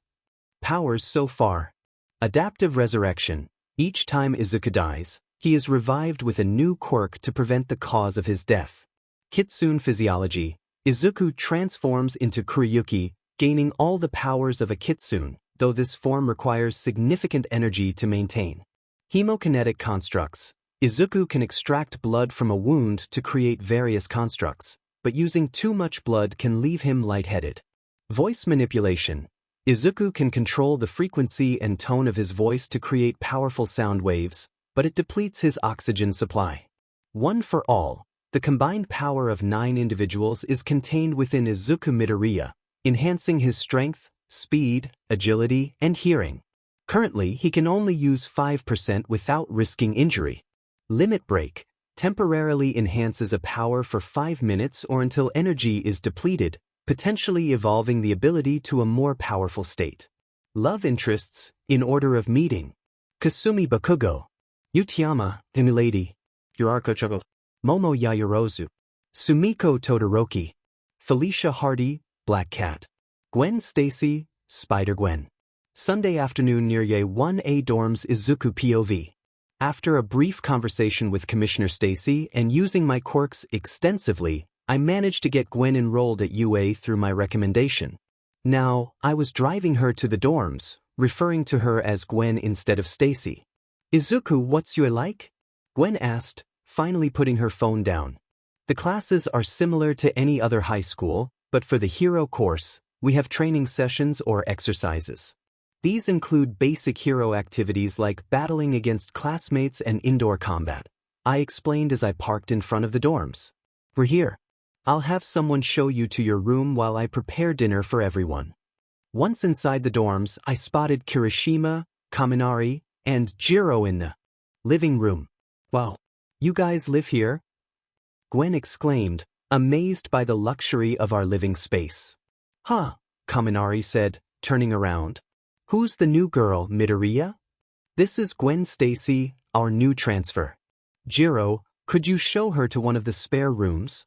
Powers so far. Adaptive resurrection. Each time Izuku dies, he is revived with a new quirk to prevent the cause of his death. Kitsune physiology. Izuku transforms into Kuryuki, gaining all the powers of a kitsune, though this form requires significant energy to maintain. Hemokinetic constructs. Izuku can extract blood from a wound to create various constructs, but using too much blood can leave him lightheaded. Voice manipulation. Izuku can control the frequency and tone of his voice to create powerful sound waves, but it depletes his oxygen supply. One for all. The combined power of 9 individuals is contained within Izuku Midoriya, enhancing his strength, speed, agility, and hearing. Currently, he can only use 5% without risking injury. Limit break. Temporarily enhances a power for 5 minutes or until energy is depleted, potentially evolving the ability to a more powerful state. Love interests, in order of meeting. Kasumi Bakugo. Utiyama, Himilady. Yurarko Chogo. Momo Yaoyorozu. Sumiko Todoroki. Felicia Hardy, Black Cat. Gwen Stacy, Spider-Gwen. Sunday afternoon near Ye 1A dorms Izuku POV. After a brief conversation with Commissioner Stacy and using my quirks extensively, I managed to get Gwen enrolled at UA through my recommendation. Now, I was driving her to the dorms, referring to her as Gwen instead of Stacy. Izuku, what's you like? Gwen asked, finally putting her phone down. The classes are similar to any other high school, but for the hero course, we have training sessions or exercises. These include basic hero activities like battling against classmates and indoor combat. I explained as I parked in front of the dorms. We're here. I'll have someone show you to your room while I prepare dinner for everyone. Once inside the dorms, I spotted Kirishima, Kaminari, and Jiro in the living room. Wow, you guys live here? Gwen exclaimed, amazed by the luxury of our living space. Huh, Kaminari said, turning around. Who's the new girl, Midoriya? This is Gwen Stacy, our new transfer. Jiro, could you show her to one of the spare rooms?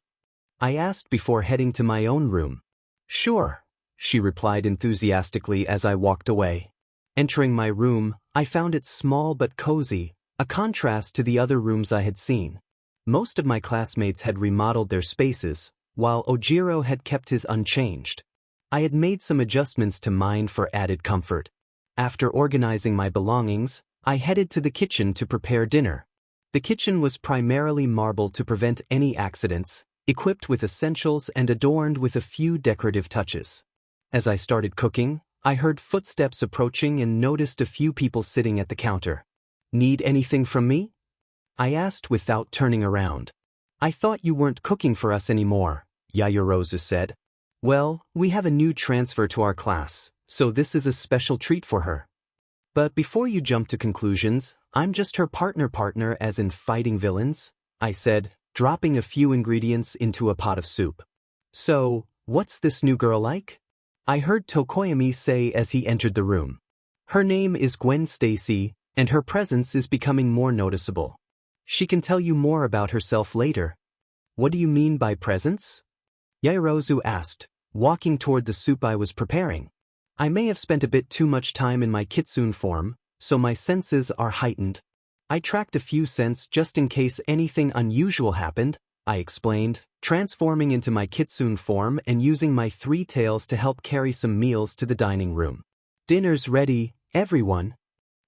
I asked before heading to my own room. Sure, she replied enthusiastically as I walked away. Entering my room, I found it small but cozy, a contrast to the other rooms I had seen. Most of my classmates had remodeled their spaces, while Ojiro had kept his unchanged. I had made some adjustments to mine for added comfort. After organizing my belongings, I headed to the kitchen to prepare dinner. The kitchen was primarily marble to prevent any accidents, equipped with essentials and adorned with a few decorative touches. As I started cooking, I heard footsteps approaching and noticed a few people sitting at the counter. Need anything from me? I asked without turning around. I thought you weren't cooking for us anymore, Yaoyorozu said. Well, we have a new transfer to our class, so this is a special treat for her. But before you jump to conclusions, I'm just her partner as in fighting villains, I said, dropping a few ingredients into a pot of soup. So, what's this new girl like? I heard Tokoyami say as he entered the room. Her name is Gwen Stacy, and her presence is becoming more noticeable. She can tell you more about herself later. What do you mean by presence? Yaoyorozu asked, walking toward the soup I was preparing. I may have spent a bit too much time in my kitsune form, so my senses are heightened. I tracked a few scents just in case anything unusual happened, I explained, transforming into my kitsune form and using my 3 tails to help carry some meals to the dining room. Dinner's ready, everyone.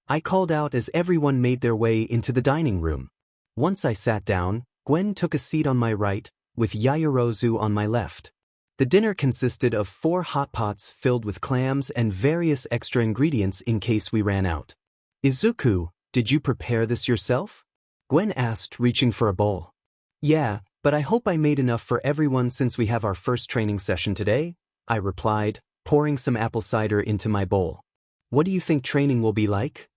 I called out as everyone made their way into the dining room. Once I sat down, Gwen took a seat on my right, with Yaoyorozu on my left. The dinner consisted of 4 hot pots filled with clams and various extra ingredients in case we ran out. Izuku, did you prepare this yourself? Gwen asked, reaching for a bowl. Yeah, but I hope I made enough for everyone since we have our first training session today, I replied, pouring some apple cider into my bowl. What do you think training will be like?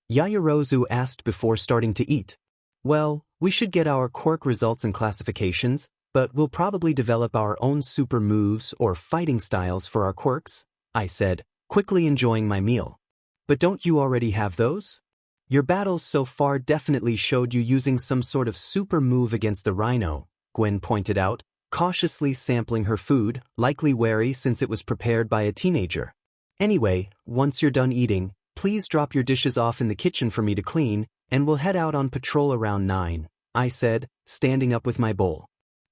Yaoyorozu asked before starting to eat. Well, we should get our quirk results and classifications, but we'll probably develop our own super moves or fighting styles for our quirks, I said, quickly enjoying my meal. But don't you already have those? Your battles so far definitely showed you using some sort of super move against the rhino, Gwen pointed out, cautiously sampling her food, likely wary since it was prepared by a teenager. Anyway, once you're done eating, please drop your dishes off in the kitchen for me to clean, and we'll head out on patrol around 9, I said, standing up with my bowl.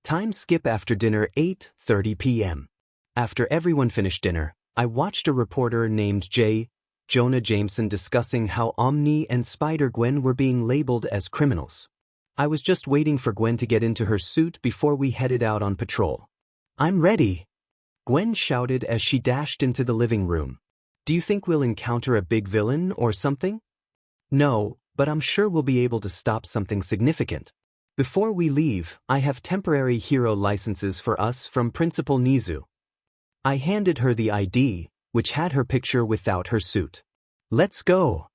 Time skip after dinner 8:30 p.m. After everyone finished dinner, I watched a reporter named Jonah Jameson discussing how Omni and Spider-Gwen were being labeled as criminals. I was just waiting for Gwen to get into her suit before we headed out on patrol. I'm ready, Gwen shouted as she dashed into the living room. Do you think we'll encounter a big villain or something? No, but I'm sure we'll be able to stop something significant. Before we leave, I have temporary hero licenses for us from Principal Nizu. I handed her the ID, which had her picture without her suit. Let's go,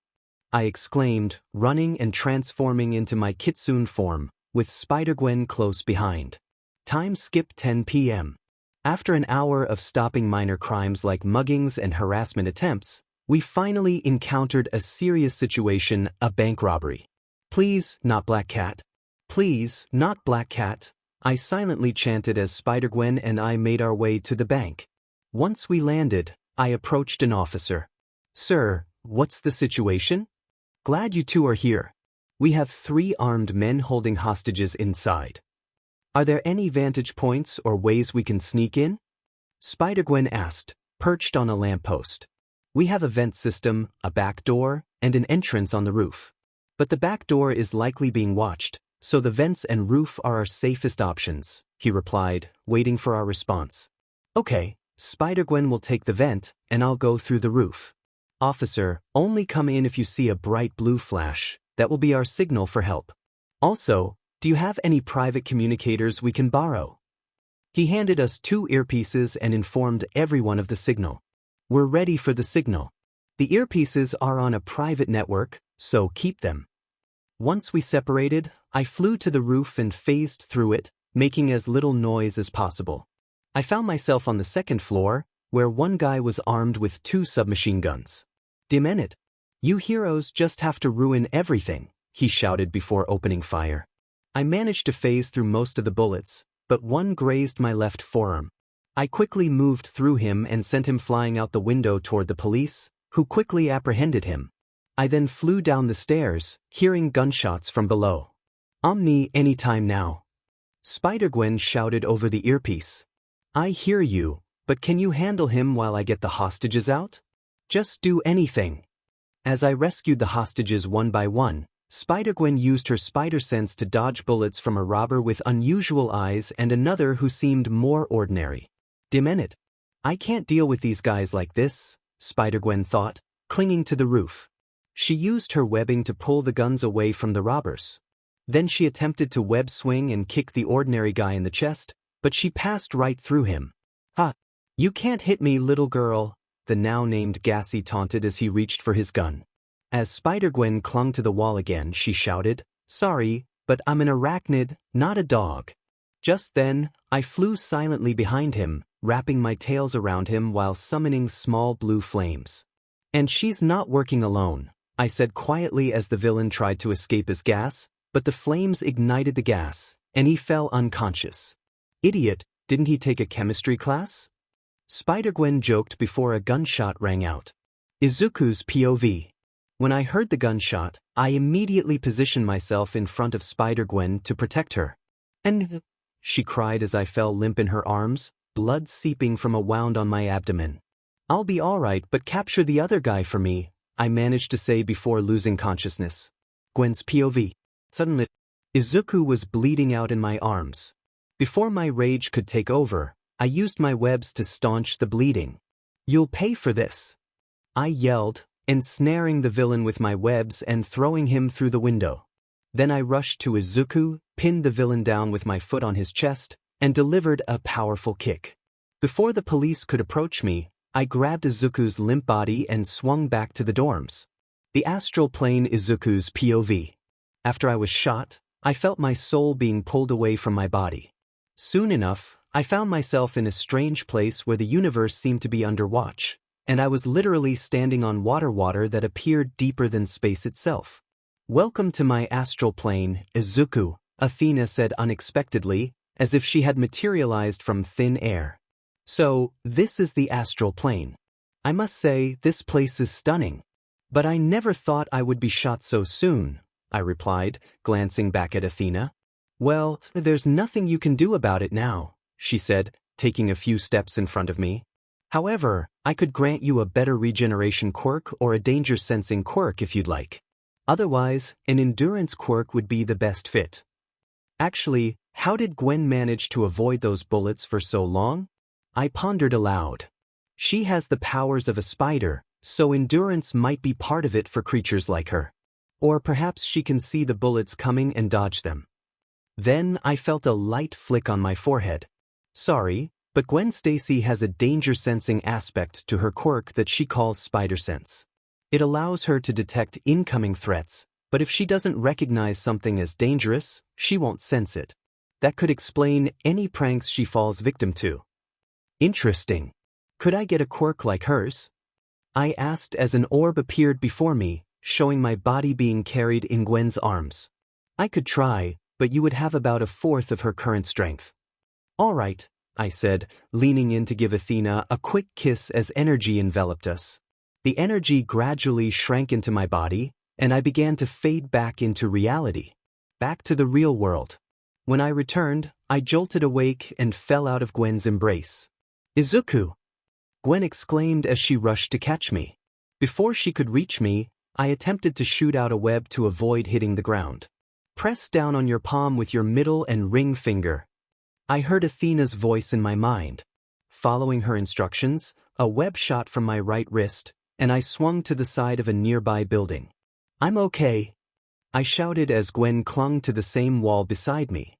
I exclaimed, running and transforming into my kitsune form, with Spider-Gwen close behind. Time skip 10 p.m. After an hour of stopping minor crimes like muggings and harassment attempts, we finally encountered a serious situation, a bank robbery. Please, not Black Cat. Please, not Black Cat, I silently chanted as Spider-Gwen and I made our way to the bank. Once we landed, I approached an officer. Sir, what's the situation? Glad you two are here. We have 3 armed men holding hostages inside. Are there any vantage points or ways we can sneak in? Spider-Gwen asked, perched on a lamppost. We have a vent system, a back door, and an entrance on the roof. But the back door is likely being watched, so the vents and roof are our safest options, he replied, waiting for our response. Okay, Spider-Gwen will take the vent, and I'll go through the roof. Officer, only come in if you see a bright blue flash. That will be our signal for help. Also, do you have any private communicators we can borrow? He handed us 2 earpieces and informed everyone of the signal. We're ready for the signal. The earpieces are on a private network, so keep them. Once we separated, I flew to the roof and phased through it, making as little noise as possible. I found myself on the 2nd floor, where one guy was armed with 2 submachine guns. Bnha, you heroes just have to ruin everything, he shouted before opening fire. I managed to phase through most of the bullets, but one grazed my left forearm. I quickly moved through him and sent him flying out the window toward the police, who quickly apprehended him. I then flew down the stairs, hearing gunshots from below. Omni, anytime now. Spider-Gwen shouted over the earpiece. I hear you, but can you handle him while I get the hostages out? Just do anything. As I rescued the hostages one by one, Spider-Gwen used her spider sense to dodge bullets from a robber with unusual eyes and another who seemed more ordinary. Bnha, I can't deal with these guys like this, Spider-Gwen thought, clinging to the roof. She used her webbing to pull the guns away from the robbers. Then she attempted to web swing and kick the ordinary guy in the chest, but she passed right through him. Ha! You can't hit me, little girl, the now-named Gassy taunted as he reached for his gun. As Spider-Gwen clung to the wall again, she shouted, Sorry, but I'm an arachnid, not a dog. Just then, I flew silently behind him, wrapping my tails around him while summoning small blue flames. And she's not working alone, I said quietly as the villain tried to escape his gas, but the flames ignited the gas, and he fell unconscious. Idiot, didn't he take a chemistry class? Spider-Gwen joked before a gunshot rang out. Izuku's POV. When I heard the gunshot, I immediately positioned myself in front of Spider-Gwen to protect her. And she cried as I fell limp in her arms, blood seeping from a wound on my abdomen. I'll be alright, but capture the other guy for me, I managed to say before losing consciousness. Gwen's POV. Suddenly, Izuku was bleeding out in my arms. Before my rage could take over, I used my webs to staunch the bleeding. You'll pay for this, I yelled, ensnaring the villain with my webs and throwing him through the window. Then I rushed to Izuku, pinned the villain down with my foot on his chest, and delivered a powerful kick. Before the police could approach me, I grabbed Izuku's limp body and swung back to the dorms. The astral plane. Izuku's POV. After I was shot, I felt my soul being pulled away from my body. Soon enough, I found myself in a strange place where the universe seemed to be under watch, and I was literally standing on water that appeared deeper than space itself. Welcome to my astral plane, Izuku, Athena said unexpectedly, as if she had materialized from thin air. So, this is the astral plane. I must say, this place is stunning. But I never thought I would be shot so soon, I replied, glancing back at Athena. Well, there's nothing you can do about it now, she said, taking a few steps in front of me. However, I could grant you a better regeneration quirk or a danger-sensing quirk if you'd like. Otherwise, an endurance quirk would be the best fit. Actually, how did Gwen manage to avoid those bullets for so long? I pondered aloud. She has the powers of a spider, so endurance might be part of it for creatures like her. Or perhaps she can see the bullets coming and dodge them. Then I felt a light flick on my forehead. Sorry, but Gwen Stacy has a danger-sensing aspect to her quirk that she calls Spider Sense. It allows her to detect incoming threats, but if she doesn't recognize something as dangerous, she won't sense it. That could explain any pranks she falls victim to. Interesting. Could I get a quirk like hers? I asked as an orb appeared before me, showing my body being carried in Gwen's arms. I could try, but you would have about a fourth of her current strength. All right, I said, leaning in to give Athena a quick kiss as energy enveloped us. The energy gradually shrank into my body, and I began to fade back into reality. Back to the real world. When I returned, I jolted awake and fell out of Gwen's embrace. Izuku! Gwen exclaimed as she rushed to catch me. Before she could reach me, I attempted to shoot out a web to avoid hitting the ground. Press down on your palm with your middle and ring finger. I heard Athena's voice in my mind. Following her instructions, a web shot from my right wrist, and I swung to the side of a nearby building. I'm okay, I shouted as Gwen clung to the same wall beside me.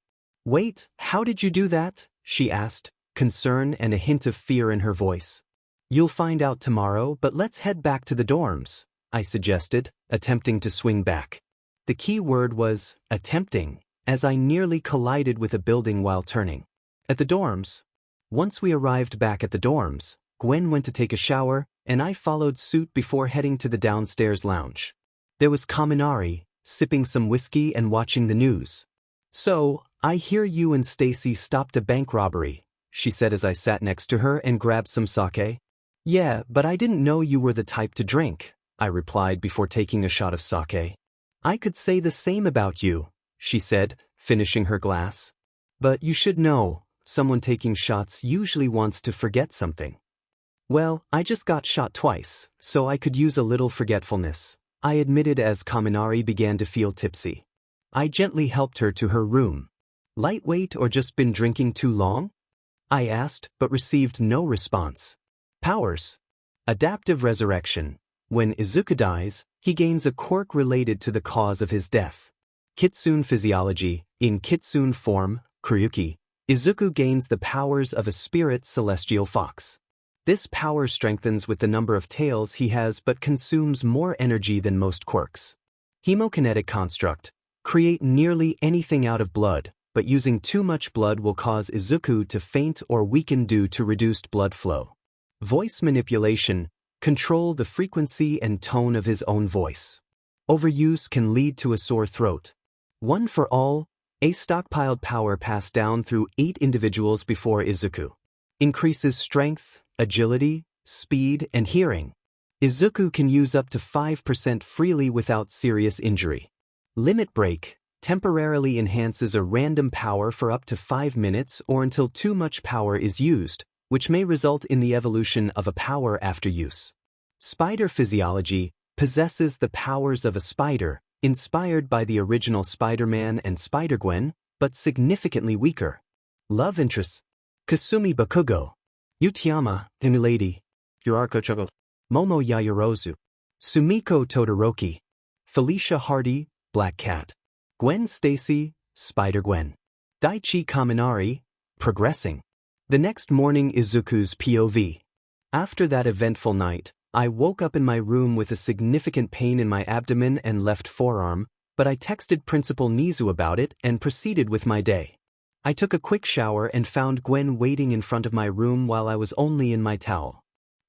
Wait, how did you do that? She asked, concern and a hint of fear in her voice. You'll find out tomorrow, but let's head back to the dorms, I suggested, attempting to swing back. The key word was attempting, as I nearly collided with a building while turning. At the dorms. Once we arrived back at the dorms, Gwen went to take a shower, and I followed suit before heading to the downstairs lounge. There was Kaminari, sipping some whiskey and watching the news. So, I hear you and Stacy stopped a bank robbery, she said as I sat next to her and grabbed some sake. Yeah, but I didn't know you were the type to drink, I replied before taking a shot of sake. I could say the same about you, she said, finishing her glass. But you should know, someone taking shots usually wants to forget something. Well, I just got shot twice, so I could use a little forgetfulness, I admitted as Kaminari began to feel tipsy. I gently helped her to her room. Lightweight or just been drinking too long? I asked, but received no response. Powers. Adaptive resurrection. When Izuku dies, he gains a quirk related to the cause of his death. Kitsune physiology. In Kitsune form, Kuryuki, Izuku gains the powers of a spirit celestial fox. This power strengthens with the number of tails he has but consumes more energy than most quirks. Hemokinetic construct. Create nearly anything out of blood, but using too much blood will cause Izuku to faint or weaken due to reduced blood flow. Voice manipulation. Control the frequency and tone of his own voice. Overuse can lead to a sore throat. One for all, a stockpiled power passed down through 8 individuals before Izuku. Increases strength, agility, speed, and hearing. Izuku can use up to 5% freely without serious injury. Limit break. Temporarily enhances a random power for up to 5 minutes or until too much power is used, which may result in the evolution of a power after use. Spider physiology possesses the powers of a spider, inspired by the original Spider-Man and Spider-Gwen, but significantly weaker. Love interests: Kasumi Bakugo, Utiyama, Emilady, Yuriko Chogo, Momo Yaoyorozu, Sumiko Todoroki, Felicia Hardy, Black Cat, Gwen Stacy, Spider-Gwen, Daichi Kaminari, progressing. The next morning, Izuku's POV. After that eventful night, I woke up in my room with a significant pain in my abdomen and left forearm, but I texted Principal Nizu about it and proceeded with my day. I took a quick shower and found Gwen waiting in front of my room while I was only in my towel.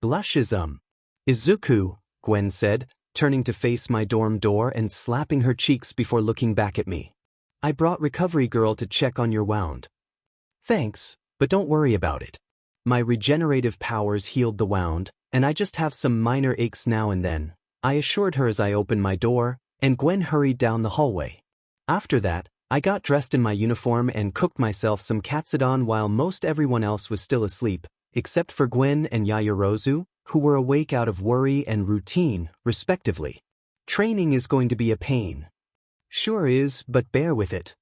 Blushes. Izuku, Gwen said, turning to face my dorm door and slapping her cheeks before looking back at me. I brought Recovery Girl to check on your wound. Thanks, but don't worry about it. My regenerative powers healed the wound, and I just have some minor aches now and then, I assured her as I opened my door, and Gwen hurried down the hallway. After that, I got dressed in my uniform and cooked myself some katsudon while most everyone else was still asleep, except for Gwen and Yaoyorozu, who were awake out of worry and routine, respectively. Training is going to be a pain. Sure is, but bear with it.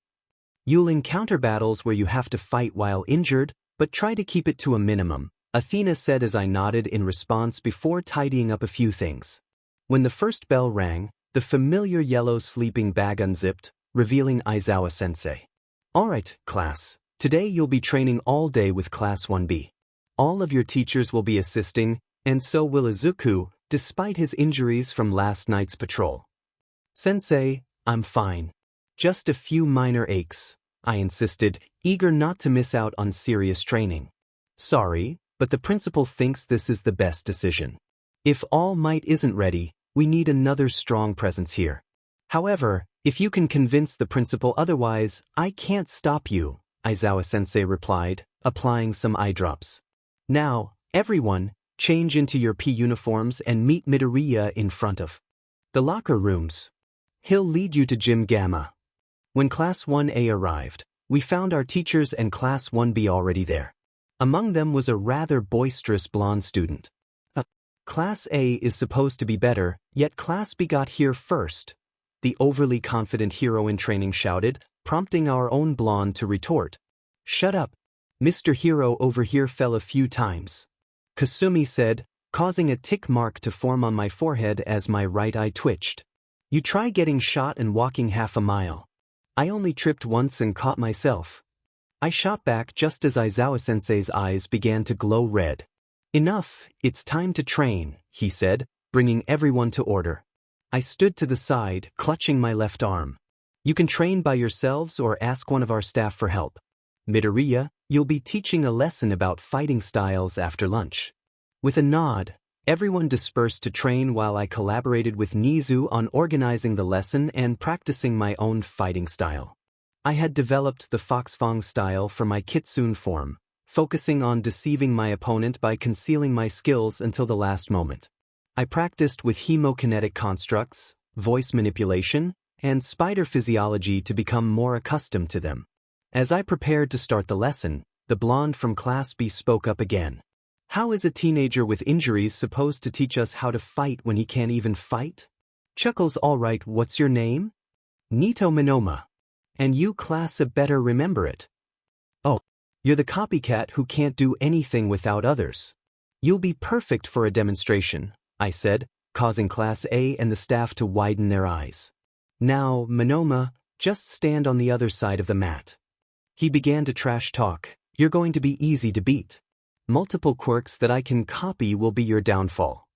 You'll encounter battles where you have to fight while injured, but try to keep it to a minimum, Athena said as I nodded in response before tidying up a few things. When the first bell rang, the familiar yellow sleeping bag unzipped, revealing Aizawa-sensei. Alright, class, today you'll be training all day with Class 1B. All of your teachers will be assisting, and so will Izuku, despite his injuries from last night's patrol. Sensei, I'm fine. Just a few minor aches, I insisted, eager not to miss out on serious training. Sorry, but the principal thinks this is the best decision. If All Might isn't ready, we need another strong presence here. However, if you can convince the principal otherwise, I can't stop you, Aizawa-sensei replied, applying some eye drops. Now, everyone, change into your P uniforms and meet Midoriya in front of the locker rooms. He'll lead you to Gym Gamma. When Class 1A arrived, we found our teachers and Class 1B already there. Among them was a rather boisterous blonde student. Class A is supposed to be better, yet Class B got here first, the overly confident hero in training shouted, prompting our own blonde to retort. Shut up. Mr. Hero over here fell a few times, Kasumi said, causing a tick mark to form on my forehead as my right eye twitched. You try getting shot and walking half a mile. I only tripped once and caught myself. I shot back just as Aizawa-sensei's eyes began to glow red. Enough, it's time to train, he said, bringing everyone to order. I stood to the side, clutching my left arm. You can train by yourselves or ask one of our staff for help. Midoriya, you'll be teaching a lesson about fighting styles after lunch. With a nod, everyone dispersed to train while I collaborated with Nizu on organizing the lesson and practicing my own fighting style. I had developed the Foxfang style for my Kitsune form, focusing on deceiving my opponent by concealing my skills until the last moment. I practiced with hemokinetic constructs, voice manipulation, and spider physiology to become more accustomed to them. As I prepared to start the lesson, the blonde from Class B spoke up again. How is a teenager with injuries supposed to teach us how to fight when he can't even fight? Chuckles, all right, what's your name? Nito Minoma. And you, Class A, better remember it. Oh, you're the copycat who can't do anything without others. You'll be perfect for a demonstration, I said, causing Class A and the staff to widen their eyes. Now, Minoma, just stand on the other side of the mat. He began to trash talk. You're going to be easy to beat. Multiple quirks that I can copy will be your downfall.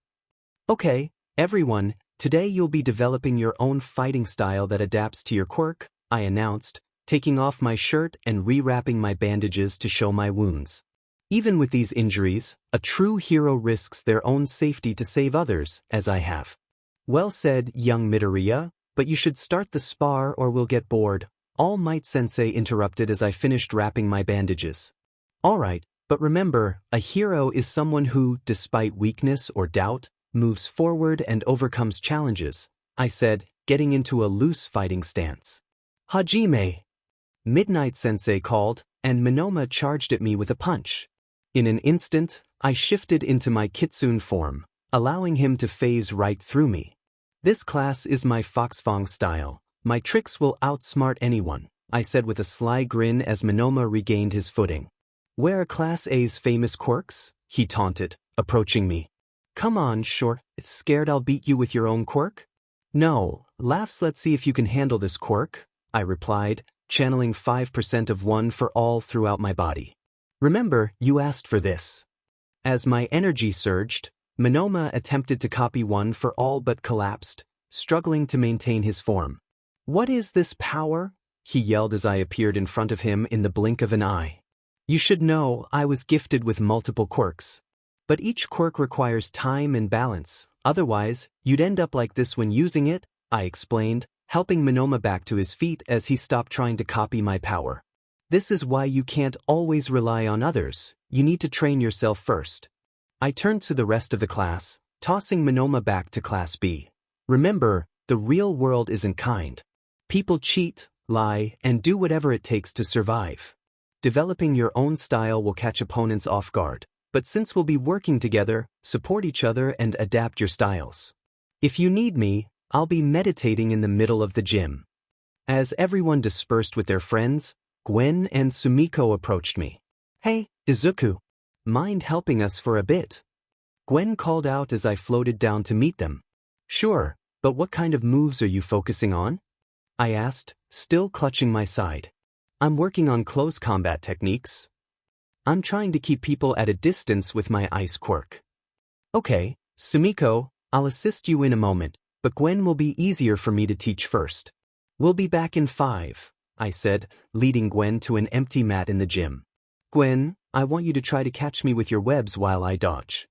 Okay, everyone, today you'll be developing your own fighting style that adapts to your quirk, I announced, taking off my shirt and rewrapping my bandages to show my wounds. Even with these injuries, a true hero risks their own safety to save others, as I have. Well said, young Midoriya, but you should start the spar or we'll get bored, All Might Sensei interrupted as I finished wrapping my bandages. Alright, but remember, a hero is someone who, despite weakness or doubt, moves forward and overcomes challenges, I said, getting into a loose fighting stance. Hajime! Midnight Sensei called, and Minoma charged at me with a punch. In an instant, I shifted into my kitsune form, allowing him to phase right through me. This class is my Foxfang style. My tricks will outsmart anyone, I said with a sly grin as Monoma regained his footing. Where are Class A's famous quirks? He taunted, approaching me. Come on, short, scared I'll beat you with your own quirk? No, laughs, let's see if you can handle this quirk, I replied, channeling 5% of one for all throughout my body. Remember, you asked for this. As my energy surged, Monoma attempted to copy one for all but collapsed, struggling to maintain his form. What is this power? He yelled as I appeared in front of him in the blink of an eye. You should know I was gifted with multiple quirks. But each quirk requires time and balance, otherwise, you'd end up like this when using it, I explained, helping Monoma back to his feet as he stopped trying to copy my power. This is why you can't always rely on others, you need to train yourself first. I turned to the rest of the class, tossing Monoma back to Class B. Remember, the real world isn't kind. People cheat, lie, and do whatever it takes to survive. Developing your own style will catch opponents off guard, but since we'll be working together, support each other and adapt your styles. If you need me, I'll be meditating in the middle of the gym. As everyone dispersed with their friends, Gwen and Sumiko approached me. Hey, Izuku. Mind helping us for a bit? Gwen called out as I floated down to meet them. Sure, but what kind of moves are you focusing on? I asked, still clutching my side. I'm working on close combat techniques. I'm trying to keep people at a distance with my ice quirk. Okay, Sumiko, I'll assist you in a moment, but Gwen will be easier for me to teach first. We'll be back in 5, I said, leading Gwen to an empty mat in the gym. Gwen, I want you to try to catch me with your webs while I dodge.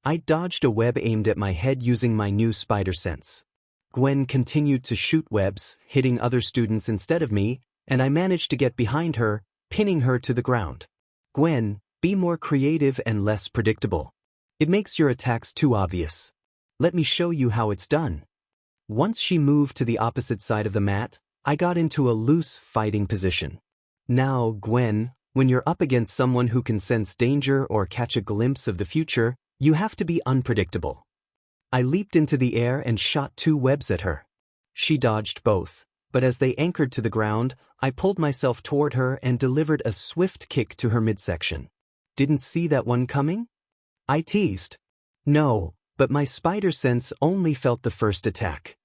I dodged a web aimed at my head using my new spider sense. Gwen continued to shoot webs, hitting other students instead of me, and I managed to get behind her, pinning her to the ground. Gwen, be more creative and less predictable. It makes your attacks too obvious. Let me show you how it's done. Once she moved to the opposite side of the mat, I got into a loose fighting position. Now, Gwen, when you're up against someone who can sense danger or catch a glimpse of the future, you have to be unpredictable. I leaped into the air and shot 2 webs at her. She dodged both, but as they anchored to the ground, I pulled myself toward her and delivered a swift kick to her midsection. Didn't see that one coming? I teased. No, but my spider sense only felt the first attack.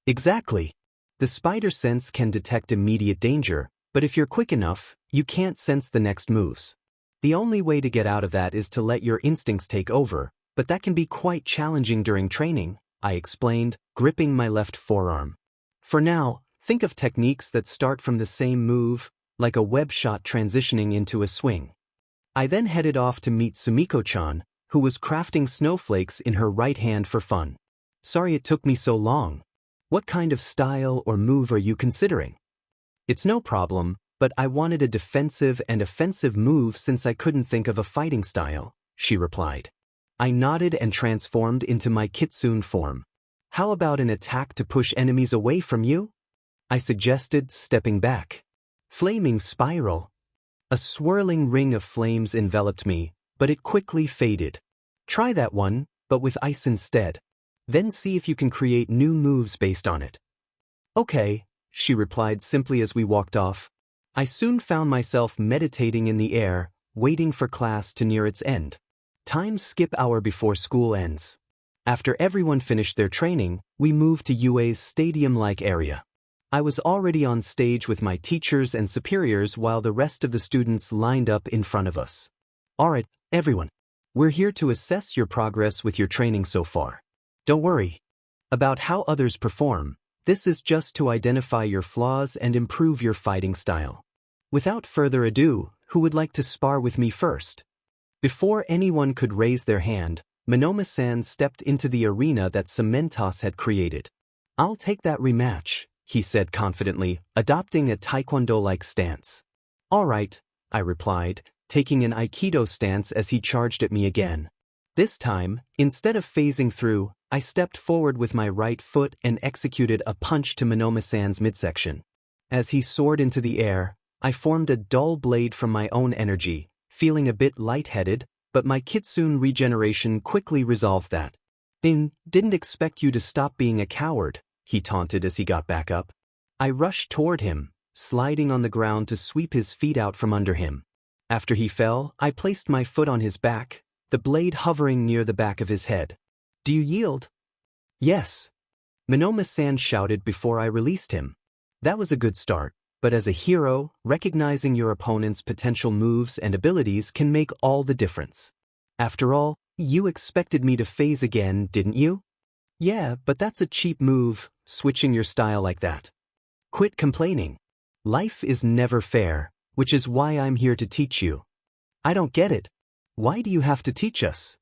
Exactly. The spider sense can detect immediate danger, but if you're quick enough, you can't sense the next moves. The only way to get out of that is to let your instincts take over, but that can be quite challenging during training, I explained, gripping my left forearm. For now, think of techniques that start from the same move, like a web shot transitioning into a swing. I then headed off to meet Sumiko-chan, who was crafting snowflakes in her right hand for fun. Sorry it took me so long. What kind of style or move are you considering? It's no problem, but I wanted a defensive and offensive move since I couldn't think of a fighting style, she replied. I nodded and transformed into my kitsune form. How about an attack to push enemies away from you? I suggested, stepping back. Flaming spiral. A swirling ring of flames enveloped me, but it quickly faded. Try that one, but with ice instead. Then see if you can create new moves based on it. Okay, she replied simply as we walked off. I soon found myself meditating in the air, waiting for class to near its end. Time skip hour before school ends. After everyone finished their training, we moved to UA's stadium-like area. I was already on stage with my teachers and superiors while the rest of the students lined up in front of us. Alright, everyone. We're here to assess your progress with your training so far. Don't worry about how others perform. This is just to identify your flaws and improve your fighting style. Without further ado, who would like to spar with me first? Before anyone could raise their hand, Monoma-san stepped into the arena that Cementos had created. I'll take that rematch, he said confidently, adopting a taekwondo-like stance. All right, I replied, taking an aikido stance as he charged at me again. This time, instead of phasing through, I stepped forward with my right foot and executed a punch to Monoma-san's midsection. As he soared into the air, I formed a dull blade from my own energy, feeling a bit lightheaded, but my kitsune regeneration quickly resolved that. Didn't expect you to stop being a coward, he taunted as he got back up. I rushed toward him, sliding on the ground to sweep his feet out from under him. After he fell, I placed my foot on his back, the blade hovering near the back of his head. Do you yield? Yes. Minoma-san shouted before I released him. That was a good start, but as a hero, recognizing your opponent's potential moves and abilities can make all the difference. After all, you expected me to phase again, didn't you? Yeah, but that's a cheap move, switching your style like that. Quit complaining. Life is never fair, which is why I'm here to teach you. I don't get it. Why do you have to teach us?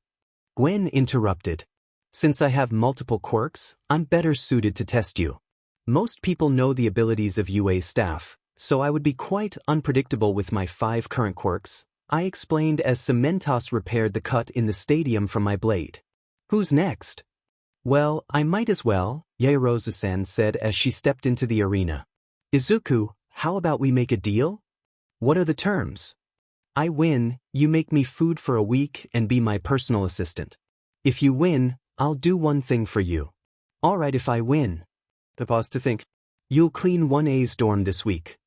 Gwen interrupted. Since I have multiple quirks, I'm better suited to test you. Most people know the abilities of UA's staff, so I would be quite unpredictable with my 5 current quirks, I explained as Cementos repaired the cut in the stadium from my blade. Who's next? Well, I might as well, Yaoyorozu-san said as she stepped into the arena. Izuku, how about we make a deal? What are the terms? I win, you make me food for a week and be my personal assistant. If you win, I'll do one thing for you. Alright if I win. The pause to think. You'll clean 1A's dorm this week.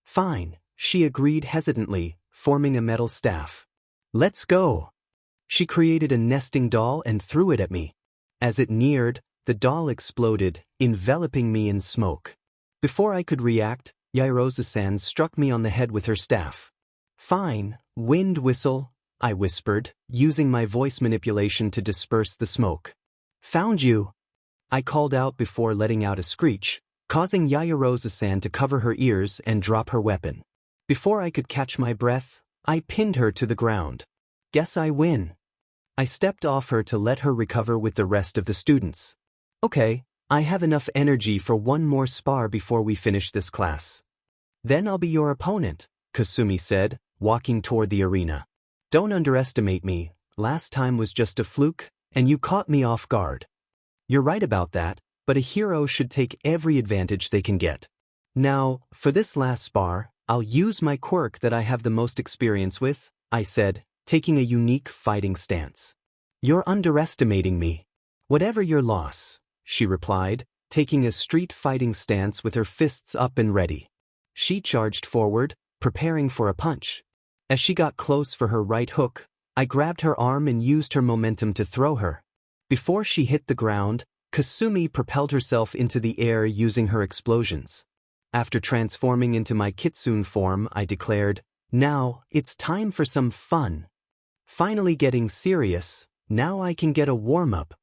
Fine, she agreed hesitantly, forming a metal staff. Let's go. She created a nesting doll and threw it at me. As it neared, the doll exploded, enveloping me in smoke. Before I could react, Yaoyorozu-san struck me on the head with her staff. Fine, wind whistle, I whispered, using my voice manipulation to disperse the smoke. Found you. I called out before letting out a screech, causing Yaoyorozu-san to cover her ears and drop her weapon. Before I could catch my breath, I pinned her to the ground. Guess I win. I stepped off her to let her recover with the rest of the students. Okay, I have enough energy for one more spar before we finish this class. Then I'll be your opponent, Kasumi said, walking toward the arena. Don't underestimate me, last time was just a fluke, and you caught me off guard. You're right about that, but a hero should take every advantage they can get. Now, for this last spar, I'll use my quirk that I have the most experience with, I said, taking a unique fighting stance. You're underestimating me. Whatever your loss, she replied, taking a street fighting stance with her fists up and ready. She charged forward, preparing for a punch. As she got close for her right hook, I grabbed her arm and used her momentum to throw her. Before she hit the ground, Kasumi propelled herself into the air using her explosions. After transforming into my kitsune form, I declared, now, it's time for some fun. Finally getting serious, now I can get a warm-up.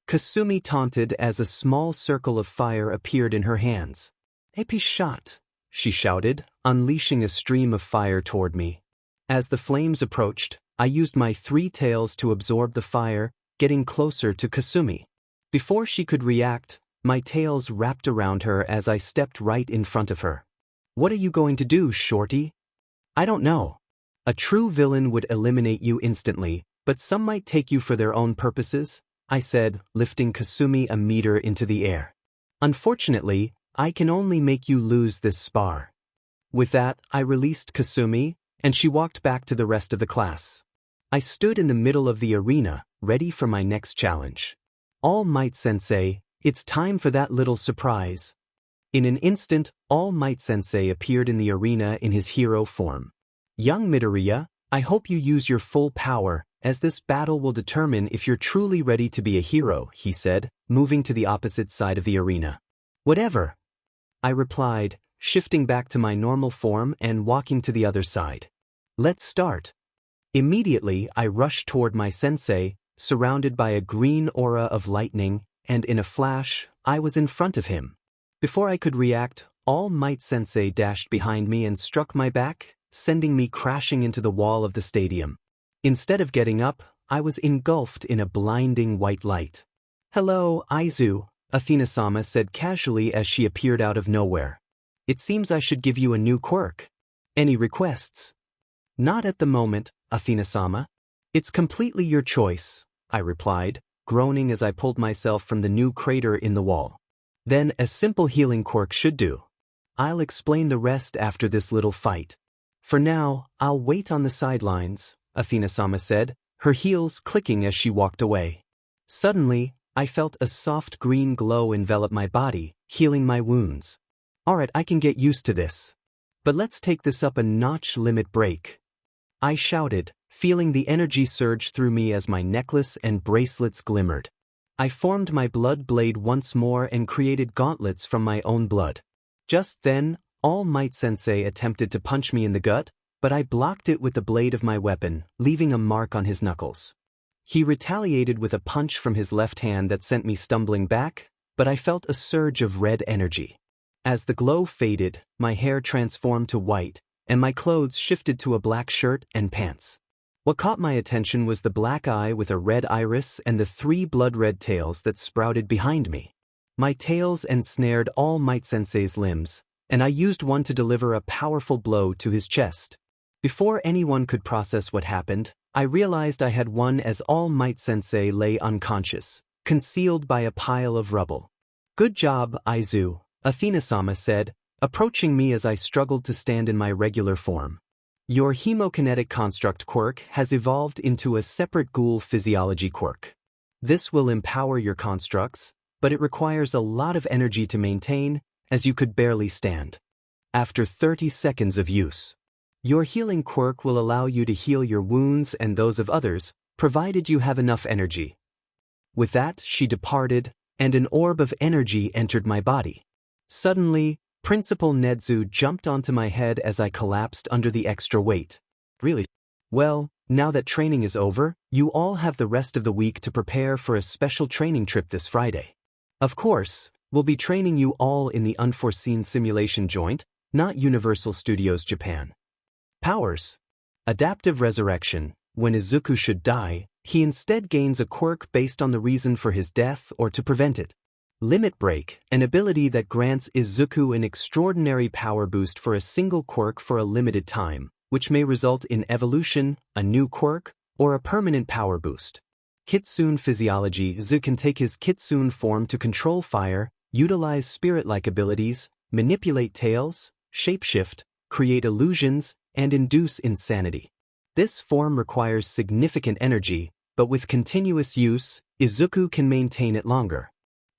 Kasumi taunted as a small circle of fire appeared in her hands. Epi shot, she shouted, unleashing a stream of fire toward me. As the flames approached, I used my 3 tails to absorb the fire, getting closer to Kasumi. Before she could react, my tails wrapped around her as I stepped right in front of her. What are you going to do, shorty? I don't know. A true villain would eliminate you instantly, but some might take you for their own purposes, I said, lifting Kasumi a meter into the air. Unfortunately, I can only make you lose this spar. With that, I released Kasumi, and she walked back to the rest of the class. I stood in the middle of the arena, ready for my next challenge. All Might Sensei, it's time for that little surprise. In an instant, All Might Sensei appeared in the arena in his hero form. Young Midoriya, I hope you use your full power, as this battle will determine if you're truly ready to be a hero, he said, moving to the opposite side of the arena. Whatever. I replied, shifting back to my normal form and walking to the other side. Let's start. Immediately, I rushed toward my sensei, surrounded by a green aura of lightning, and in a flash, I was in front of him. Before I could react, All Might Sensei dashed behind me and struck my back, sending me crashing into the wall of the stadium. Instead of getting up, I was engulfed in a blinding white light. Hello, Izu, Athena-sama said casually as she appeared out of nowhere. It seems I should give you a new quirk. Any requests? Not at the moment, Athena-sama. It's completely your choice, I replied, groaning as I pulled myself from the new crater in the wall. Then a simple healing quirk should do. I'll explain the rest after this little fight. For now, I'll wait on the sidelines, Athena-sama said, her heels clicking as she walked away. Suddenly, I felt a soft green glow envelop my body, healing my wounds. Alright, I can get used to this. But let's take this up a notch. Limit break. I shouted, feeling the energy surge through me as my necklace and bracelets glimmered. I formed my blood blade once more and created gauntlets from my own blood. Just then, All Might Sensei attempted to punch me in the gut, but I blocked it with the blade of my weapon, leaving a mark on his knuckles. He retaliated with a punch from his left hand that sent me stumbling back, but I felt a surge of red energy. As the glow faded, my hair transformed to white, and my clothes shifted to a black shirt and pants. What caught my attention was the black eye with a red iris and the 3 blood-red tails that sprouted behind me. My tails ensnared All Might Sensei's limbs, and I used one to deliver a powerful blow to his chest. Before anyone could process what happened, I realized I had won as All Might Sensei lay unconscious, concealed by a pile of rubble. Good job, Izu, Athena-sama said, approaching me as I struggled to stand in my regular form. Your hemokinetic construct quirk has evolved into a separate ghoul physiology quirk. This will empower your constructs, but it requires a lot of energy to maintain, as you could barely stand. After 30 seconds of use, your healing quirk will allow you to heal your wounds and those of others, provided you have enough energy. With that, she departed, and an orb of energy entered my body. Suddenly, Principal Nedzu jumped onto my head as I collapsed under the extra weight. Really? Well, now that training is over, you all have the rest of the week to prepare for a special training trip this Friday. Of course, we'll be training you all in the unforeseen simulation joint, not Universal Studios Japan. Powers. Adaptive resurrection. When Izuku should die, he instead gains a quirk based on the reason for his death or to prevent it. Limit break, an ability that grants Izuku an extraordinary power boost for a single quirk for a limited time, which may result in evolution, a new quirk, or a permanent power boost. Kitsune physiology. Izuku can take his kitsune form to control fire, utilize spirit-like abilities, manipulate tails, shapeshift, create illusions, and induce insanity. This form requires significant energy, but with continuous use, Izuku can maintain it longer.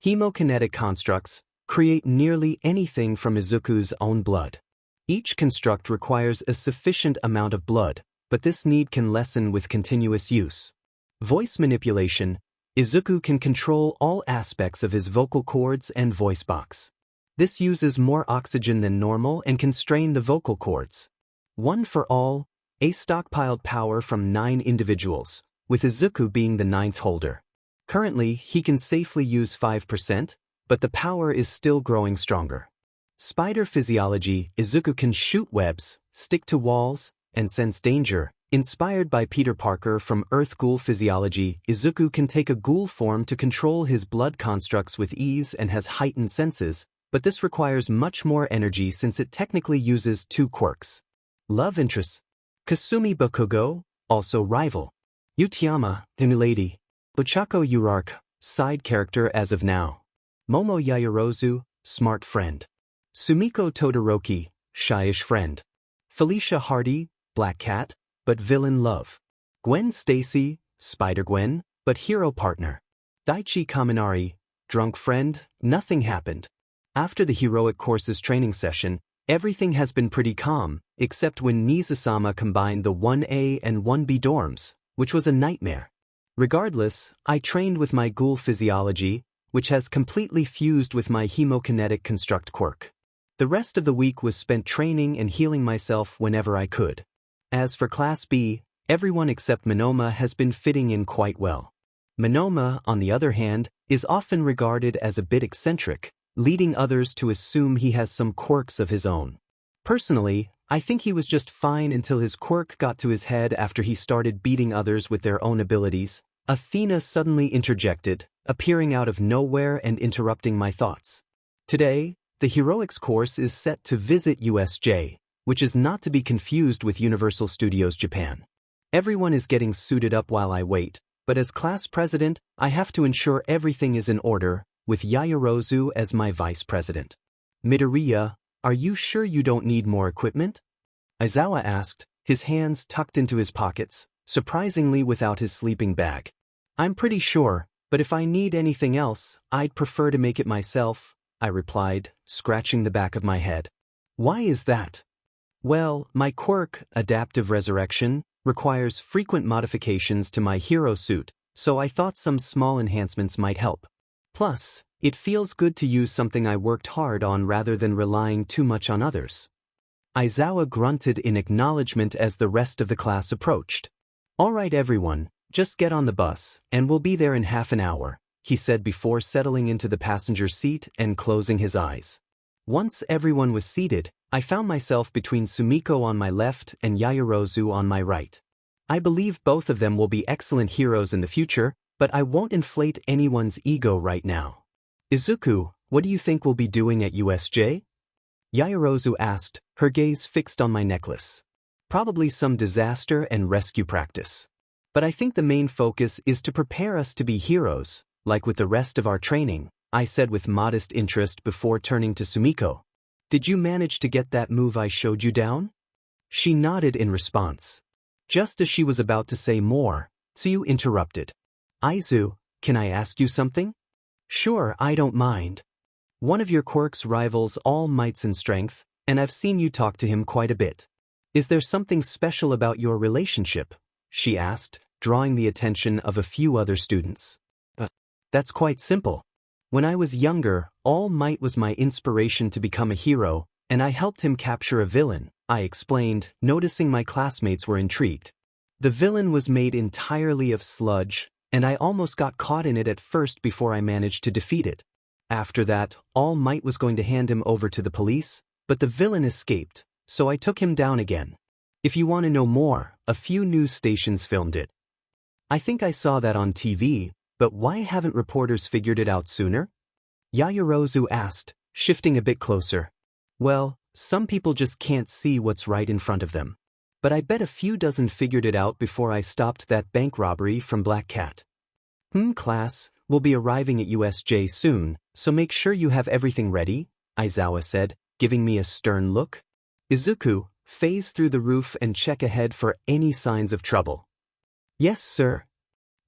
Hemokinetic constructs create nearly anything from Izuku's own blood. Each construct requires a sufficient amount of blood, but this need can lessen with continuous use. Voice manipulation. Izuku can control all aspects of his vocal cords and voice box. This uses more oxygen than normal and can strain the vocal cords. One for all, a stockpiled power from 9 individuals, with Izuku being the 9th holder. Currently, he can safely use 5%, but the power is still growing stronger. Spider physiology. Izuku can shoot webs, stick to walls, and sense danger. Inspired by Peter Parker from Earth Ghoul physiology, Izuku can take a ghoul form to control his blood constructs with ease and has heightened senses, but this requires much more energy since it technically uses 2 quirks. Love interests. Kasumi Bakugo, also rival. Utiyama, Lady. Ochako Urark, side character as of now. Momo Yaoyorozu, smart friend. Sumiko Todoroki, shyish friend. Felicia Hardy, black cat, but villain love. Gwen Stacy, Spider-Gwen, but hero partner. Daichi Kaminari, drunk friend, nothing happened. After the heroic courses training session, everything has been pretty calm, except when Nizu-sama combined the 1A and 1B dorms, which was a nightmare. Regardless, I trained with my ghoul physiology, which has completely fused with my hemokinetic construct quirk. The rest of the week was spent training and healing myself whenever I could. As for Class B, everyone except Monoma has been fitting in quite well. Monoma, on the other hand, is often regarded as a bit eccentric, leading others to assume he has some quirks of his own. Personally, I think he was just fine until his quirk got to his head after he started beating others with their own abilities. Athena suddenly interjected, appearing out of nowhere and interrupting my thoughts. Today, the heroics course is set to visit USJ, which is not to be confused with Universal Studios Japan. Everyone is getting suited up while I wait, but as class president, I have to ensure everything is in order, with Yaoyorozu as my vice president. Midoriya, are you sure you don't need more equipment? Aizawa asked, his hands tucked into his pockets, surprisingly without his sleeping bag. I'm pretty sure, but if I need anything else, I'd prefer to make it myself, I replied, scratching the back of my head. Why is that? Well, my quirk, Adaptive Resurrection, requires frequent modifications to my hero suit, so I thought some small enhancements might help. Plus, it feels good to use something I worked hard on rather than relying too much on others. Aizawa grunted in acknowledgement as the rest of the class approached. All right everyone, just get on the bus, and we'll be there in half an hour, he said before settling into the passenger seat and closing his eyes. Once everyone was seated, I found myself between Sumiko on my left and Yaoyorozu on my right. I believe both of them will be excellent heroes in the future, but I won't inflate anyone's ego right now. Izuku, what do you think we'll be doing at USJ? Yaoyorozu asked, her gaze fixed on my necklace. Probably some disaster and rescue practice. But I think the main focus is to prepare us to be heroes, like with the rest of our training, I said with modest interest before turning to Sumiko. Did you manage to get that move I showed you down? She nodded in response. Just as she was about to say more, Tsuyu interrupted. Aizu, can I ask you something? Sure, I don't mind. One of your quirks rivals all mights in strength, and I've seen you talk to him quite a bit. Is there something special about your relationship? She asked, drawing the attention of a few other students. That's quite simple. When I was younger, All Might was my inspiration to become a hero, and I helped him capture a villain, I explained, noticing my classmates were intrigued. The villain was made entirely of sludge, and I almost got caught in it at first before I managed to defeat it. After that, All Might was going to hand him over to the police, but the villain escaped, so I took him down again. If you want to know more, a few news stations filmed it. I think I saw that on TV, but why haven't reporters figured it out sooner? Yaoyorozu asked, shifting a bit closer. Well, some people just can't see what's right in front of them. But I bet a few dozen figured it out before I stopped that bank robbery from Black Cat. Class, we'll be arriving at USJ soon, so make sure you have everything ready, Aizawa said, giving me a stern look. Izuku, phase through the roof and check ahead for any signs of trouble. Yes, sir.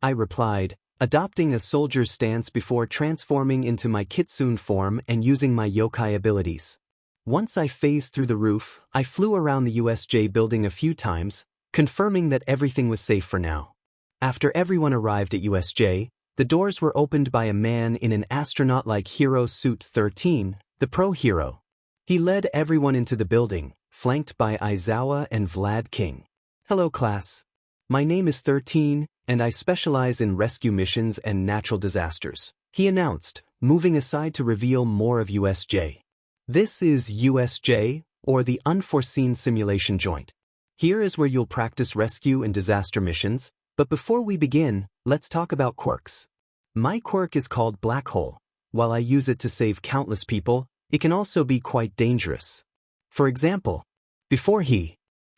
I replied, adopting a soldier's stance before transforming into my kitsune form and using my yokai abilities. Once I phased through the roof, I flew around the USJ building a few times, confirming that everything was safe for now. After everyone arrived at USJ, the doors were opened by a man in an astronaut-like hero suit 13, the pro hero. He led everyone into the building, flanked by Aizawa and Vlad King. Hello class. My name is 13, and I specialize in rescue missions and natural disasters, he announced, moving aside to reveal more of USJ. This is USJ, or the Unforeseen Simulation Joint. Here is where you'll practice rescue and disaster missions, but before we begin, let's talk about quirks. My quirk is called Black Hole. While I use it to save countless people, it can also be quite dangerous. For example, before he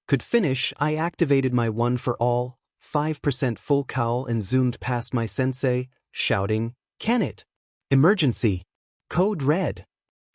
could finish, I activated my one for all, 5% full cowl and zoomed past my sensei, shouting, "Can it? Emergency! Code Red!"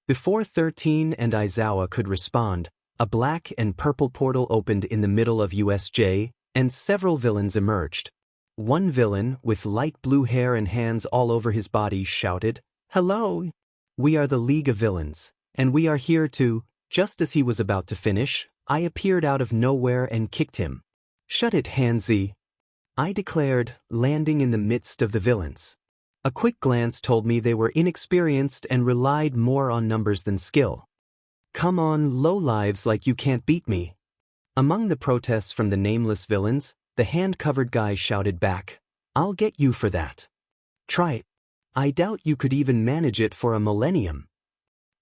Before 13 and Aizawa could respond, a black and purple portal opened in the middle of USJ, and several villains emerged. One villain, with light blue hair and hands all over his body, shouted, "Hello! We are the League of Villains, and we are here to..." Just as he was about to finish, I appeared out of nowhere and kicked him. "Shut it, Hanzi," I declared, landing in the midst of the villains. A quick glance told me they were inexperienced and relied more on numbers than skill. "Come on, lowlives, like you can't beat me." Among the protests from the nameless villains, the hand-covered guy shouted back, "I'll get you for that. Try it. I doubt you could even manage it for a millennium."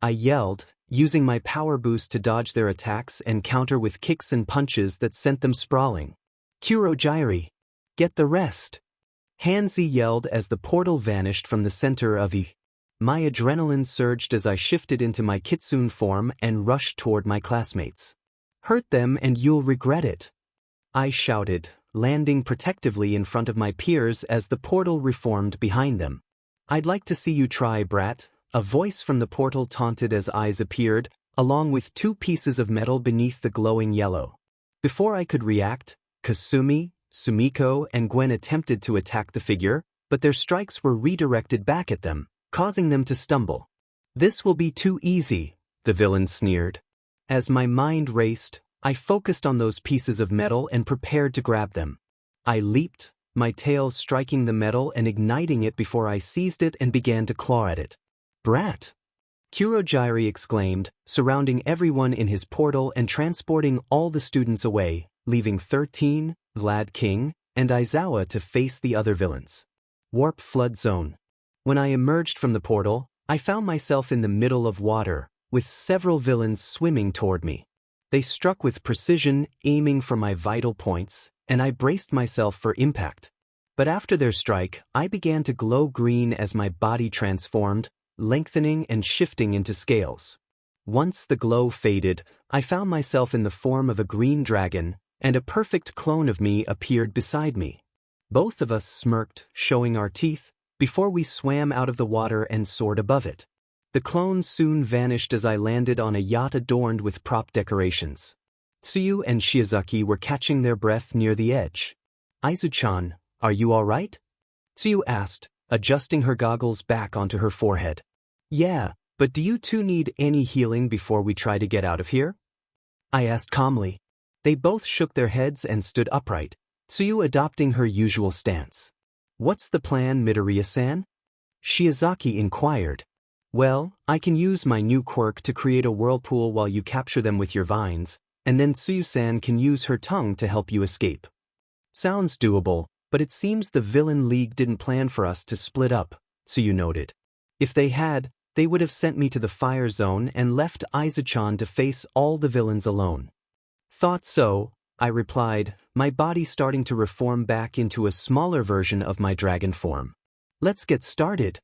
I yelled, using my power boost to dodge their attacks and counter with kicks and punches that sent them sprawling. "Kurogyri! Get the rest!" Hanzi yelled as the portal vanished from the center of E. My adrenaline surged as I shifted into my kitsune form and rushed toward my classmates. "Hurt them and you'll regret it," I shouted, landing protectively in front of my peers as the portal reformed behind them. "I'd like to see you try, brat," a voice from the portal taunted as eyes appeared, along with 2 pieces of metal beneath the glowing yellow. Before I could react, Kasumi, Sumiko and Gwen attempted to attack the figure, but their strikes were redirected back at them, causing them to stumble. "This will be too easy," the villain sneered. As my mind raced, I focused on those pieces of metal and prepared to grab them. I leaped, my tail striking the metal and igniting it before I seized it and began to claw at it. "Brat!" Kurogyari exclaimed, surrounding everyone in his portal and transporting all the students away, leaving 13, Vlad King, and Aizawa to face the other villains. Warp Flood Zone. When I emerged from the portal, I found myself in the middle of water, with several villains swimming toward me. They struck with precision, aiming for my vital points, and I braced myself for impact. But after their strike, I began to glow green as my body transformed, lengthening and shifting into scales. Once the glow faded, I found myself in the form of a green dragon, and a perfect clone of me appeared beside me. Both of us smirked, showing our teeth, before we swam out of the water and soared above it. The clone soon vanished as I landed on a yacht adorned with prop decorations. Tsuyu and Shiozaki were catching their breath near the edge. "Aizu-chan, are you all right?" Tsuyu asked, adjusting her goggles back onto her forehead. "Yeah, but do you two need any healing before we try to get out of here?" I asked calmly. They both shook their heads and stood upright, Tsuyu adopting her usual stance. "What's the plan, Midoriya-san?" Shiozaki inquired. "Well, I can use my new quirk to create a whirlpool while you capture them with your vines, and then Tsuyu-san can use her tongue to help you escape." "Sounds doable, but it seems the Villain League didn't plan for us to split up," Tsuyu noted. "If they had, they would have sent me to the fire zone and left Aizu-chan to face all the villains alone." "Thought so," I replied, my body starting to reform back into a smaller version of my dragon form. "Let's get started."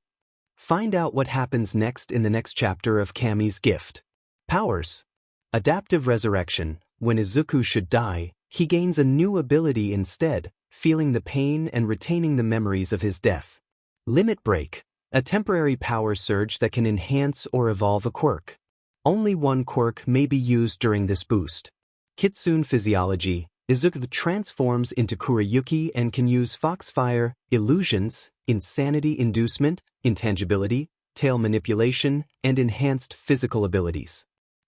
Find out what happens next in the next chapter of Kami's Gift. Powers. Adaptive Resurrection. When Izuku should die, he gains a new ability instead, feeling the pain and retaining the memories of his death. Limit Break. A temporary power surge that can enhance or evolve a quirk. Only one quirk may be used during this boost. Kitsune Physiology. Izuku transforms into Kurayuki and can use Foxfire, Illusions, Insanity Inducement, Intangibility, Tail Manipulation, and enhanced physical abilities.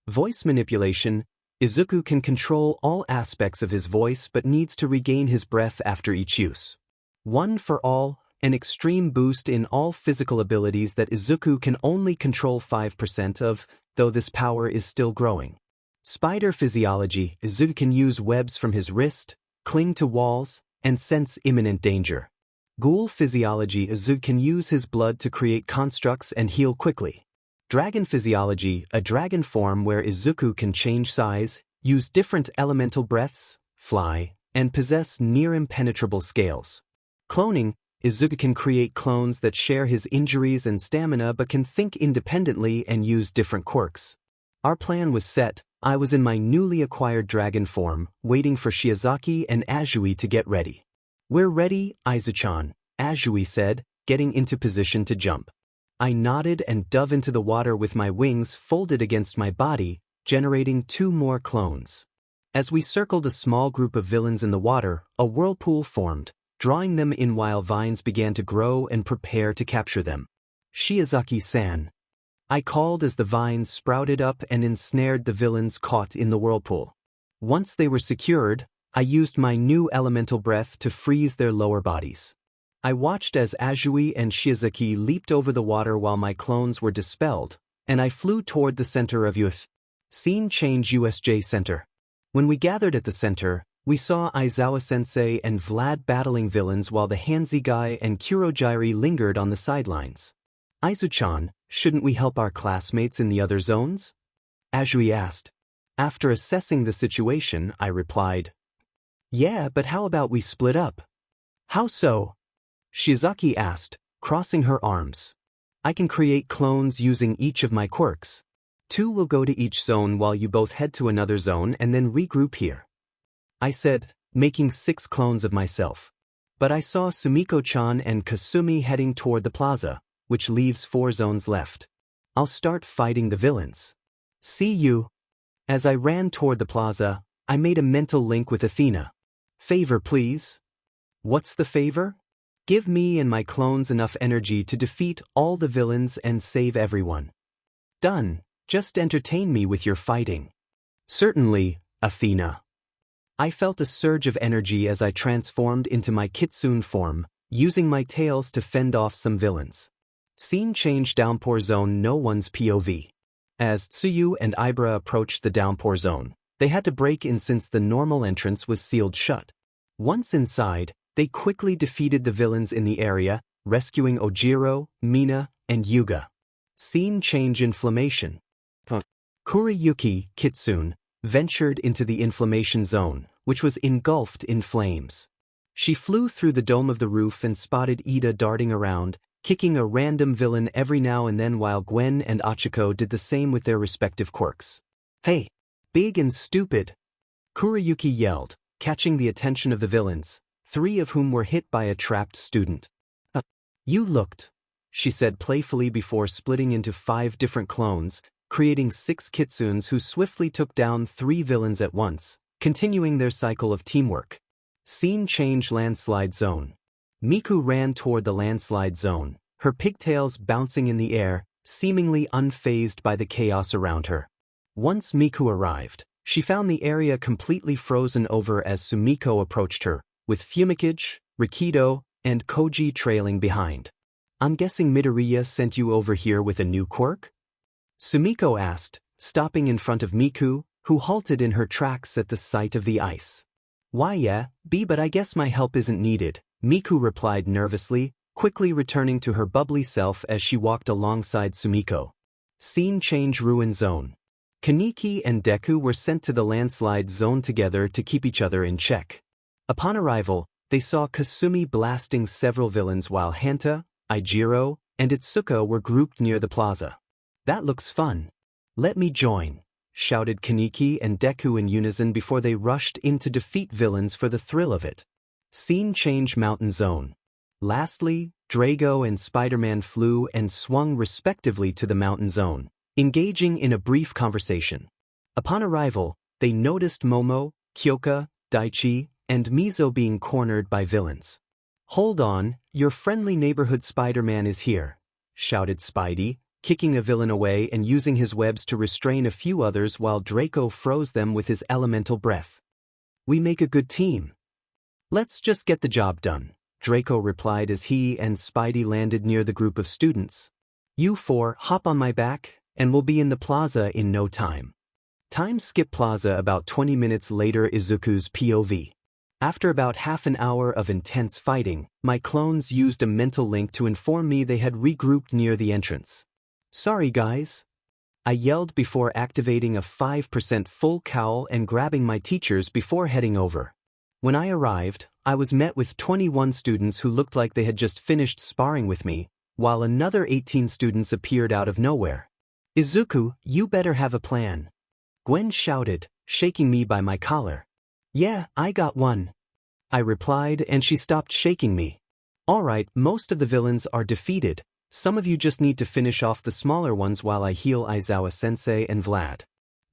Voice Manipulation. Izuku can control all aspects of his voice but needs to regain his breath after each use. One for All. An extreme boost in all physical abilities that Izuku can only control 5% of, though this power is still growing. Spider Physiology. Izuku can use webs from his wrist, cling to walls, and sense imminent danger. Ghoul Physiology. Izuku can use his blood to create constructs and heal quickly. Dragon Physiology. A dragon form where Izuku can change size, use different elemental breaths, fly, and possess near-impenetrable scales. Cloning. Izuku can create clones that share his injuries and stamina but can think independently and use different quirks. Our plan was set. I was in my newly acquired dragon form, waiting for Shiozaki and Azui to get ready. "We're ready, Aizu-chan," Azui said, getting into position to jump. I nodded and dove into the water with my wings folded against my body, generating 2 more clones. As we circled a small group of villains in the water, a whirlpool formed, drawing them in while vines began to grow and prepare to capture them. "Shiozaki-san," I called as the vines sprouted up and ensnared the villains caught in the whirlpool. Once they were secured, I used my new elemental breath to freeze their lower bodies. I watched as Azui and Shiozaki leaped over the water while my clones were dispelled, and I flew toward the center of Scene Change USJ Center. When we gathered at the center, we saw Aizawa-sensei and Vlad battling villains while the Hanzi guy and Kurogyari lingered on the sidelines. "Aizu-chan, shouldn't we help our classmates in the other zones?" Azui asked. After assessing the situation, I replied, "Yeah, but how about we split up?" "How so?" Shiozaki asked, crossing her arms. "I can create clones using each of my quirks. 2 will go to each zone while you both head to another zone and then regroup here," I said, making 6 clones of myself. But I saw Sumiko-chan and Kasumi heading toward the plaza, which leaves 4 zones left. "I'll start fighting the villains. See you." As I ran toward the plaza, I made a mental link with Athena. "Favor, please. What's the favor? Give me and my clones enough energy to defeat all the villains and save everyone. Done. Just entertain me with your fighting. Certainly, Athena. I felt a surge of energy as I transformed into my kitsune form, using my tails to fend off some villains. Scene change downpour zone, no one's POV. As Tsuyu and Ibra approached the downpour zone, they had to break in since the normal entrance was sealed shut. Once inside, they quickly defeated the villains in the area, rescuing Ojiro, Mina, and Yuga. Scene change inflammation. Kuriyuki, Kitsune, ventured into the inflammation zone, which was engulfed in flames. She flew through the dome of the roof and spotted Ida darting around, kicking a random villain every now and then while Gwen and Achiko did the same with their respective quirks. Hey! Big and stupid! Kuriyuki yelled, catching the attention of the villains, 3 of whom were hit by a trapped student. You looked, she said playfully before splitting into 5 different clones, creating 6 kitsunes who swiftly took down 3 villains at once, continuing their cycle of teamwork. Scene change landslide zone. Miku ran toward the landslide zone, her pigtails bouncing in the air, seemingly unfazed by the chaos around her. Once Miku arrived, she found the area completely frozen over as Sumiko approached her, with Fumikage, Rikido, and Koji trailing behind. I'm guessing Midoriya sent you over here with a new quirk? Sumiko asked, stopping in front of Miku, who halted in her tracks at the sight of the ice. Why yeah, but I guess my help isn't needed, Miku replied nervously, quickly returning to her bubbly self as she walked alongside Sumiko. Scene change ruin zone. Kaneki and Deku were sent to the landslide zone together to keep each other in check. Upon arrival, they saw Kasumi blasting several villains while Hanta, Ijiro, and Itsuka were grouped near the plaza. That looks fun. Let me join, shouted Kaneki and Deku in unison before they rushed in to defeat villains for the thrill of it. Scene change mountain zone. Lastly, Drago and Spider-Man flew and swung respectively to the mountain zone, engaging in a brief conversation. Upon arrival, they noticed Momo, Kyoka, Daichi, and Mizo being cornered by villains. Hold on, your friendly neighborhood Spider-Man is here, shouted Spidey, kicking a villain away and using his webs to restrain a few others while Draco froze them with his elemental breath. We make a good team. Let's just get the job done, Draco replied as he and Spidey landed near the group of students. You 4 hop on my back, and we'll be in the plaza in no time. Time skip plaza about 20 minutes later. Izuku's POV. After about half an hour of intense fighting, my clones used a mental link to inform me they had regrouped near the entrance. Sorry guys. I yelled before activating a 5% full cowl and grabbing my teachers before heading over. When I arrived, I was met with 21 students who looked like they had just finished sparring with me, while another 18 students appeared out of nowhere. Izuku, you better have a plan. Gwen shouted, shaking me by my collar. Yeah, I got one. I replied and she stopped shaking me. Alright, most of the villains are defeated. Some of you just need to finish off the smaller ones while I heal Aizawa-sensei and Vlad.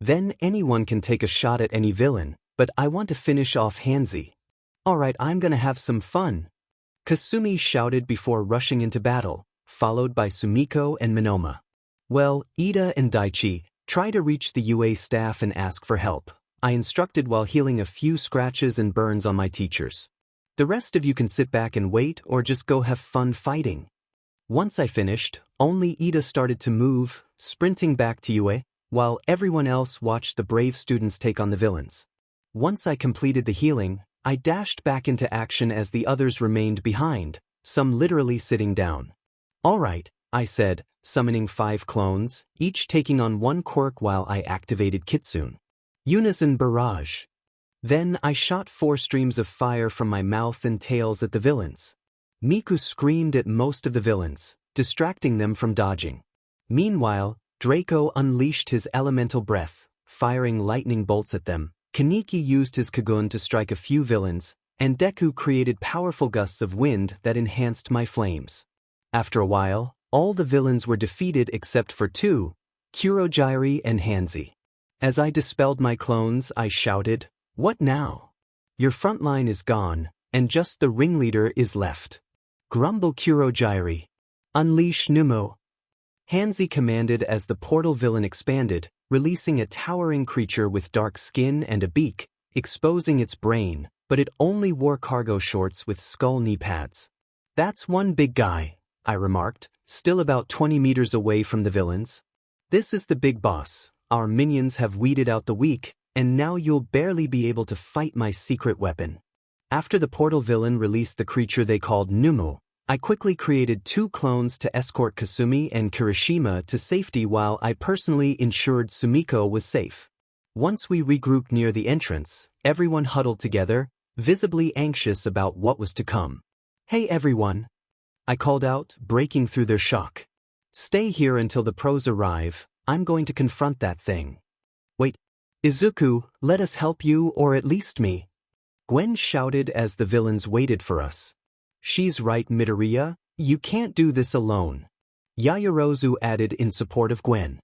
Then anyone can take a shot at any villain, but I want to finish off Hanzi. Alright, I'm gonna have some fun. Kasumi shouted before rushing into battle, followed by Sumiko and Minoma. Well, Ida and Daichi, try to reach the UA staff and ask for help, I instructed while healing a few scratches and burns on my teachers. The rest of you can sit back and wait or just go have fun fighting. Once I finished, only Ida started to move, sprinting back to UA, while everyone else watched the brave students take on the villains. Once I completed the healing, I dashed back into action as the others remained behind, some literally sitting down. Alright, I said, summoning 5 clones, each taking on 1 quirk while I activated Kitsune. Unison barrage. Then I shot 4 streams of fire from my mouth and tails at the villains. Miku screamed at most of the villains, distracting them from dodging. Meanwhile, Draco unleashed his elemental breath, firing lightning bolts at them. Kaneki used his Kagun to strike a few villains, and Deku created powerful gusts of wind that enhanced my flames. After a while, all the villains were defeated except for 2, Kurogyri and Hanzi. As I dispelled my clones, I shouted, "What now? Your front line is gone, and just the ringleader is left. Grumble Kurogyri. Unleash Numo. Hanzi commanded as the portal villain expanded, releasing a towering creature with dark skin and a beak, exposing its brain, but it only wore cargo shorts with skull knee pads. That's one big guy, I remarked, still about 20 meters away from the villains. This is the big boss. Our minions have weeded out the weak, and now you'll barely be able to fight my secret weapon. After the portal villain released the creature they called Numo, I quickly created 2 clones to escort Kasumi and Kirishima to safety while I personally ensured Sumiko was safe. Once we regrouped near the entrance, everyone huddled together, visibly anxious about what was to come. Hey everyone! I called out, breaking through their shock. Stay here until the pros arrive. I'm going to confront that thing. Wait, Izuku, let us help you, or at least me. Gwen shouted as the villains waited for us. She's right, Midoriya, you can't do this alone. Yaoyorozu added in support of Gwen.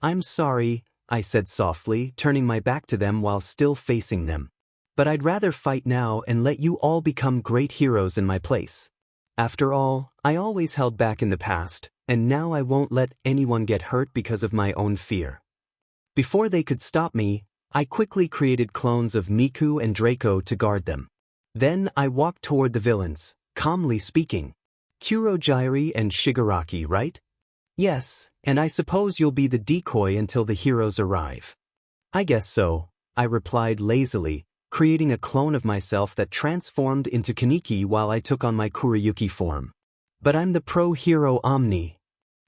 I'm sorry, I said softly, turning my back to them while still facing them. But I'd rather fight now and let you all become great heroes in my place. After all, I always held back in the past, and now I won't let anyone get hurt because of my own fear. Before they could stop me, I quickly created clones of Miku and Draco to guard them. Then I walked toward the villains, calmly speaking. Kurogyri and Shigaraki, right? Yes, and I suppose you'll be the decoy until the heroes arrive. I guess so, I replied lazily, creating a clone of myself that transformed into Kaneki while I took on my Kuriyuki form. But I'm the pro-hero Omni.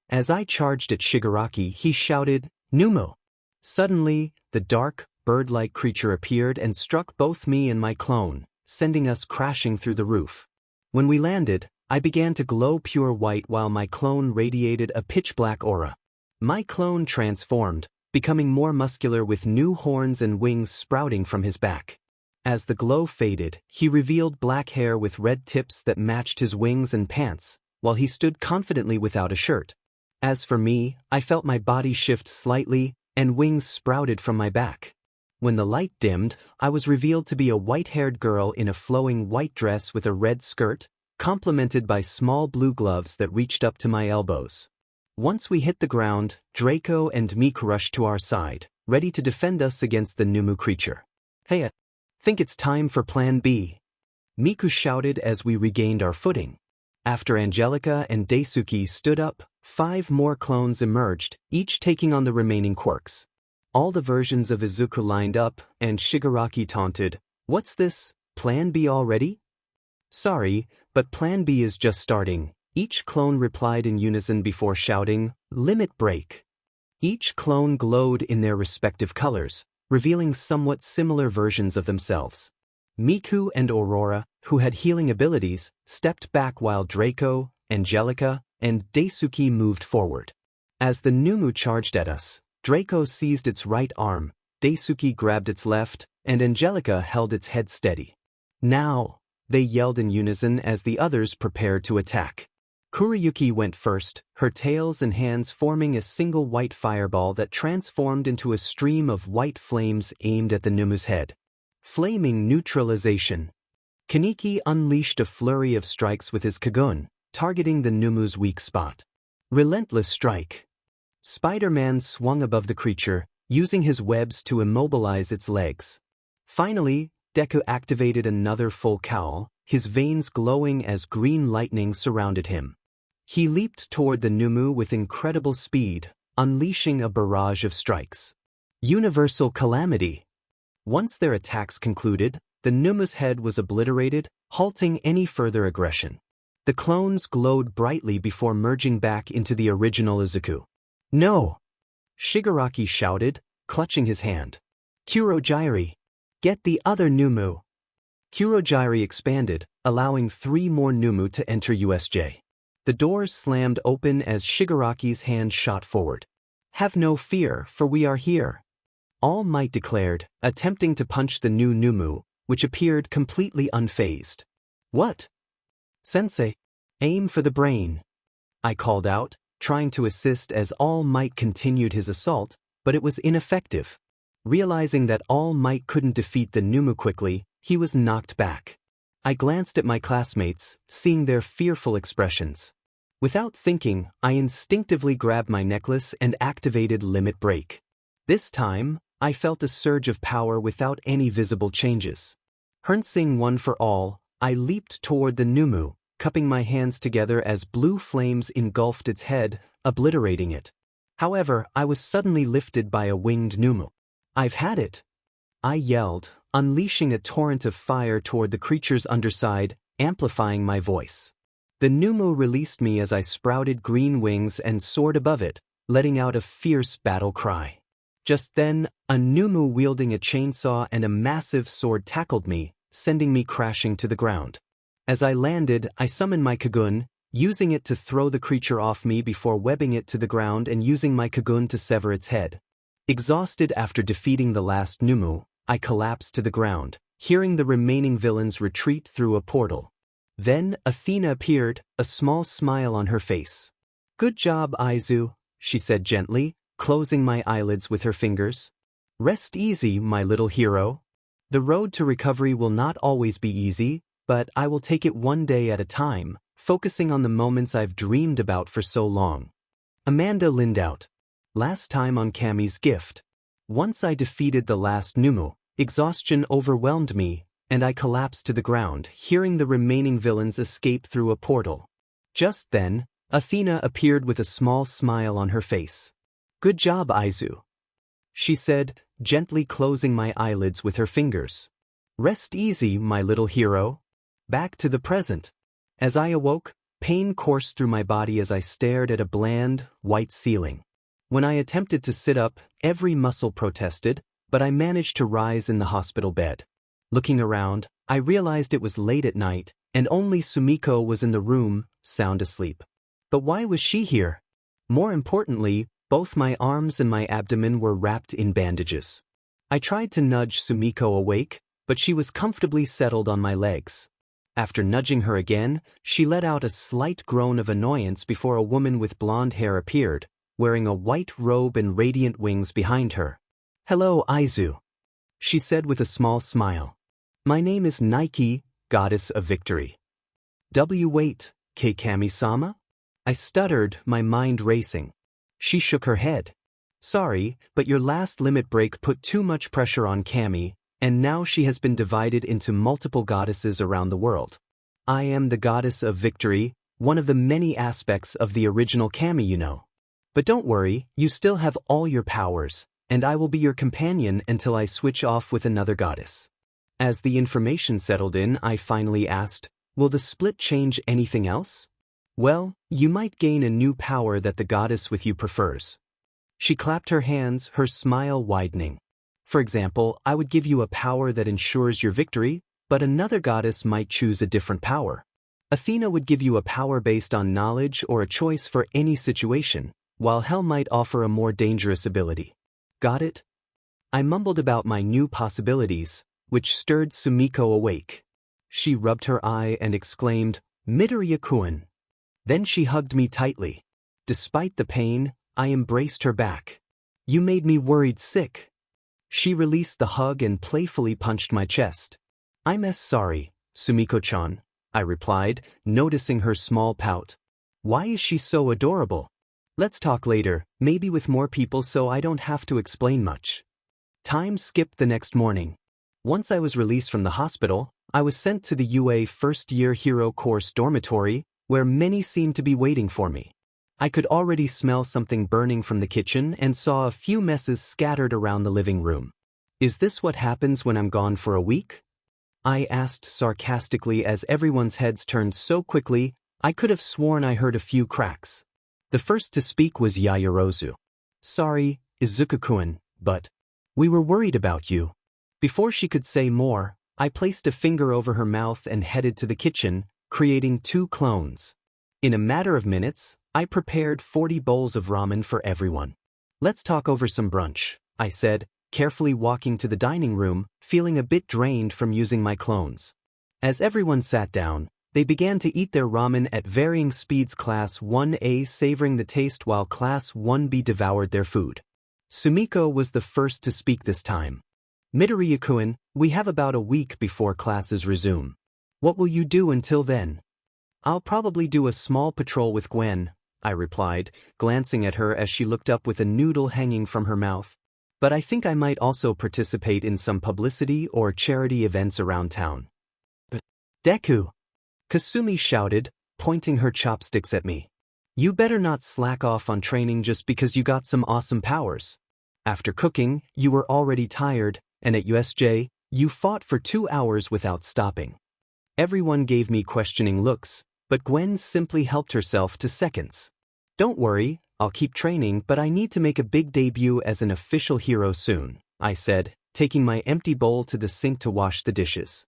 As I charged at Shigaraki, he shouted, Numo! Suddenly, the dark, bird-like creature appeared and struck both me and my clone, sending us crashing through the roof. When we landed, I began to glow pure white while my clone radiated a pitch-black aura. My clone transformed, becoming more muscular with new horns and wings sprouting from his back. As the glow faded, he revealed black hair with red tips that matched his wings and pants, while he stood confidently without a shirt. As for me, I felt my body shift slightly, and wings sprouted from my back. When the light dimmed, I was revealed to be a white-haired girl in a flowing white dress with a red skirt, complemented by small blue gloves that reached up to my elbows. Once we hit the ground, Draco and Miku rushed to our side, ready to defend us against the Numu creature. Hey, I think it's time for Plan B. Miku shouted as we regained our footing. After Angelica and Daisuke stood up, 5 more clones emerged, each taking on the remaining quirks. All the versions of Izuku lined up, and Shigaraki taunted, "What's this, Plan B already?" "Sorry, but Plan B is just starting," each clone replied in unison before shouting, "Limit break." Each clone glowed in their respective colors, revealing somewhat similar versions of themselves. Miku and Aurora, who had healing abilities, stepped back while Draco, Angelica, and Daisuke moved forward. As the Numu charged at us, Draco seized its right arm, Daisuke grabbed its left, and Angelica held its head steady. "Now!" they yelled in unison as the others prepared to attack. Kuriyuki went first, her tails and hands forming a single white fireball that transformed into a stream of white flames aimed at the Numu's head. Flaming neutralization. Kaneki unleashed a flurry of strikes with his Kagun, targeting the Numu's weak spot. Relentless strike. Spider-Man swung above the creature, using his webs to immobilize its legs. Finally, Deku activated another full cowl, his veins glowing as green lightning surrounded him. He leaped toward the Numu with incredible speed, unleashing a barrage of strikes. Universal calamity. Once their attacks concluded, the Numu's head was obliterated, halting any further aggression. The clones glowed brightly before merging back into the original Izuku. "No!" Shigaraki shouted, clutching his hand. "Kurogyri! Get the other Numu!" Kurogyri expanded, allowing 3 more Numu to enter USJ. The doors slammed open as Shigaraki's hand shot forward. "Have no fear, for we are here," All Might declared, attempting to punch the new Numu, which appeared completely unfazed. "What?" "Sensei, aim for the brain," I called out, trying to assist as All Might continued his assault, but it was ineffective. Realizing that All Might couldn't defeat the Numu quickly, he was knocked back. I glanced at my classmates, seeing their fearful expressions. Without thinking, I instinctively grabbed my necklace and activated Limit Break. This time, I felt a surge of power without any visible changes. Harnessing one for all, I leaped toward the Numu, cupping my hands together as blue flames engulfed its head, obliterating it. However, I was suddenly lifted by a winged Numu. "I've had it!" I yelled, unleashing a torrent of fire toward the creature's underside, amplifying my voice. The Numu released me as I sprouted green wings and soared above it, letting out a fierce battle cry. Just then, a Numu wielding a chainsaw and a massive sword tackled me, sending me crashing to the ground. As I landed, I summoned my Kagun, using it to throw the creature off me before webbing it to the ground and using my Kagun to sever its head. Exhausted after defeating the last Numu, I collapsed to the ground, hearing the remaining villains retreat through a portal. Then, Athena appeared, a small smile on her face. "Good job, Izu," she said gently, closing my eyelids with her fingers. "Rest easy, my little hero. The road to recovery will not always be easy, but I will take it one day at a time, focusing on the moments I've dreamed about for so long." Amanda leaned out. "Last time on Cammy's gift. Once I defeated the last Numu, exhaustion overwhelmed me, and I collapsed to the ground, hearing the remaining villains escape through a portal. Just then, Athena appeared with a small smile on her face. "Good job, Izu," she said, gently closing my eyelids with her fingers. "Rest easy, my little hero." Back to the present. As I awoke, pain coursed through my body as I stared at a bland, white ceiling. When I attempted to sit up, every muscle protested, but I managed to rise in the hospital bed. Looking around, I realized it was late at night, and only Sumiko was in the room, sound asleep. But why was she here? More importantly, both my arms and my abdomen were wrapped in bandages. I tried to nudge Sumiko awake, but she was comfortably settled on my legs. After nudging her again, she let out a slight groan of annoyance before a woman with blonde hair appeared, wearing a white robe and radiant wings behind her. "Hello, Izu," she said with a small smile. "My name is Nike, Goddess of Victory." Wait, Kami-sama? I stuttered, my mind racing. She shook her head. "Sorry, but your last limit break put too much pressure on Kami, and now she has been divided into multiple goddesses around the world. I am the Goddess of Victory, one of the many aspects of the original Kami, you know. But don't worry, you still have all your powers, and I will be your companion until I switch off with another goddess." As the information settled in, I finally asked, "Will the split change anything else?" "Well, you might gain a new power that the goddess with you prefers." She clapped her hands, her smile widening. "For example, I would give you a power that ensures your victory, but another goddess might choose a different power. Athena would give you a power based on knowledge or a choice for any situation, while Hel might offer a more dangerous ability." "Got it?" I mumbled about my new possibilities, which stirred Sumiko awake. She rubbed her eye and exclaimed, "Midoriya-kun." Then she hugged me tightly. Despite the pain, I embraced her back. "You made me worried sick." She released the hug and playfully punched my chest. "I'm sorry, Sumiko-chan," I replied, noticing her small pout. "Why is she so adorable? Let's talk later, maybe with more people so I don't have to explain much." Time skipped the next morning. Once I was released from the hospital, I was sent to the UA first-year hero course dormitory, where many seemed to be waiting for me. I could already smell something burning from the kitchen and saw a few messes scattered around the living room. "Is this what happens when I'm gone for a week?" I asked sarcastically as everyone's heads turned so quickly, I could have sworn I heard a few cracks. The first to speak was Yaoyorozu. "Sorry, Izuku-kun, but we were worried about you." Before she could say more, I placed a finger over her mouth and headed to the kitchen, creating 2 clones. In a matter of minutes, I prepared 40 bowls of ramen for everyone. "Let's talk over some brunch," I said, carefully walking to the dining room, feeling a bit drained from using my clones. As everyone sat down, they began to eat their ramen at varying speeds. Class 1A savoring the taste while Class 1B devoured their food. Sumiko was the first to speak this time. "Midoriya-kun, we have about a week before classes resume. What will you do until then? I'll probably do a small patrol with Gwen, I replied, glancing at her as she looked up with a noodle hanging from her mouth. But I think I might also participate in some publicity or charity events around town. Deku! Kasumi shouted, pointing her chopsticks at me. You better not slack off on training just because you got some awesome powers. After cooking, you were already tired, and at USJ, you fought for 2 hours without stopping. Everyone gave me questioning looks, but Gwen simply helped herself to seconds. Don't worry, I'll keep training, but I need to make a big debut as an official hero soon, I said, taking my empty bowl to the sink to wash the dishes.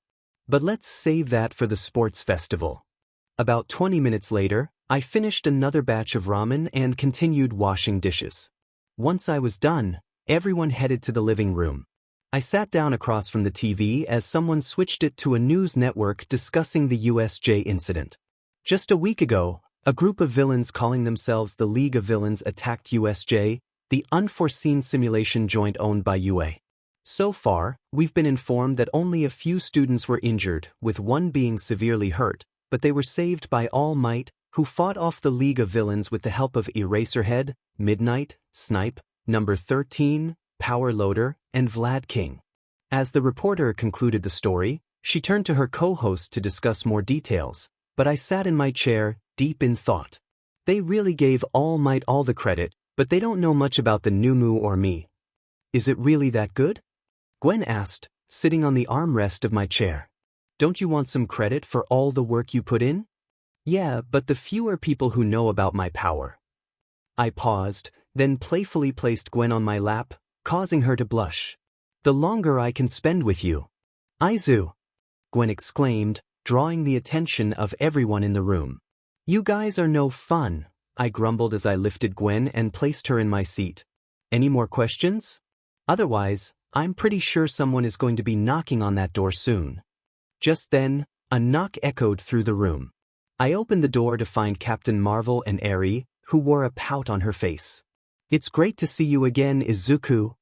But let's save that for the sports festival. About 20 minutes later, I finished another batch of ramen and continued washing dishes. Once I was done, everyone headed to the living room. I sat down across from the TV as someone switched it to a news network discussing the USJ incident. Just a week ago, a group of villains calling themselves the League of Villains attacked USJ, the unforeseen simulation joint owned by UA. So far, we've been informed that only a few students were injured, with one being severely hurt, but they were saved by All Might, who fought off the League of Villains with the help of Eraserhead, Midnight, Snipe, Number 13, Power Loader, and Vlad King. As the reporter concluded the story, she turned to her co-host to discuss more details, but I sat in my chair, deep in thought. They really gave All Might all the credit, but they don't know much about the Numu or me. Is it really that good? Gwen asked, sitting on the armrest of my chair. Don't you want some credit for all the work you put in? Yeah, but the fewer people who know about my power. I paused, then playfully placed Gwen on my lap, causing her to blush. The longer I can spend with you. Izu! Gwen exclaimed, drawing the attention of everyone in the room. You guys are no fun, I grumbled as I lifted Gwen and placed her in my seat. Any more questions? Otherwise, I'm pretty sure someone is going to be knocking on that door soon. Just then, a knock echoed through the room. I opened the door to find Captain Marvel and Eri, who wore a pout on her face. It's great to see you again, Izuku,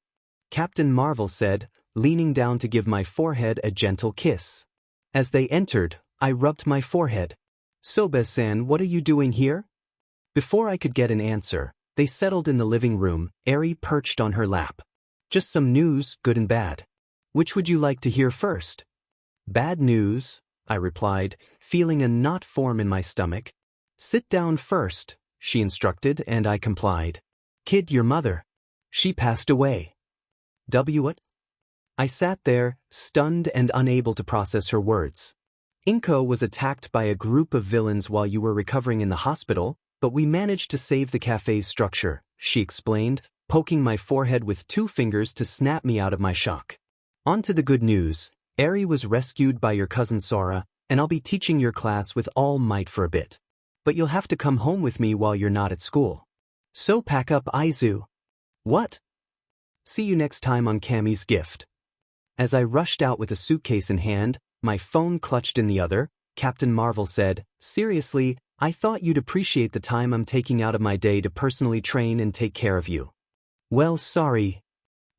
Captain Marvel said, leaning down to give my forehead a gentle kiss. As they entered, I rubbed my forehead. Sobe-san, what are you doing here? Before I could get an answer, they settled in the living room, Eri perched on her lap. Just some news, good and bad. Which would you like to hear first? Bad news, I replied, feeling a knot form in my stomach. Sit down first, she instructed, and I complied. Kid, your mother. She passed away. What? I sat there, stunned and unable to process her words. Inko was attacked by a group of villains while you were recovering in the hospital, but we managed to save the cafe's structure, she explained, poking my forehead with 2 fingers to snap me out of my shock. On to the good news. Eri was rescued by your cousin Sora, and I'll be teaching your class with All Might for a bit. But you'll have to come home with me while you're not at school. So pack up, Izu. What? See you next time on Cammy's Gift. As I rushed out with a suitcase in hand, my phone clutched in the other, Captain Marvel said, Seriously, I thought you'd appreciate the time I'm taking out of my day to personally train and take care of you. Well, sorry,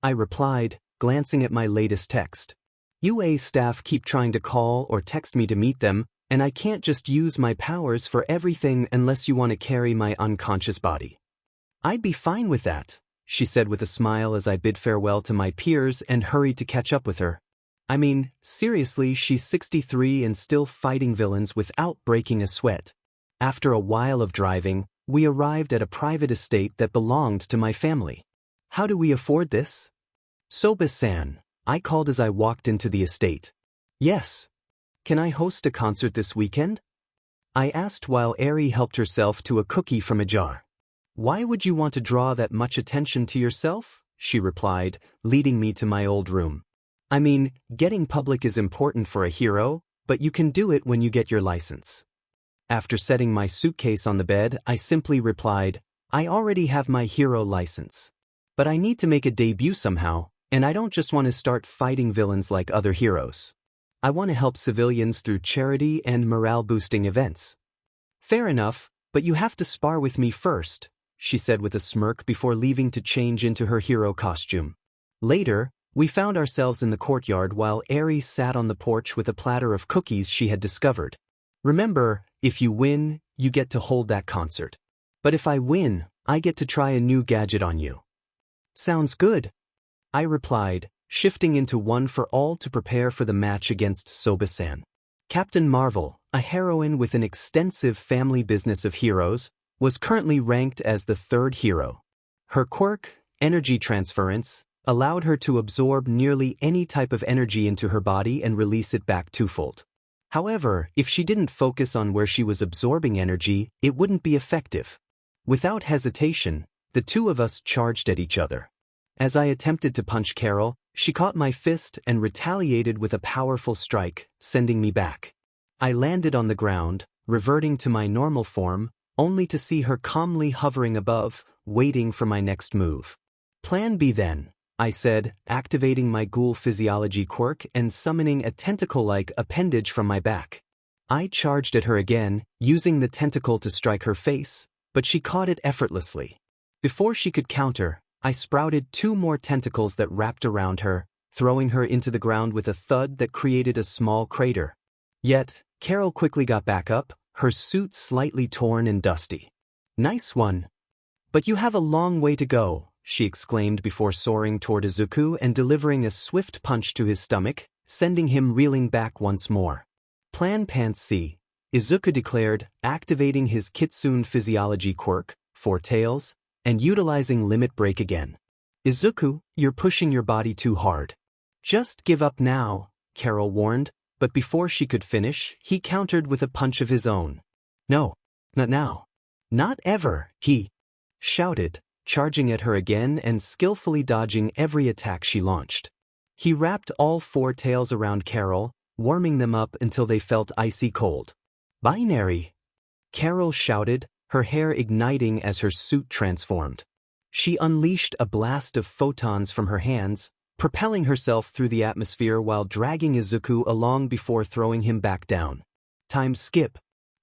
I replied, glancing at my latest text. UA staff keep trying to call or text me to meet them, and I can't just use my powers for everything unless you want to carry my unconscious body. I'd be fine with that, she said with a smile as I bid farewell to my peers and hurried to catch up with her. I mean, seriously, she's 63 and still fighting villains without breaking a sweat. After a while of driving, we arrived at a private estate that belonged to my family. How do we afford this? Sobe-san, I called as I walked into the estate. Yes. Can I host a concert this weekend? I asked while Eri helped herself to a cookie from a jar. Why would you want to draw that much attention to yourself? She replied, leading me to my old room. I mean, getting public is important for a hero, but you can do it when you get your license. After setting my suitcase on the bed, I simply replied, I already have my hero license. But I need to make a debut somehow, and I don't just want to start fighting villains like other heroes. I want to help civilians through charity and morale-boosting events. Fair enough, but you have to spar with me first, she said with a smirk before leaving to change into her hero costume. Later, We found ourselves in the courtyard while Eri sat on the porch with a platter of cookies she had discovered. Remember, if you win, you get to hold that concert. But if I win, I get to try a new gadget on you. Sounds good, I replied, shifting into one for all to prepare for the match against Soba-san. Captain Marvel, a heroine with an extensive family business of heroes, was currently ranked as the third hero. Her quirk, energy transference, allowed her to absorb nearly any type of energy into her body and release it back twofold. However, if she didn't focus on where she was absorbing energy, it wouldn't be effective. Without hesitation, the two of us charged at each other. As I attempted to punch Carol, she caught my fist and retaliated with a powerful strike, sending me back. I landed on the ground, reverting to my normal form, only to see her calmly hovering above, waiting for my next move. Plan B then, I said, activating my ghoul physiology quirk and summoning a tentacle-like appendage from my back. I charged at her again, using the tentacle to strike her face, but she caught it effortlessly. Before she could counter, I sprouted 2 more tentacles that wrapped around her, throwing her into the ground with a thud that created a small crater. Yet, Carol quickly got back up, her suit slightly torn and dusty. Nice one. But you have a long way to go, she exclaimed before soaring toward Izuku and delivering a swift punch to his stomach, sending him reeling back once more. Plan Pants C, Izuku declared, activating his Kitsune physiology quirk, 4 tails, and utilizing limit break again. Izuku, you're pushing your body too hard. Just give up now, Carol warned, but before she could finish, he countered with a punch of his own. No, not now. Not ever, he shouted, charging at her again and skillfully dodging every attack she launched. He wrapped all 4 tails around Carol, warming them up until they felt icy cold. Binary! Carol shouted, her hair igniting as her suit transformed. She unleashed a blast of photons from her hands, propelling herself through the atmosphere while dragging Izuku along before throwing him back down. Time skip.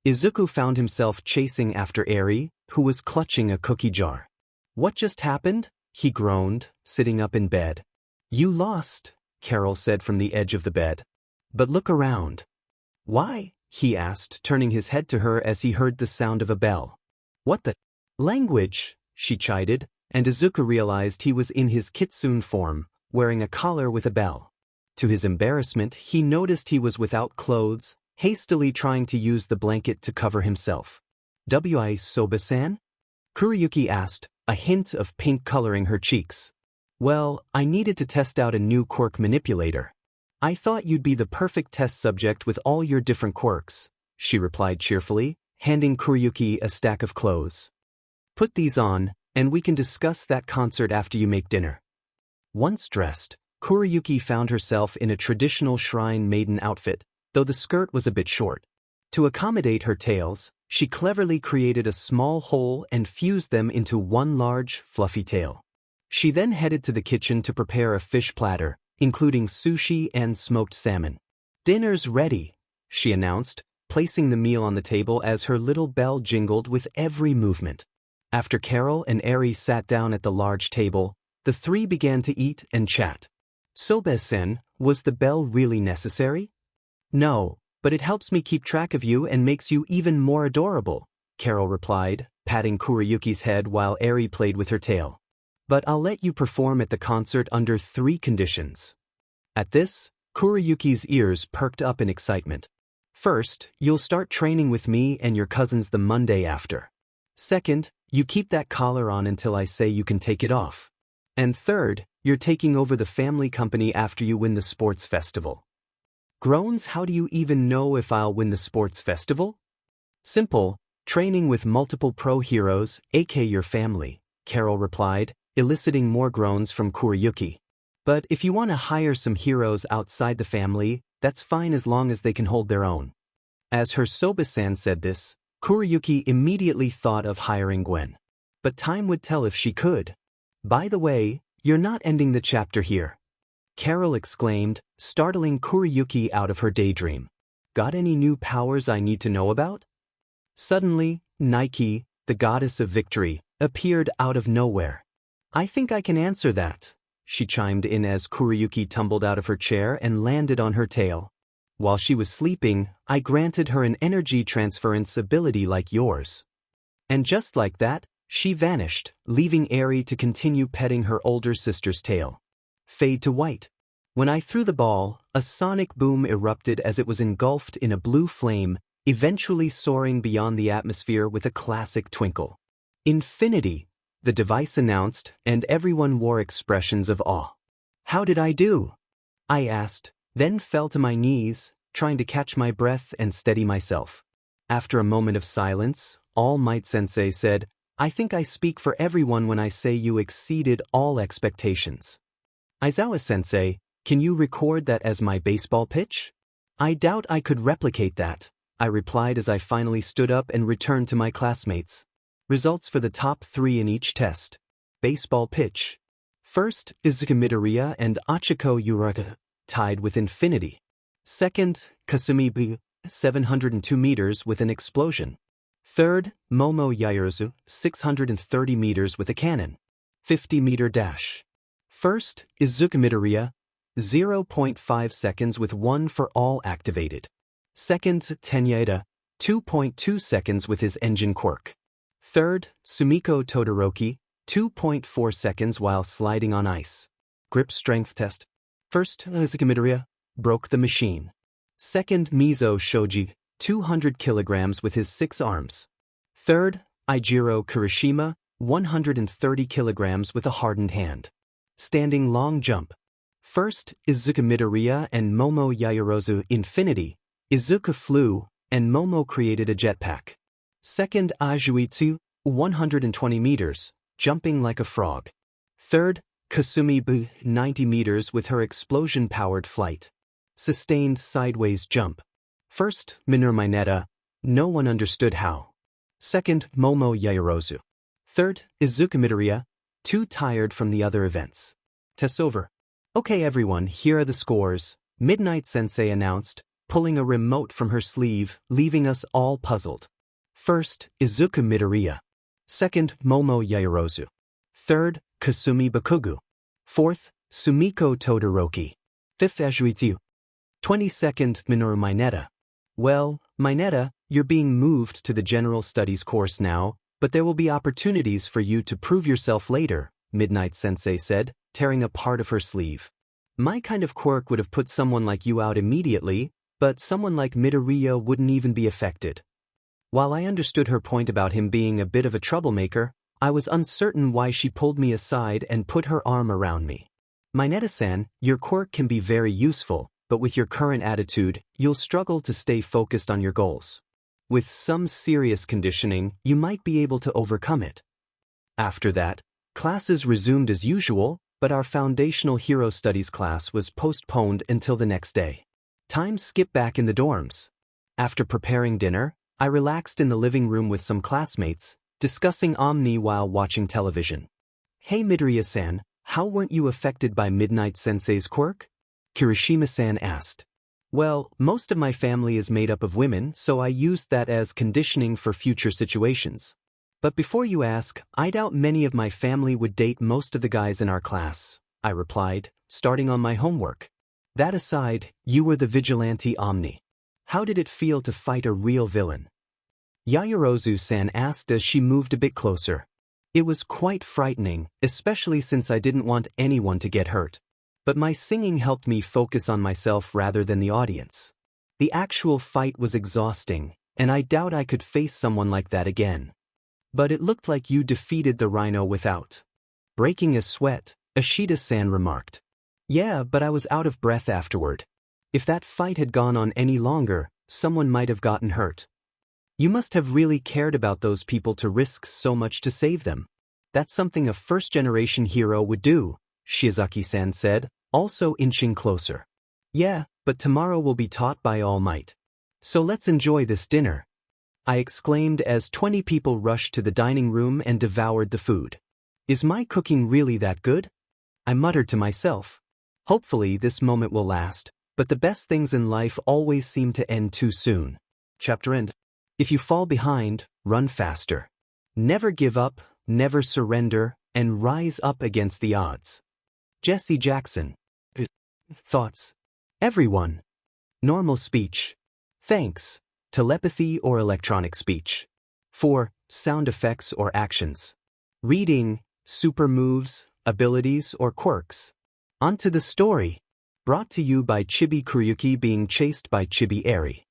Izuku found himself chasing after Eri, who was clutching a cookie jar. What just happened? He groaned, sitting up in bed. You lost, Carol said from the edge of the bed. But look around. Why? He asked, turning his head to her as he heard the sound of a bell. What the language? She chided, and Izuku realized he was in his kitsune form, wearing a collar with a bell. To his embarrassment, he noticed he was without clothes, hastily trying to use the blanket to cover himself. Wi Soba-san? Kuriyuki asked, a hint of pink coloring her cheeks. Well, I needed to test out a new quirk manipulator. I thought you'd be the perfect test subject with all your different quirks, she replied cheerfully, handing Kuriyuki a stack of clothes. Put these on, and we can discuss that concert after you make dinner. Once dressed, Kuriyuki found herself in a traditional shrine maiden outfit, though the skirt was a bit short. To accommodate her tails, she cleverly created a small hole and fused them into one large, fluffy tail. She then headed to the kitchen to prepare a fish platter, including sushi and smoked salmon. Dinner's ready, she announced, placing the meal on the table as her little bell jingled with every movement. After Carol and Eri sat down at the large table, the 3 began to eat and chat. Soba-sen, was the bell really necessary? No, but it helps me keep track of you and makes you even more adorable, Carol replied, patting Kuriyuki's head while Eri played with her tail. But I'll let you perform at the concert under 3 conditions. At this, Kuriyuki's ears perked up in excitement. First, you'll start training with me and your cousins the Monday after. Second, you keep that collar on until I say you can take it off. And third, you're taking over the family company after you win the sports festival. Groans, how do you even know if I'll win the sports festival? Simple, training with multiple pro heroes, aka your family, Carol replied, eliciting more groans from Kuriyuki. But if you want to hire some heroes outside the family, that's fine as long as they can hold their own. As her Soba-san said this, Kuriyuki immediately thought of hiring Gwen. But time would tell if she could. By the way, you're not ending the chapter here, Carol exclaimed, startling Kuriyuki out of her daydream. Got any new powers I need to know about? Suddenly, Nike, the goddess of victory, appeared out of nowhere. I think I can answer that, she chimed in as Kuriyuki tumbled out of her chair and landed on her tail. While she was sleeping, I granted her an energy transference ability like yours. And just like that, she vanished, leaving Eri to continue petting her older sister's tail. Fade to white. When I threw the ball, a sonic boom erupted as it was engulfed in a blue flame, eventually soaring beyond the atmosphere with a classic twinkle. Infinity, the device announced, and everyone wore expressions of awe. How did I do? I asked, then fell to my knees, trying to catch my breath and steady myself. After a moment of silence, All Might Sensei said, I think I speak for everyone when I say you exceeded all expectations. Aizawa Sensei, can you record that as my baseball pitch? I doubt I could replicate that, I replied as I finally stood up and returned to my classmates. Results for the top 3 in each test. Baseball pitch. First, Izuku Midoriya and Achiko Urata, tied with infinity. Second, Kasumi B, 702 meters with an explosion. Third, Momo Yaoyorozu, 630 meters with a cannon. 50-meter dash. First, Izuku Midoriya, 0.5 seconds with 1 for all activated. Second, Bnha, 2.2 seconds with his engine quirk. Third, Sumiko Todoroki, 2.4 seconds while sliding on ice. Grip strength test. First, Izuku Midoriya broke the machine. Second, Mizo Shoji, 200 kilograms with his 6 arms. Third, Eijiro Kirishima, 130 kilograms with a hardened hand. Standing long jump. First, Izuku Midoriya and Momo Yaoyorozu infinity. Izuku flew, and Momo created a jetpack. Second, Ajuitsu, 120 meters, jumping like a frog. Third, Kasumi B, 90 meters with her explosion-powered flight. Sustained sideways jump. First, Mineta, no one understood how. Second, Momo Yaoyorozu. Third, Izuku Midoriya, too tired from the other events. Test over. Okay everyone, here are the scores, Midnight Sensei announced, pulling a remote from her sleeve, leaving us all puzzled. First, Izuku Midoriya. Second, Momo Yaoyorozu. Third, Kasumi Bakugu. Fourth, Sumiko Todoroki. Fifth, Ajuitsu. 22nd, Minoru Mineta. Well, Mineta, you're being moved to the General Studies course now, but there will be opportunities for you to prove yourself later, Midnight Sensei said, tearing a part of her sleeve. My kind of quirk would have put someone like you out immediately, but someone like Midoriya wouldn't even be affected. While I understood her point about him being a bit of a troublemaker, I was uncertain why she pulled me aside and put her arm around me. Mineta-san, your quirk can be very useful, but with your current attitude, you'll struggle to stay focused on your goals. With some serious conditioning, you might be able to overcome it. After that, classes resumed as usual, but our foundational hero studies class was postponed until the next day. Time skipped back in the dorms. After preparing dinner, I relaxed in the living room with some classmates, discussing Omni while watching television. Hey Midoriya-san, how weren't you affected by Midnight Sensei's quirk? Kirishima-san asked. Well, most of my family is made up of women, so I used that as conditioning for future situations. But before you ask, I doubt many of my family would date most of the guys in our class, I replied, starting on my homework. That aside, you were the vigilante Omni. How did it feel to fight a real villain? Yaoyorozu-san asked as she moved a bit closer. It was quite frightening, especially since I didn't want anyone to get hurt. But my singing helped me focus on myself rather than the audience. The actual fight was exhausting, and I doubt I could face someone like that again. But it looked like you defeated the rhino without breaking a sweat, Ashita-san remarked. Yeah, but I was out of breath afterward. If that fight had gone on any longer, someone might have gotten hurt. You must have really cared about those people to risk so much to save them. That's something a first-generation hero would do, Shiozaki-san said, also inching closer. Yeah, but tomorrow will be taught by All Might. So let's enjoy this dinner, I exclaimed as 20 people rushed to the dining room and devoured the food. Is my cooking really that good? I muttered to myself. Hopefully this moment will last, but the best things in life always seem to end too soon. Chapter end. If you fall behind, run faster. Never give up, never surrender, and rise up against the odds. Jesse Jackson. Thoughts? Everyone. Normal speech. Thanks. Telepathy or electronic speech. 4. Sound effects or actions. Reading, super moves, abilities or quirks. Onto the story. Brought to you by Chibi Kuriyuki being chased by Chibi Eri.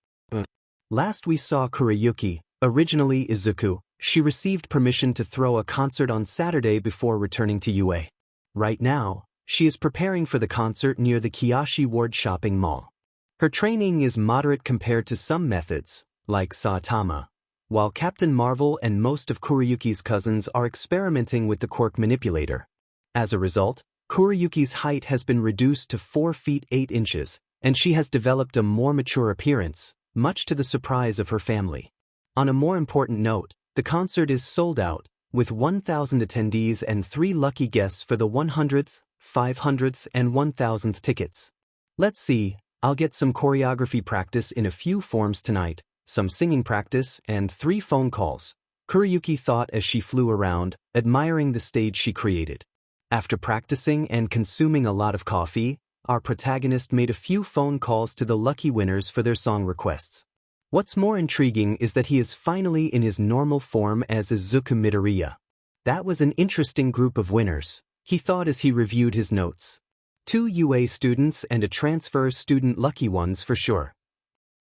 Last we saw Kuriyuki, originally Izuku. She received permission to throw a concert on Saturday before returning to UA. Right now, she is preparing for the concert near the Kiyoshi Ward shopping mall. Her training is moderate compared to some methods, like Saitama, while Captain Marvel and most of Kuriyuki's cousins are experimenting with the quirk manipulator. As a result, Kuriyuki's height has been reduced to 4 feet 8 inches, and she has developed a more mature appearance, much to the surprise of her family. On a more important note, the concert is sold out, with 1,000 attendees and 3 lucky guests for the 100th, 500th and 1,000th tickets. Let's see, I'll get some choreography practice in a few forms tonight, some singing practice and 3 phone calls, Kuriyuki thought as she flew around, admiring the stage she created. After practicing and consuming a lot of coffee, our protagonist made a few phone calls to the lucky winners for their song requests. What's more intriguing is that he is finally in his normal form as Izuku Midoriya. That was an interesting group of winners, he thought as he reviewed his notes. 2 UA students and a transfer student, lucky ones for sure.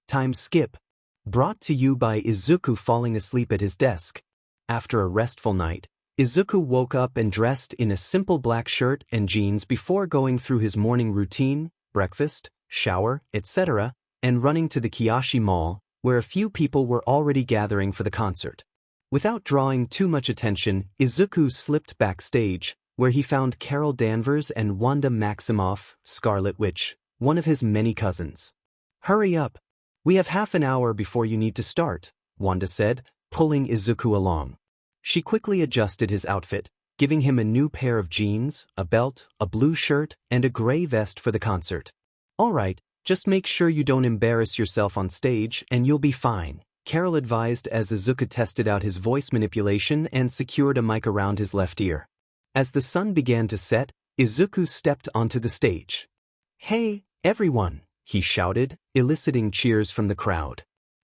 Time skip. Brought to you by Izuku falling asleep at his desk. After a restful night, Izuku woke up and dressed in a simple black shirt and jeans before going through his morning routine, breakfast, shower, etc., and running to the Kiyoshi Mall, where a few people were already gathering for the concert. Without drawing too much attention, Izuku slipped backstage, where he found Carol Danvers and Wanda Maximoff, Scarlet Witch, one of his many cousins. Hurry up. We have half an hour before you need to start, Wanda said, pulling Izuku along. She quickly adjusted his outfit, giving him a new pair of jeans, a belt, a blue shirt, and a gray vest for the concert. All right. Just make sure you don't embarrass yourself on stage and you'll be fine, Carol advised as Izuku tested out his voice manipulation and secured a mic around his left ear. As the sun began to set, Izuku stepped onto the stage. Hey, everyone, he shouted, eliciting cheers from the crowd.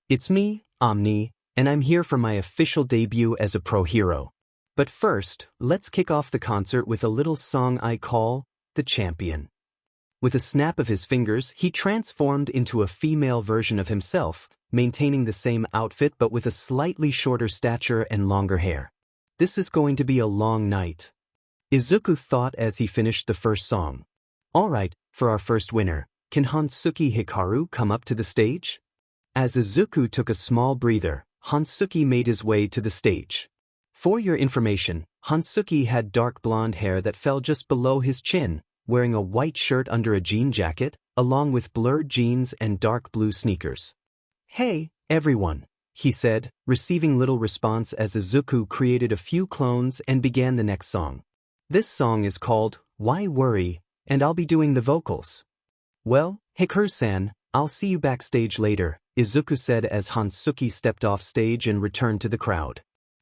It's me, Omni, and I'm here for my official debut as a pro hero. But first, let's kick off the concert with a little song I call The Champion. With a snap of his fingers, he transformed into a female version of himself, maintaining the same outfit but with a slightly shorter stature and longer hair. This is going to be a long night, Izuku thought as he finished the first song. All right, for our first winner, can Hansuki Hikaru come up to the stage? As Izuku took a small breather, Hansuki made his way to the stage. For your information, Hansuki had dark blonde hair that fell just below his chin, wearing a white shirt under a jean jacket, along with blurred jeans and dark blue sneakers. Hey, everyone, he said, receiving little response as Izuku created a few clones and began the next song. This song is called Why Worry, and I'll be doing the vocals. Well, Hikaru-san, I'll see you backstage later, Izuku said as Hansuki stepped off stage and returned to the crowd.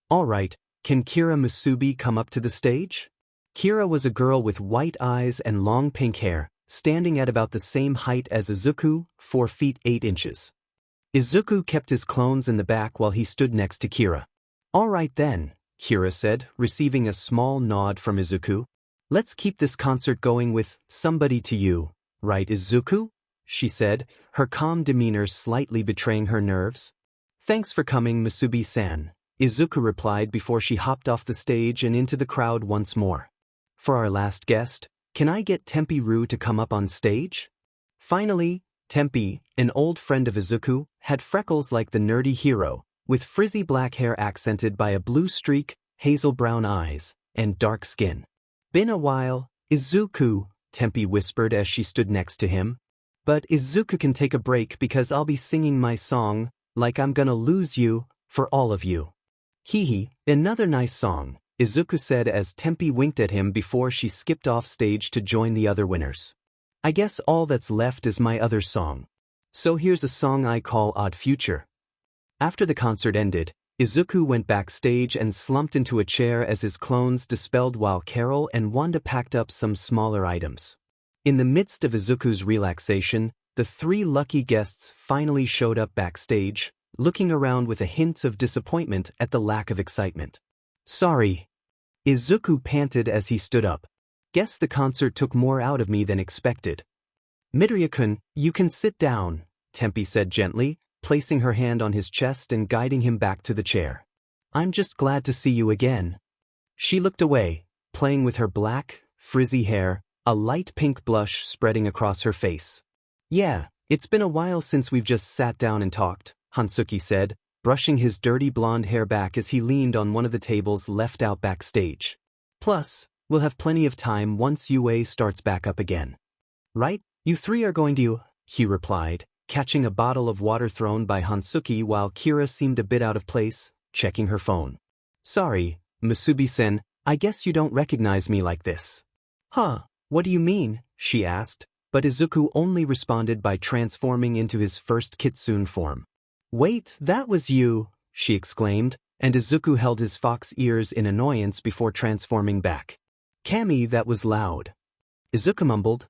All right, can Kira Musubi come up to the stage? Kira was a girl with white eyes and long pink hair, standing at about the same height as Izuku, 4 feet 8 inches. Izuku kept his clones in the back while he stood next to Kira. All right then, Kira said, receiving a small nod from Izuku. Let's keep this concert going with Somebody to You, right Izuku? She said, her calm demeanor slightly betraying her nerves. Thanks for coming, Musubi-san, Izuku replied before she hopped off the stage and into the crowd once more. For our last guest, can I get Tempi-ru to come up on stage? Finally, Tempi, an old friend of Izuku, had freckles like the nerdy hero, with frizzy black hair accented by a blue streak, hazel brown eyes, and dark skin. Been a while, Izuku, Tempi whispered as she stood next to him. But Izuku can take a break because I'll be singing my song, Like I'm Gonna Lose You, for all of you. Hee, another nice song, Izuku said as Tempi winked at him before she skipped off stage to join the other winners. I guess all that's left is my other song. So here's a song I call Odd Future. After the concert ended, Izuku went backstage and slumped into a chair as his clones dispelled while Carol and Wanda packed up some smaller items. In the midst of Izuku's relaxation, the three lucky guests finally showed up backstage, looking around with a hint of disappointment at the lack of excitement. "Sorry," Izuku panted as he stood up. "Guess the concert took more out of me than expected." "Midoriya-kun, you can sit down," Tempe said gently, placing her hand on his chest and guiding him back to the chair. "I'm just glad to see you again." She looked away, playing with her black, frizzy hair, a light pink blush spreading across her face. "Yeah, it's been a while since we've just sat down and talked," Hansuki said, brushing his dirty blonde hair back as he leaned on one of the tables left out backstage. "Plus, we'll have plenty of time once UA starts back up again." "Right, you three are going to," he replied, catching a bottle of water thrown by Hansuki while Kira seemed a bit out of place, checking her phone. "Sorry, Musubi-sen, I guess you don't recognize me like this." "Huh, what do you mean?" she asked, but Izuku only responded by transforming into his first kitsune form. "Wait, that was you," she exclaimed, and Izuku held his fox ears in annoyance before transforming back. "Kami, that was loud," Izuku mumbled,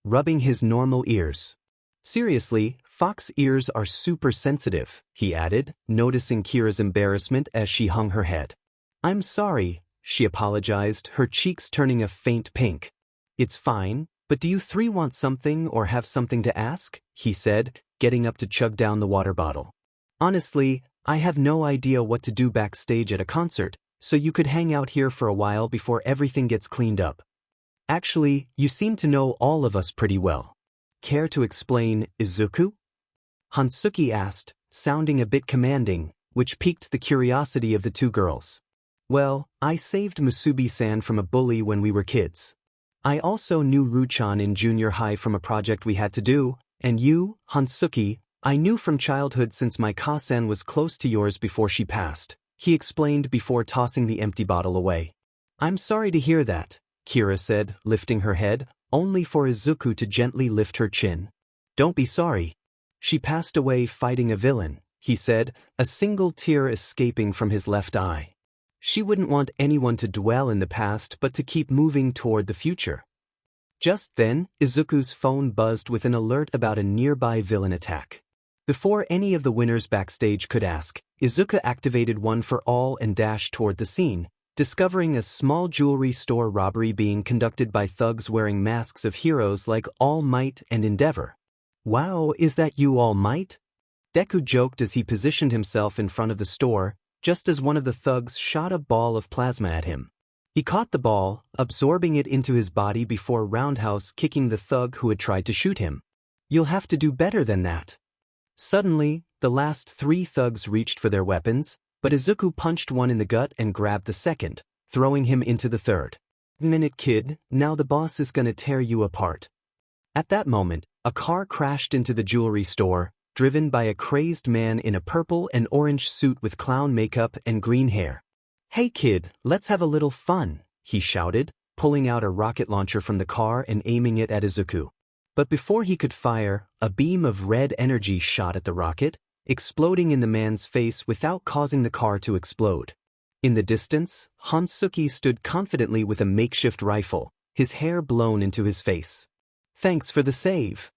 rubbing his normal ears. "Seriously, fox ears are super sensitive," he added, noticing Kira's embarrassment as she hung her head. "I'm sorry," she apologized, her cheeks turning a faint pink. "It's fine, but do you three want something or have something to ask?" he said, getting up to chug down the water bottle. "Honestly, I have no idea what to do backstage at a concert, so you could hang out here for a while before everything gets cleaned up. Actually, you seem to know all of us pretty well. Care to explain, Izuku?" Hansuki asked, sounding a bit commanding, which piqued the curiosity of the two girls. "Well, I saved Musubi-san from a bully when we were kids. I also knew Ruchan in junior high from a project we had to do, and you, Hansuki, I knew from childhood since my Kasen was close to yours before she passed," he explained before tossing the empty bottle away. "I'm sorry to hear that," Kira said, lifting her head, only for Izuku to gently lift her chin. "Don't be sorry. She passed away fighting a villain," he said, a single tear escaping from his left eye. "She wouldn't want anyone to dwell in the past but to keep moving toward the future." Just then, Izuku's phone buzzed with an alert about a nearby villain attack. Before any of the winners backstage could ask, Izuku activated One for All and dashed toward the scene, discovering a small jewelry store robbery being conducted by thugs wearing masks of heroes like All Might and Endeavor. "Wow, is that you, All Might?" Deku joked as he positioned himself in front of the store, just as one of the thugs shot a ball of plasma at him. He caught the ball, absorbing it into his body before roundhouse kicking the thug who had tried to shoot him. "You'll have to do better than that." Suddenly, the last three thugs reached for their weapons, but Izuku punched one in the gut and grabbed the second, throwing him into the third. "Minute, kid, now the boss is gonna tear you apart." At that moment, a car crashed into the jewelry store, driven by a crazed man in a purple and orange suit with clown makeup and green hair. "Hey kid, let's have a little fun," he shouted, pulling out a rocket launcher from the car and aiming it at Izuku. But before he could fire, a beam of red energy shot at the rocket, exploding in the man's face without causing the car to explode. In the distance, Hansuki stood confidently with a makeshift rifle, his hair blown into his face. "Thanks for the save,"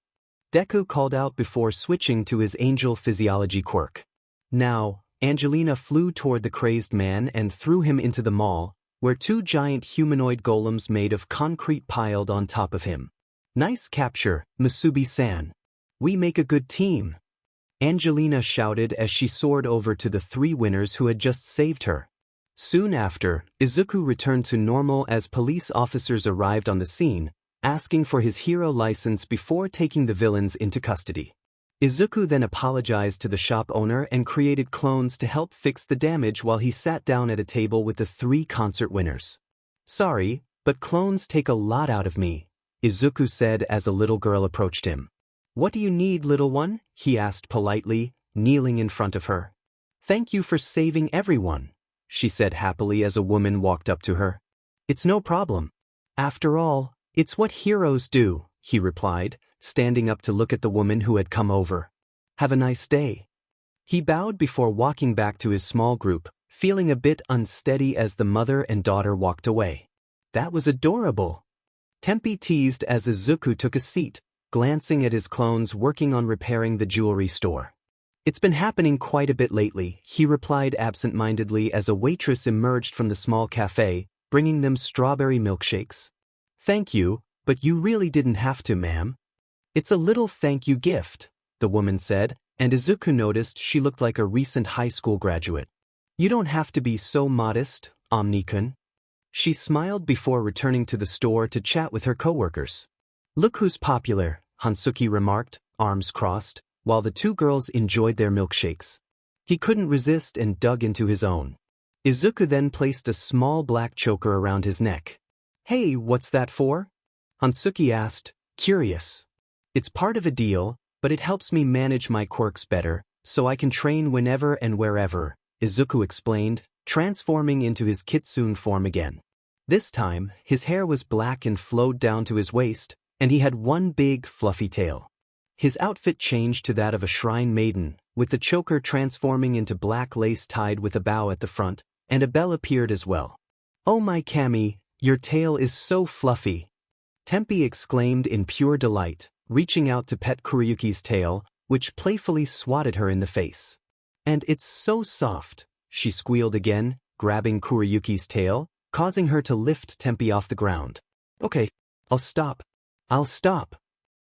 Deku called out before switching to his angel physiology quirk. Now, Angelina flew toward the crazed man and threw him into the mall, where two giant humanoid golems made of concrete piled on top of him. "Nice capture, Musubi-san. We make a good team," Angelina shouted as she soared over to the three winners who had just saved her. Soon after, Izuku returned to normal as police officers arrived on the scene, asking for his hero license before taking the villains into custody. Izuku then apologized to the shop owner and created clones to help fix the damage while he sat down at a table with the three concert winners. "Sorry, but clones take a lot out of me," Izuku said as a little girl approached him. "What do you need, little one?" he asked politely, kneeling in front of her. "Thank you for saving everyone," she said happily as a woman walked up to her. "It's no problem. After all, it's what heroes do," he replied, standing up to look at the woman who had come over. "Have a nice day." He bowed before walking back to his small group, feeling a bit unsteady as the mother and daughter walked away. That was adorable. Tempe teased as Izuku took a seat, glancing at his clones working on repairing the jewelry store. It's been happening quite a bit lately, he replied absent-mindedly as a waitress emerged from the small cafe, bringing them strawberry milkshakes. Thank you, but you really didn't have to, ma'am. It's a little thank you gift, the woman said, and Izuku noticed she looked like a recent high school graduate. You don't have to be so modest, Omni-kun. She smiled before returning to the store to chat with her coworkers. Look who's popular, Hansuki remarked, arms crossed, while the two girls enjoyed their milkshakes. He couldn't resist and dug into his own. Izuku then placed a small black choker around his neck. Hey, what's that for? Hansuki asked, curious. It's part of a deal, but it helps me manage my quirks better, so I can train whenever and wherever, Izuku explained, transforming into his kitsune form again. This time, his hair was black and flowed down to his waist, and he had one big, fluffy tail. His outfit changed to that of a shrine maiden, with the choker transforming into black lace tied with a bow at the front, and a bell appeared as well. Oh my Kami, your tail is so fluffy! Tempe exclaimed in pure delight, reaching out to pet Kuriyuki's tail, which playfully swatted her in the face. And it's so soft, she squealed again, grabbing Kuriyuki's tail, causing her to lift Tempe off the ground. Okay, I'll stop.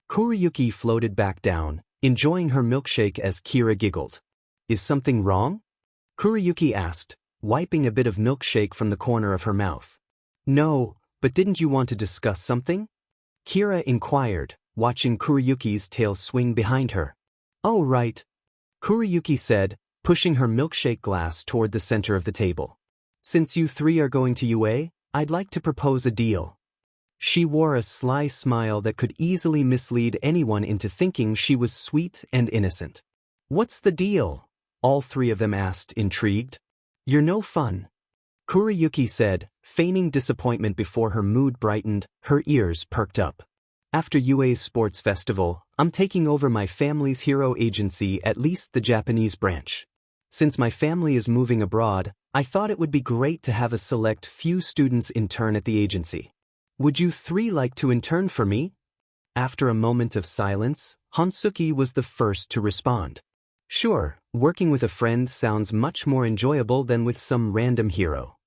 Kuriyuki floated back down, enjoying her milkshake as Kira giggled. Is something wrong? Kuriyuki asked, wiping a bit of milkshake from the corner of her mouth. No, but didn't you want to discuss something? Kira inquired, watching Kuriyuki's tail swing behind her. Oh right, Kuriyuki said, pushing her milkshake glass toward the center of the table. Since you three are going to UA, I'd like to propose a deal. She wore a sly smile that could easily mislead anyone into thinking she was sweet and innocent. What's the deal? All three of them asked, intrigued. You're no fun. Kuriyuki said, feigning disappointment before her mood brightened, her ears perked up. After UA's sports festival, I'm taking over my family's hero agency, at least the Japanese branch. Since my family is moving abroad, I thought it would be great to have a select few students intern at the agency. Would you three like to intern for me? After a moment of silence, Hansuki was the first to respond. Sure, working with a friend sounds much more enjoyable than with some random hero.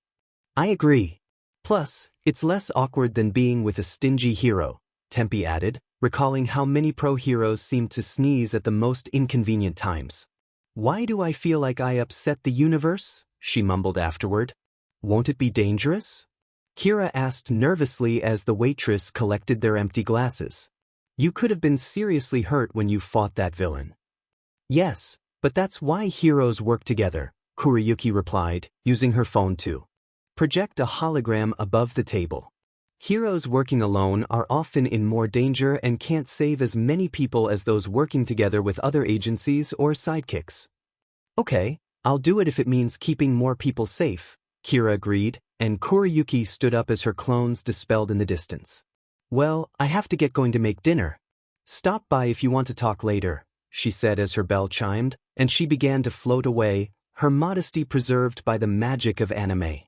I agree. Plus, it's less awkward than being with a stingy hero, Tempe added, recalling how many pro heroes seem to sneeze at the most inconvenient times. Why do I feel like I upset the universe? She mumbled afterward. Won't it be dangerous? Kira asked nervously as the waitress collected their empty glasses. You could have been seriously hurt when you fought that villain. Yes, but that's why heroes work together, Kuriyuki replied, using her phone to project a hologram above the table. Heroes working alone are often in more danger and can't save as many people as those working together with other agencies or sidekicks. Okay, I'll do it if it means keeping more people safe, Kira agreed, and Kuriyuki stood up as her clones dispelled in the distance. Well, I have to get going to make dinner. Stop by if you want to talk later, she said as her bell chimed, and she began to float away, her modesty preserved by the magic of anime.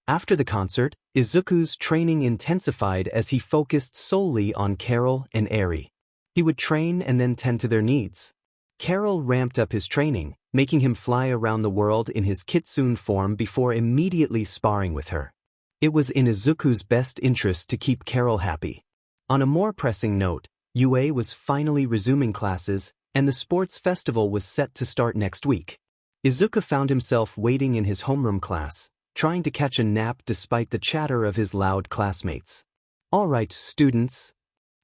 After the concert, Izuku's training intensified as he focused solely on Carol and Eri. He would train and then tend to their needs. Carol ramped up his training, making him fly around the world in his kitsune form before immediately sparring with her. It was in Izuku's best interest to keep Carol happy. On a more pressing note, UA was finally resuming classes, and the sports festival was set to start next week. Izuku found himself waiting in his homeroom class, trying to catch a nap despite the chatter of his loud classmates. All right, students.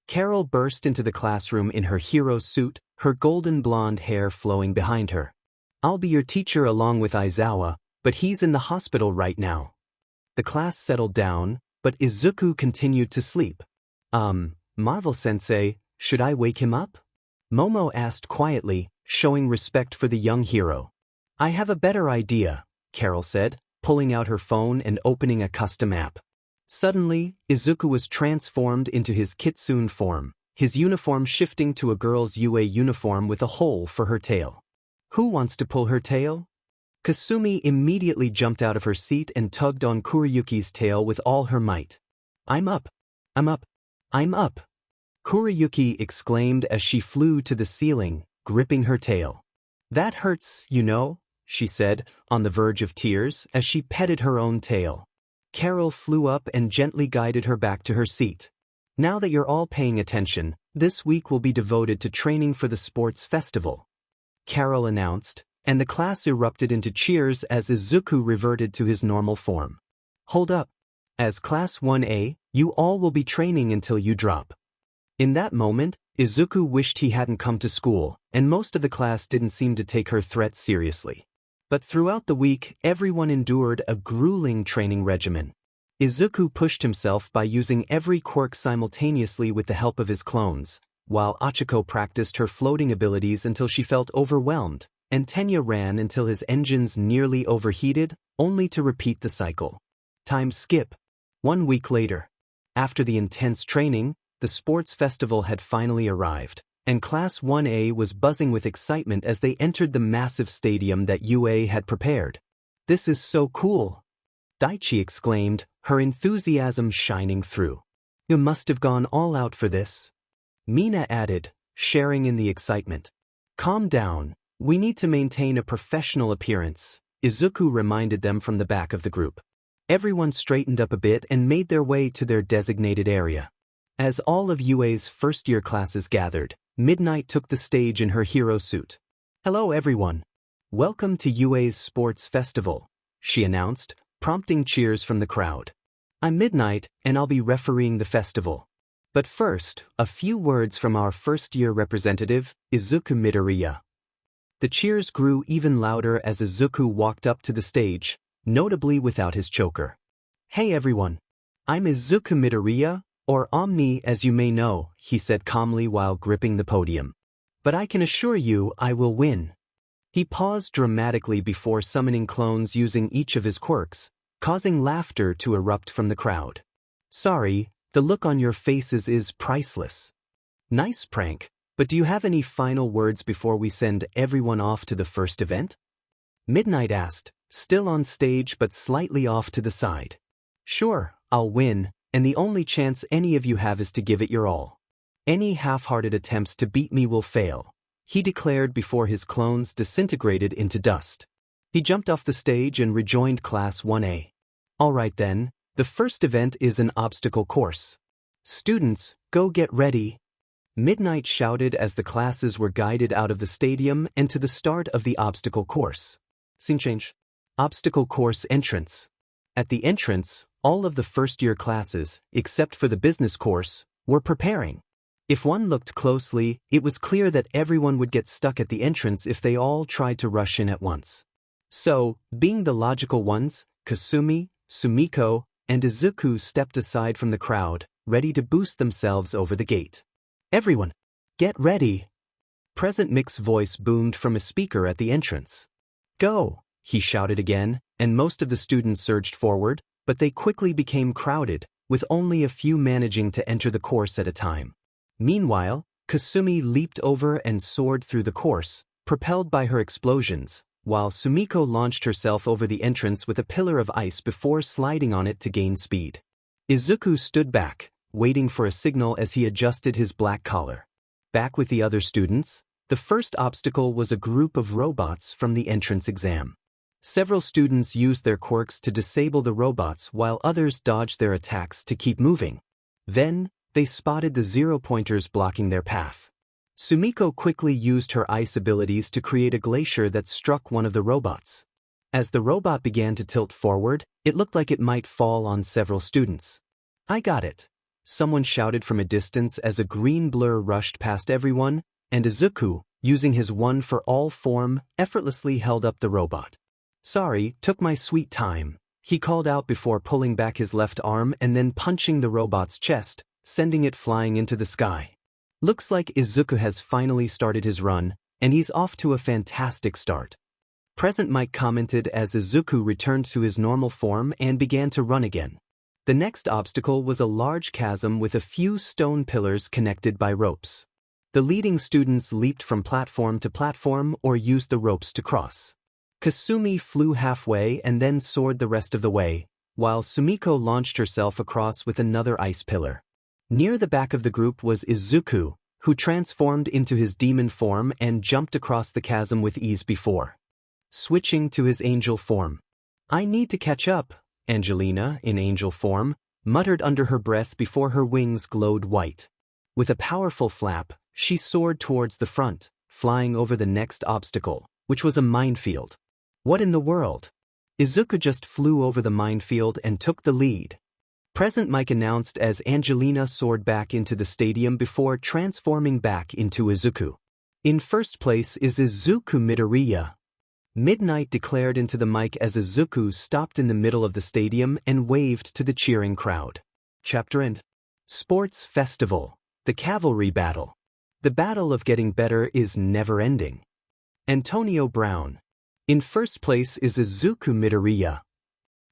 Carol burst into the classroom in her hero suit, her golden blonde hair flowing behind her. I'll be your teacher along with Aizawa, but he's in the hospital right now. The class settled down, but Izuku continued to sleep. Marvel-sensei, should I wake him up? Momo asked quietly, showing respect for the young hero. I have a better idea, Carol said, pulling out her phone and opening a custom app. Suddenly, Izuku was transformed into his kitsune form, his uniform shifting to a girl's UA uniform with a hole for her tail. Who wants to pull her tail? Kasumi immediately jumped out of her seat and tugged on Kuriyuki's tail with all her might. I'm up. I'm up. I'm up. Kuriyuki exclaimed as she flew to the ceiling, gripping her tail. That hurts, you know, she said, on the verge of tears as she petted her own tail. Carol flew up and gently guided her back to her seat. Now that you're all paying attention, this week will be devoted to training for the sports festival, Carol announced, and the class erupted into cheers as Izuku reverted to his normal form. Hold up. As Class 1A, you all will be training until you drop. In that moment, Izuku wished he hadn't come to school, and most of the class didn't seem to take her threats seriously. But throughout the week, everyone endured a grueling training regimen. Izuku pushed himself by using every quirk simultaneously with the help of his clones, while Achiko practiced her floating abilities until she felt overwhelmed, and Tenya ran until his engines nearly overheated, only to repeat the cycle. Time skip. 1 week later. After the intense training, the sports festival had finally arrived, and Class 1A was buzzing with excitement as they entered the massive stadium that UA had prepared. This is so cool! Daichi exclaimed, her enthusiasm shining through. You must have gone all out for this. Mina added, sharing in the excitement. Calm down, we need to maintain a professional appearance, Izuku reminded them from the back of the group. Everyone straightened up a bit and made their way to their designated area. As all of UA's first-year classes gathered, Midnight took the stage in her hero suit. Hello everyone. Welcome to UA's sports festival, she announced, prompting cheers from the crowd. I'm Midnight, and I'll be refereeing the festival. But first, a few words from our first-year representative, Izuku Midoriya. The cheers grew even louder as Izuku walked up to the stage, notably without his choker. Hey everyone. I'm Izuku Midoriya, or Omni as you may know, he said calmly while gripping the podium. But I can assure you I will win. He paused dramatically before summoning clones using each of his quirks, causing laughter to erupt from the crowd. Sorry, the look on your faces is priceless. Nice prank, but do you have any final words before we send everyone off to the first event? Midnight asked, still on stage but slightly off to the side. Sure, I'll win, and the only chance any of you have is to give it your all. Any half-hearted attempts to beat me will fail, he declared before his clones disintegrated into dust. He jumped off the stage and rejoined Class 1A. Alright then, the first event is an obstacle course. Students, go get ready. Midnight shouted as the classes were guided out of the stadium and to the start of the obstacle course. Scene change. Obstacle course entrance. At the entrance, all of the first-year classes, except for the business course, were preparing. If one looked closely, it was clear that everyone would get stuck at the entrance if they all tried to rush in at once. So, being the logical ones, Kasumi, Sumiko, and Izuku stepped aside from the crowd, ready to boost themselves over the gate. Everyone, get ready. Present Mick's voice boomed from a speaker at the entrance. Go, he shouted again, and most of the students surged forward, but they quickly became crowded, with only a few managing to enter the course at a time. Meanwhile, Kasumi leaped over and soared through the course, propelled by her explosions, while Sumiko launched herself over the entrance with a pillar of ice before sliding on it to gain speed. Izuku stood back, waiting for a signal as he adjusted his black collar. Back with the other students, the first obstacle was a group of robots from the entrance exam. Several students used their quirks to disable the robots while others dodged their attacks to keep moving. Then, they spotted the zero-pointers blocking their path. Sumiko quickly used her ice abilities to create a glacier that struck one of the robots. As the robot began to tilt forward, it looked like it might fall on several students. I got it. Someone shouted from a distance as a green blur rushed past everyone, and Izuku, using his one-for-all form, effortlessly held up the robot. Sorry, took my sweet time, he called out before pulling back his left arm and then punching the robot's chest, sending it flying into the sky. Looks like Izuku has finally started his run, and he's off to a fantastic start. Present Mike commented as Izuku returned to his normal form and began to run again. The next obstacle was a large chasm with a few stone pillars connected by ropes. The leading students leaped from platform to platform or used the ropes to cross. Kasumi flew halfway and then soared the rest of the way, while Sumiko launched herself across with another ice pillar. Near the back of the group was Izuku, who transformed into his demon form and jumped across the chasm with ease before switching to his angel form. "I need to catch up," Angelina, in angel form, muttered under her breath before her wings glowed white. With a powerful flap, she soared towards the front, flying over the next obstacle, which was a minefield. What in the world? Izuku just flew over the minefield and took the lead. Present Mike announced as Angelina soared back into the stadium before transforming back into Izuku. "In first place is Izuku Midoriya," Midnight declared into the mic as Izuku stopped in the middle of the stadium and waved to the cheering crowd. Chapter End. Sports Festival. The Cavalry Battle. The battle of getting better is never ending. Antonio Brown. "In first place is Izuku Midoriya,"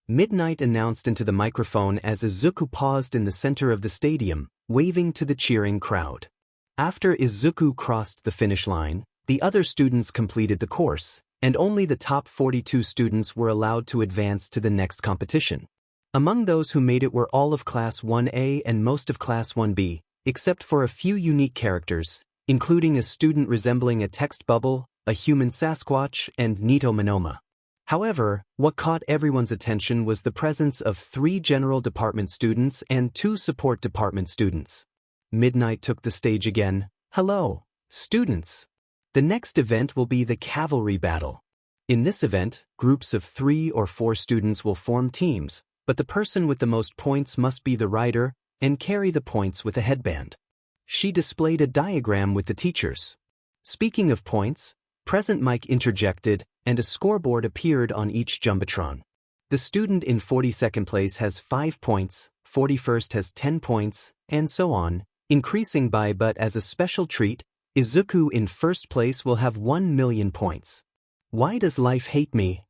Midnight announced into the microphone as Izuku paused in the center of the stadium, waving to the cheering crowd. After Izuku crossed the finish line, the other students completed the course, and only the top 42 students were allowed to advance to the next competition. Among those who made it were all of Class 1A and most of Class 1B, except for a few unique characters, including a student resembling a text bubble, a human Sasquatch, and Nito Monoma. However, what caught everyone's attention was the presence of 3 general department students and 2 support department students. Midnight took the stage again. "Hello, students. The next event will be the Cavalry Battle. In this event, groups of 3 or 4 students will form teams, but the person with the most points must be the rider and carry the points with a headband." She displayed a diagram with the teachers. Speaking of points, Present Mike interjected, and a scoreboard appeared on each jumbotron. The student in 42nd place has 5 points, 41st has 10 points, and so on, increasing by but as a special treat, Izuku in first place will have 1,000,000 points. "Why does life hate me?"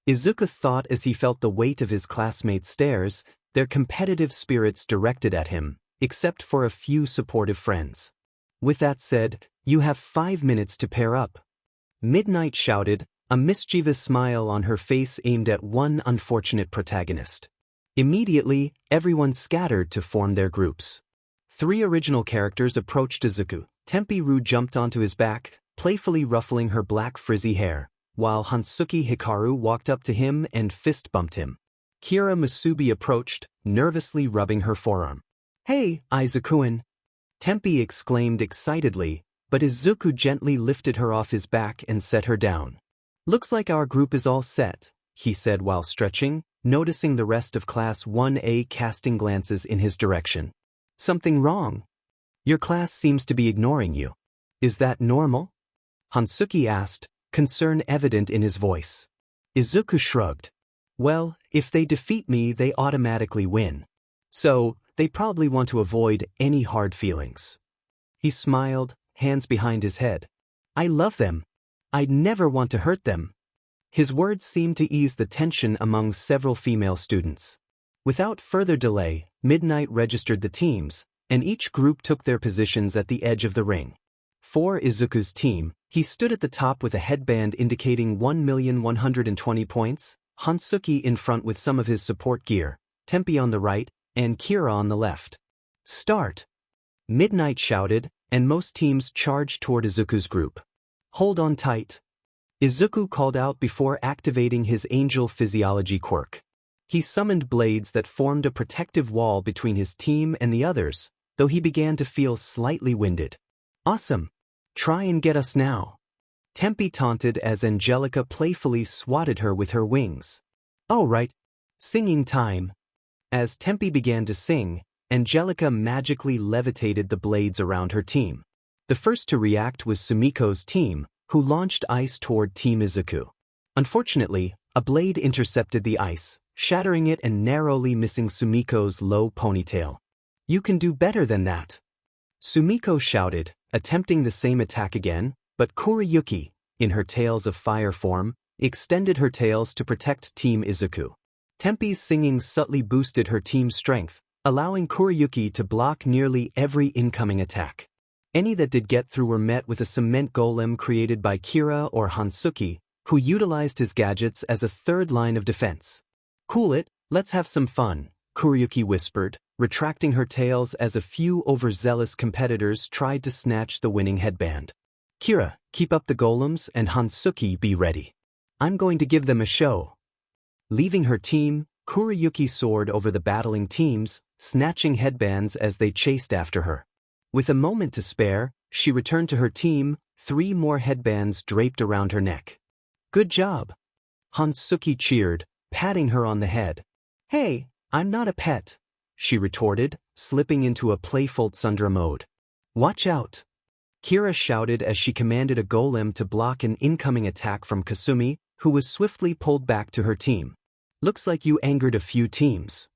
Izuku thought as he felt the weight of his classmates' stares, their competitive spirits directed at him, except for a few supportive friends. With that said, "You have 5 minutes to pair up," Midnight shouted, a mischievous smile on her face aimed at one unfortunate protagonist. Immediately, everyone scattered to form their groups. 3 original characters approached Izuku. Tempiru jumped onto his back, playfully ruffling her black frizzy hair, while Hansuki Hikaru walked up to him and fist-bumped him. Kira Masubi approached, nervously rubbing her forearm. "Hey, Izuku-an!" Tempi exclaimed excitedly, but Izuku gently lifted her off his back and set her down. "Looks like our group is all set," he said while stretching, noticing the rest of Class 1A casting glances in his direction. "Something wrong? Your class seems to be ignoring you. Is that normal?" Hansuki asked, concern evident in his voice. Izuku shrugged. "Well, if they defeat me, they automatically win. So, they probably want to avoid any hard feelings." He smiled, hands behind his head. "I love them. I'd never want to hurt them." His words seemed to ease the tension among several female students. Without further delay, Midnight registered the teams, and each group took their positions at the edge of the ring. For Izuku's team, he stood at the top with a headband indicating 1,120 points, Hansuki in front with some of his support gear, Tempi on the right, and Kira on the left. "Start!" Midnight shouted, and most teams charged toward Izuku's group. "Hold on tight," Izuku called out before activating his angel physiology quirk. He summoned blades that formed a protective wall between his team and the others, though he began to feel slightly winded. "Awesome! Try and get us now," Tempi taunted as Angelica playfully swatted her with her wings. "All right, singing time." As Tempi began to sing, Angelica magically levitated the blades around her team. The first to react was Sumiko's team, who launched ice toward Team Izuku. Unfortunately, a blade intercepted the ice, shattering it and narrowly missing Sumiko's low ponytail. "You can do better than that," Sumiko shouted, attempting the same attack again, but Kuriyuki, in her tails of fire form, extended her tails to protect Team Izuku. Tempi's singing subtly boosted her team's strength, allowing Kuriyuki to block nearly every incoming attack. Any that did get through were met with a cement golem created by Kira or Hansuki, who utilized his gadgets as a third line of defense. "Cool it, let's have some fun," Kuryuki whispered, retracting her tails as a few overzealous competitors tried to snatch the winning headband. "Kira, keep up the golems, and Hansuki, be ready. I'm going to give them a show." Leaving her team, Kuryuki soared over the battling teams, snatching headbands as they chased after her. With a moment to spare, she returned to her team, 3 more headbands draped around her neck. "Good job!" Hansuki cheered, patting her on the head. "Hey, I'm not a pet," she retorted, slipping into a playful tsundere mode. "Watch out!" Kira shouted as she commanded a golem to block an incoming attack from Kasumi, who was swiftly pulled back to her team. "Looks like you angered a few teams."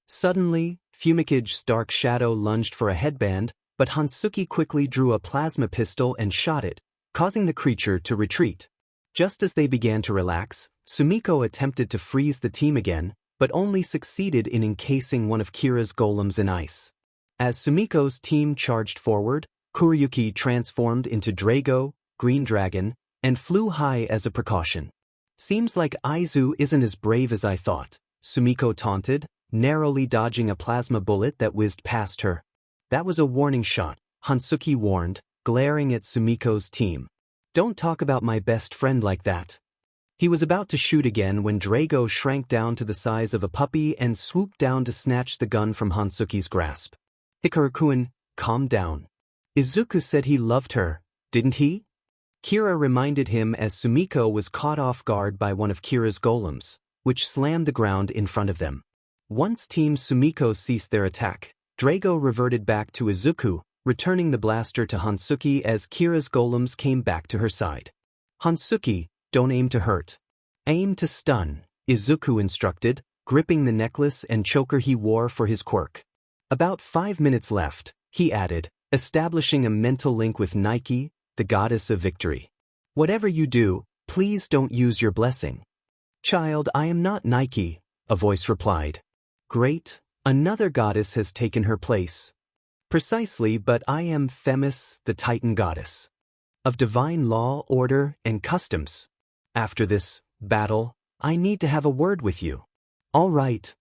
Suddenly, Fumicage's dark shadow lunged for a headband, but Hansuki quickly drew a plasma pistol and shot it, causing the creature to retreat. Just as they began to relax, Sumiko attempted to freeze the team again, but only succeeded in encasing one of Kira's golems in ice. As Sumiko's team charged forward, Kuryuki transformed into Drago, Green Dragon, and flew high as a precaution. "Seems like Izu isn't as brave as I thought," Sumiko taunted, narrowly dodging a plasma bullet that whizzed past her. "That was a warning shot," Hansuki warned, glaring at Sumiko's team. "Don't talk about my best friend like that." He was about to shoot again when Drago shrank down to the size of a puppy and swooped down to snatch the gun from Hansuki's grasp. "Hikaru-kun, calm down. Izuku said he loved her, didn't he?" Kira reminded him as Sumiko was caught off guard by one of Kira's golems, which slammed the ground in front of them. Once Team Sumiko ceased their attack, Drago reverted back to Izuku, returning the blaster to Hansuki as Kira's golems came back to her side. "Hansuki, don't aim to hurt. Aim to stun," Izuku instructed, gripping the necklace and choker he wore for his quirk. "About 5 minutes left," he added, establishing a mental link with Nike, the goddess of victory. "Whatever you do, please don't use your blessing." "Child, I am not Nike," a voice replied. "Great, another goddess has taken her place." "Precisely, but I am Themis, the Titan goddess. Of divine law, order, and customs. After this battle, I need to have a word with you." "All right,"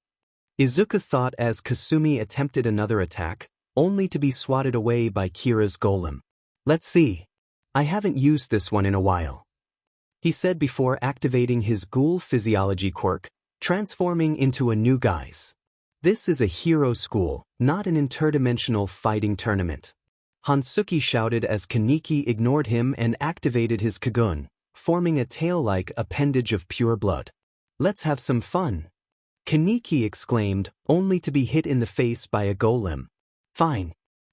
Izuku thought as Kasumi attempted another attack, only to be swatted away by Kira's golem. "Let's see. I haven't used this one in a while," he said before activating his ghoul physiology quirk, transforming into a new guise. "This is a hero school, not an interdimensional fighting tournament." Hansuki shouted as Kaneki ignored him and activated his Kagun, forming a tail-like appendage of pure blood. "Let's have some fun," Kaneki exclaimed, only to be hit in the face by a golem. "Fine.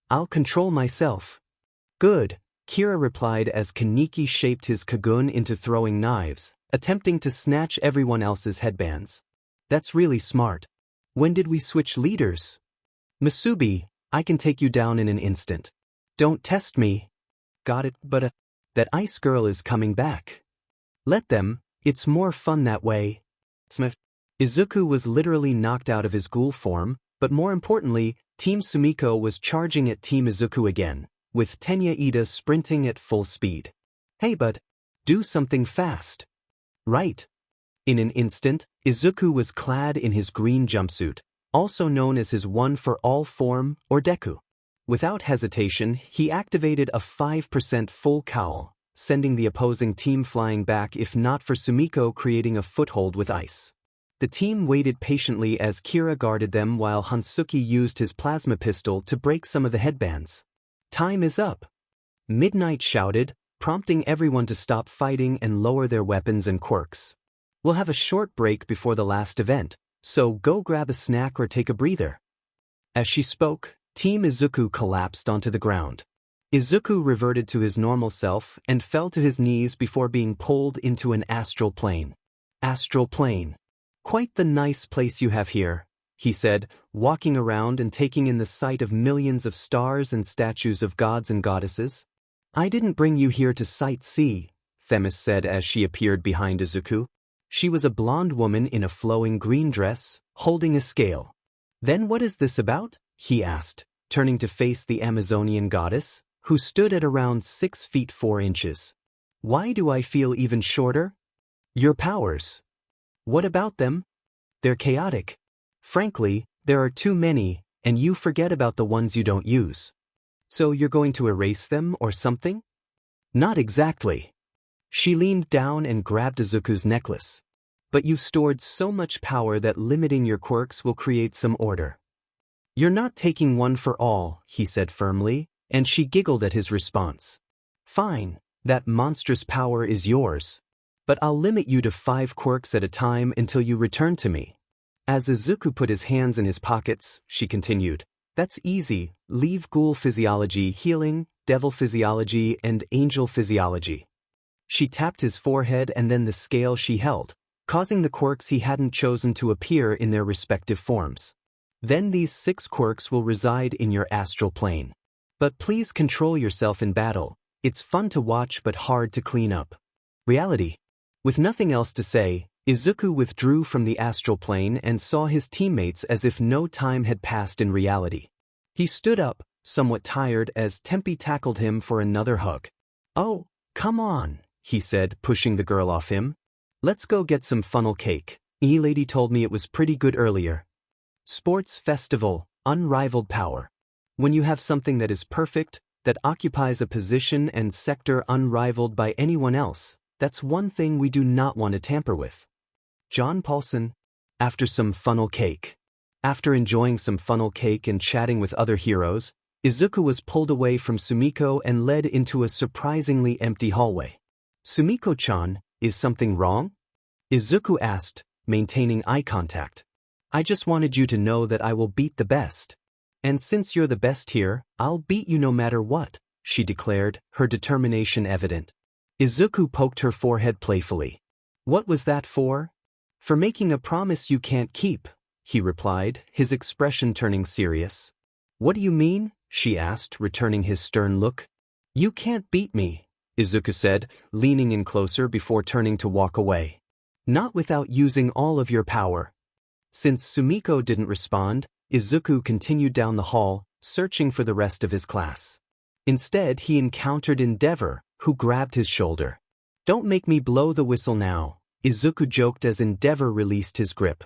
I'll control myself." "Good," Kira replied as Kaneki shaped his Kagun into throwing knives, attempting to snatch everyone else's headbands. "That's really smart. When did we switch leaders?" "Masubi, I can take you down in an instant." "Don't test me." "Got it, but that ice girl is coming back." "Let them, it's more fun that way." Izuku was literally knocked out of his ghoul form, but more importantly, Team Sumiko was charging at Team Izuku again, with Tenya Ida sprinting at full speed. "Hey but, do something fast." "Right." In an instant, Izuku was clad in his green jumpsuit, also known as his one-for-all form, or Deku. Without hesitation, he activated a 5% full cowl, sending the opposing team flying back if not for Sumiko creating a foothold with ice. The team waited patiently as Kira guarded them while Hansuki used his plasma pistol to break some of the headbands. "Time is up," Midnight shouted, prompting everyone to stop fighting and lower their weapons and quirks. "We'll have a short break before the last event, so go grab a snack or take a breather." As she spoke, Team Izuku collapsed onto the ground. Izuku reverted to his normal self and fell to his knees before being pulled into an astral plane. "Astral plane. Quite the nice place you have here," he said, walking around and taking in the sight of millions of stars and statues of gods and goddesses. "I didn't bring you here to sightsee," Themis said as she appeared behind Izuku. She was a blonde woman in a flowing green dress, holding a scale. "Then what is this about?" he asked, turning to face the Amazonian goddess, who stood at around 6 feet 4 inches. Why do I feel even shorter? Your powers. What about them? They're chaotic. Frankly, there are too many, and you forget about the ones you don't use. So you're going to erase them or something? Not exactly. She leaned down and grabbed Izuku's necklace. But you've stored so much power that limiting your quirks will create some order. You're not taking one for all, he said firmly, and she giggled at his response. Fine, that monstrous power is yours. But I'll limit you to 5 quirks at a time until you return to me. As Izuku put his hands in his pockets, she continued, that's easy, leave ghoul physiology, healing, devil physiology, and angel physiology. She tapped his forehead and then the scale she held, causing the quirks he hadn't chosen to appear in their respective forms. Then these 6 quirks will reside in your astral plane. But please control yourself in battle. It's fun to watch but hard to clean up. Reality. With nothing else to say, Izuku withdrew from the astral plane and saw his teammates as if no time had passed in reality. He stood up, somewhat tired, as Tempe tackled him for another hug. Oh, come on, he said, pushing the girl off him. Let's go get some funnel cake. E-Lady told me it was pretty good earlier. Sports festival, unrivaled power. When you have something that is perfect, that occupies a position and sector unrivaled by anyone else, that's one thing we do not want to tamper with. John Paulson. After some funnel cake. After enjoying some funnel cake and chatting with other heroes, Izuku was pulled away from Sumiko and led into a surprisingly empty hallway. Sumiko-chan, is something wrong? Izuku asked, maintaining eye contact. I just wanted you to know that I will beat the best. And since you're the best here, I'll beat you no matter what, she declared, her determination evident. Izuku poked her forehead playfully. What was that for? For making a promise you can't keep, he replied, his expression turning serious. What do you mean? She asked, returning his stern look. You can't beat me, Izuku said, leaning in closer before turning to walk away. Not without using all of your power. Since Sumiko didn't respond, Izuku continued down the hall, searching for the rest of his class. Instead, he encountered Endeavor, who grabbed his shoulder. Don't make me blow the whistle now, Izuku joked as Endeavor released his grip.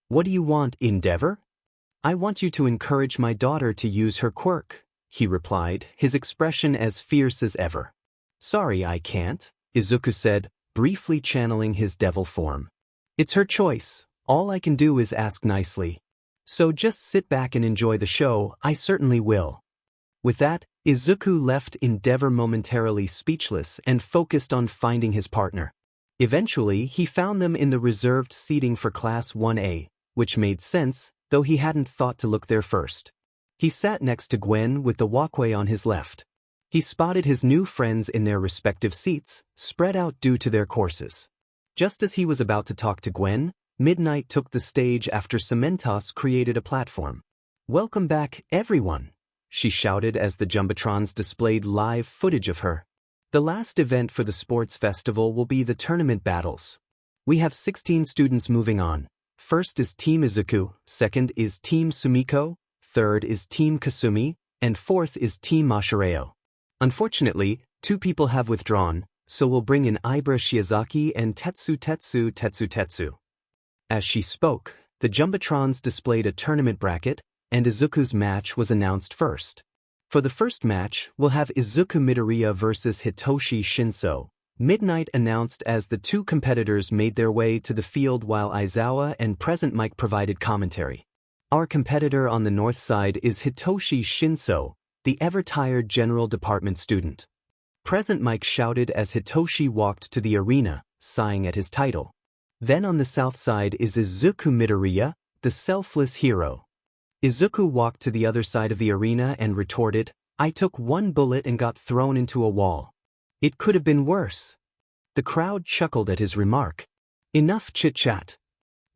What do you want, Endeavor? I want you to encourage my daughter to use her quirk, he replied, his expression as fierce as ever. Sorry, I can't, Izuku said, briefly channeling his devil form. It's her choice, all I can do is ask nicely. So just sit back and enjoy the show, I certainly will. With that, Izuku left Endeavor momentarily speechless and focused on finding his partner. Eventually, he found them in the reserved seating for Class 1A, which made sense, though he hadn't thought to look there first. He sat next to Gwen with the walkway on his left. He spotted his new friends in their respective seats, spread out due to their courses. Just as he was about to talk to Gwen, Midnight took the stage after Cementos created a platform. Welcome back, everyone, she shouted as the Jumbotrons displayed live footage of her. The last event for the sports festival will be the tournament battles. We have 16 students moving on. First is Team Izuku, second is Team Sumiko, third is Team Kasumi, and fourth is Team Mashireo. Unfortunately, 2 people have withdrawn, so we'll bring in Ibra Shiozaki and Tetsu. As she spoke, the Jumbotrons displayed a tournament bracket, and Izuku's match was announced first. For the first match, we'll have Izuku Midoriya versus Hitoshi Shinso. Midnight announced as the 2 competitors made their way to the field while Aizawa and Present Mike provided commentary. Our competitor on the north side is Hitoshi Shinso, the ever-tired general department student. Present Mike shouted as Hitoshi walked to the arena, sighing at his title. Then on the south side is Izuku Midoriya, the selfless hero. Izuku walked to the other side of the arena and retorted, I took 1 bullet and got thrown into a wall. It could have been worse. The crowd chuckled at his remark. Enough chit-chat.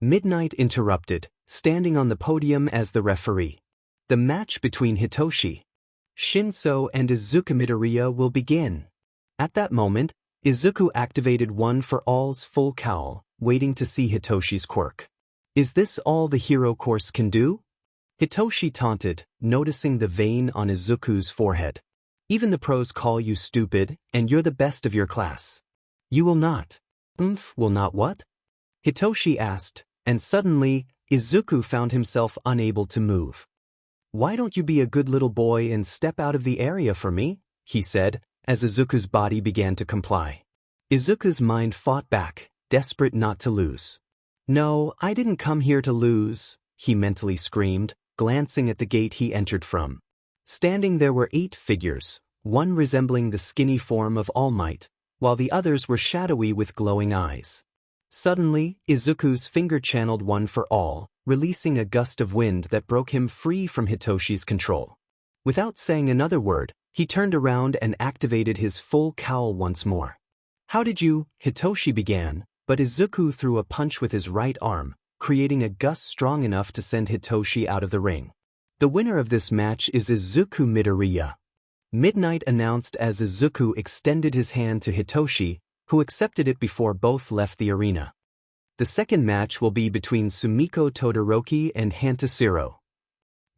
Midnight interrupted, standing on the podium as the referee. The match between Hitoshi Shinso and Izuku Midoriya will begin. At that moment, Izuku activated One for All's full cowl, waiting to see Hitoshi's quirk. Is this all the hero course can do? Hitoshi taunted, noticing the vein on Izuku's forehead. Even the pros call you stupid, and you're the best of your class. You will not. Will not what? Hitoshi asked, and suddenly, Izuku found himself unable to move. Why don't you be a good little boy and step out of the area for me? He said, as Izuku's body began to comply. Izuku's mind fought back, desperate not to lose. No, I didn't come here to lose, he mentally screamed, glancing at the gate he entered from. Standing there were 8 figures, one resembling the skinny form of All Might, while the others were shadowy with glowing eyes. Suddenly, Izuku's finger channeled One for All, releasing a gust of wind that broke him free from Hitoshi's control. Without saying another word, he turned around and activated his full cowl once more. How did you? Hitoshi began, but Izuku threw a punch with his right arm, creating a gust strong enough to send Hitoshi out of the ring. The winner of this match is Izuku Midoriya. Midnight announced as Izuku extended his hand to Hitoshi, who accepted it before both left the arena. The second match will be between Sumiko Todoroki and Hantashiro.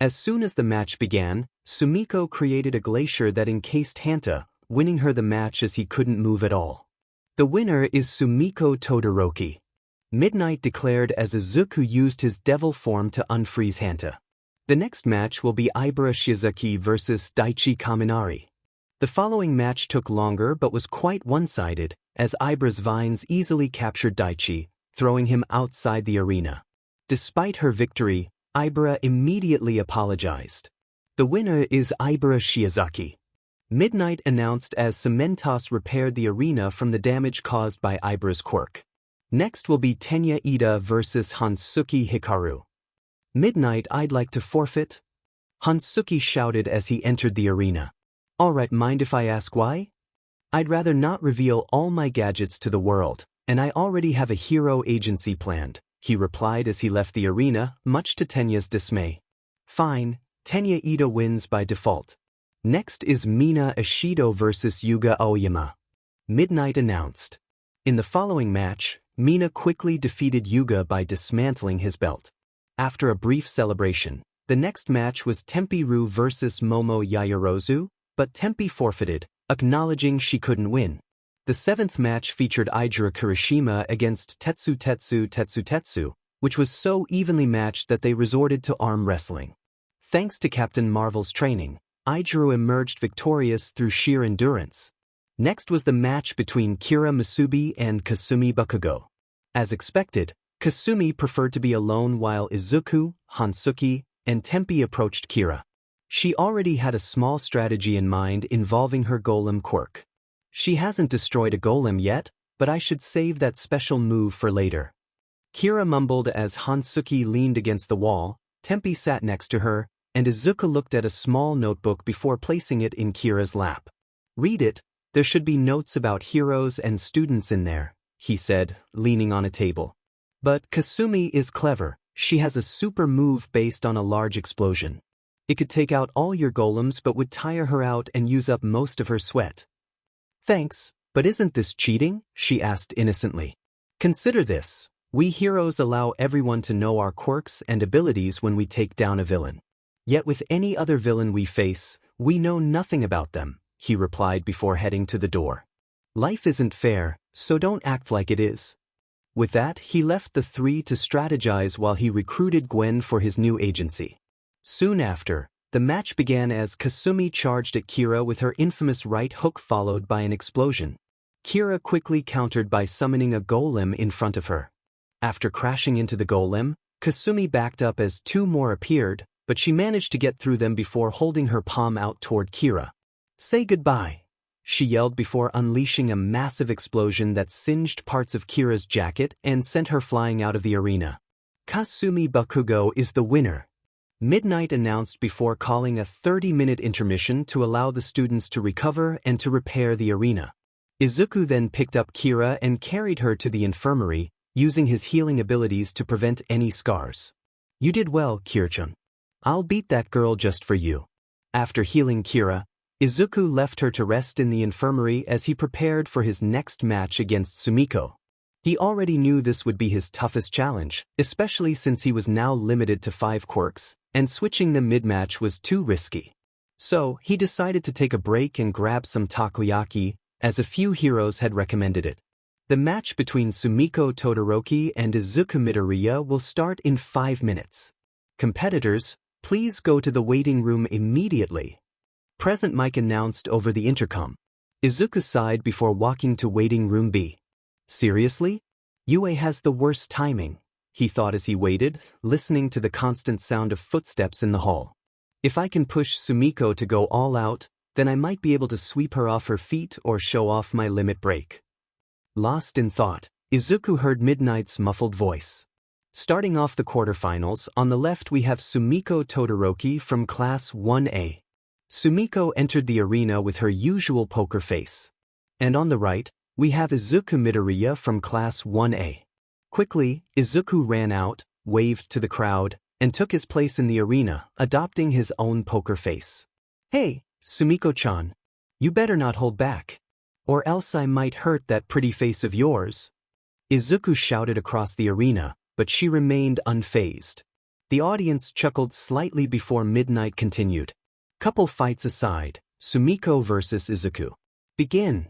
As soon as the match began, Sumiko created a glacier that encased Hanta, winning her the match as he couldn't move at all. The winner is Sumiko Todoroki. Midnight declared as Izuku used his devil form to unfreeze Hanta. The next match will be Ibara Shizuki versus Daichi Kaminari. The following match took longer but was quite one-sided, as Ibara's vines easily captured Daichi, throwing him outside the arena. Despite her victory, Ibara immediately apologized. The winner is Ibara Shiozaki. Midnight announced as Cementos repaired the arena from the damage caused by Ibara's quirk. Next will be Tenya Ida versus Hansuki Hikaru. Midnight, I'd like to forfeit? Hansuki shouted as he entered the arena. Alright, mind if I ask why? I'd rather not reveal all my gadgets to the world, and I already have a hero agency planned, he replied as he left the arena, much to Tenya's dismay. Fine, Tenya Ida wins by default. Next is Mina Ishido versus Yuga Aoyama. Midnight announced. In the following match, Mina quickly defeated Yuga by dismantling his belt. After a brief celebration, the next match was Tempiru versus Momo Yaoyorozu, but Tempi forfeited, acknowledging she couldn't win. The 7th match featured Ijiro Kirishima against Tetsu, which was so evenly matched that they resorted to arm wrestling. Thanks to Captain Marvel's training, Ijiro emerged victorious through sheer endurance. Next was the match between Kira Masubi and Kasumi Bakugo. As expected, Kasumi preferred to be alone while Izuku, Hansuki, and Tempi approached Kira. She already had a small strategy in mind involving her golem quirk. She hasn't destroyed a golem yet, but I should save that special move for later. Kira mumbled as Hansuki leaned against the wall, Tempi sat next to her, and Izuku looked at a small notebook before placing it in Kira's lap. Read it, there should be notes about heroes and students in there, he said, leaning on a table. But Kasumi is clever, she has a super move based on a large explosion. It could take out all your golems but would tire her out and use up most of her sweat. Thanks, but isn't this cheating? She asked innocently. Consider this, we heroes allow everyone to know our quirks and abilities when we take down a villain. Yet with any other villain we face, we know nothing about them, he replied before heading to the door. Life isn't fair, so don't act like it is. With that, he left the 3 to strategize while he recruited Gwen for his new agency. Soon after, the match began as Kasumi charged at Kira with her infamous right hook followed by an explosion. Kira quickly countered by summoning a golem in front of her. After crashing into the golem, Kasumi backed up as 2 more appeared, but she managed to get through them before holding her palm out toward Kira. Say goodbye, she yelled before unleashing a massive explosion that singed parts of Kira's jacket and sent her flying out of the arena. Kasumi Bakugo is the winner. Midnight announced before calling a 30-minute intermission to allow the students to recover and to repair the arena. Izuku then picked up Kira and carried her to the infirmary, using his healing abilities to prevent any scars. You did well, Kirchun. I'll beat that girl just for you. After healing Kira, Izuku left her to rest in the infirmary as he prepared for his next match against Sumiko. He already knew this would be his toughest challenge, especially since he was now limited to 5 quirks, and switching them mid-match was too risky. So, he decided to take a break and grab some takoyaki, as a few heroes had recommended it. The match between Sumiko Todoroki and Izuku Midoriya will start in 5 minutes. Competitors, please go to the waiting room immediately. Present mic announced over the intercom. Izuku sighed before walking to waiting room B. Seriously? Yue has the worst timing, he thought as he waited, listening to the constant sound of footsteps in the hall. If I can push Sumiko to go all out, then I might be able to sweep her off her feet or show off my limit break. Lost in thought, Izuku heard Midnight's muffled voice. Starting off the quarterfinals, on the left we have Sumiko Todoroki from Class 1A. Sumiko entered the arena with her usual poker face. And on the right, we have Izuku Midoriya from Class 1A. Quickly, Izuku ran out, waved to the crowd, and took his place in the arena, adopting his own poker face. Hey, Sumiko-chan. You better not hold back. Or else I might hurt that pretty face of yours. Izuku shouted across the arena, but she remained unfazed. The audience chuckled slightly before Midnight continued. Couple fights aside, Sumiko versus Izuku. Begin.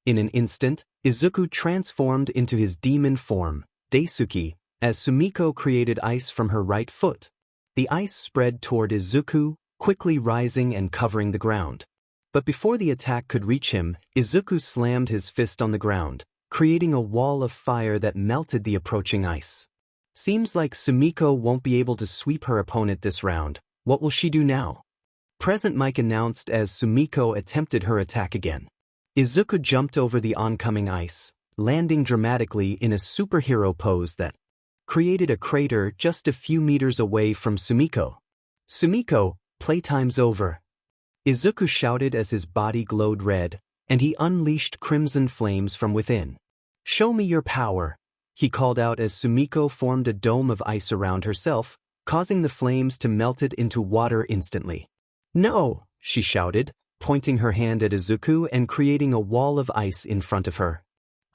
In an instant, Izuku transformed into his demon form, Daisuke, as Sumiko created ice from her right foot. The ice spread toward Izuku, quickly rising and covering the ground. But before the attack could reach him, Izuku slammed his fist on the ground, creating a wall of fire that melted the approaching ice. Seems like Sumiko won't be able to sweep her opponent this round. What will she do now? Present mic announced as Sumiko attempted her attack again. Izuku jumped over the oncoming ice, landing dramatically in a superhero pose that created a crater just a few meters away from Sumiko. Sumiko, playtime's over. Izuku shouted as his body glowed red, and he unleashed crimson flames from within. Show me your power, he called out as Sumiko formed a dome of ice around herself, causing the flames to melt it into water instantly. No, she shouted, pointing her hand at Izuku and creating a wall of ice in front of her.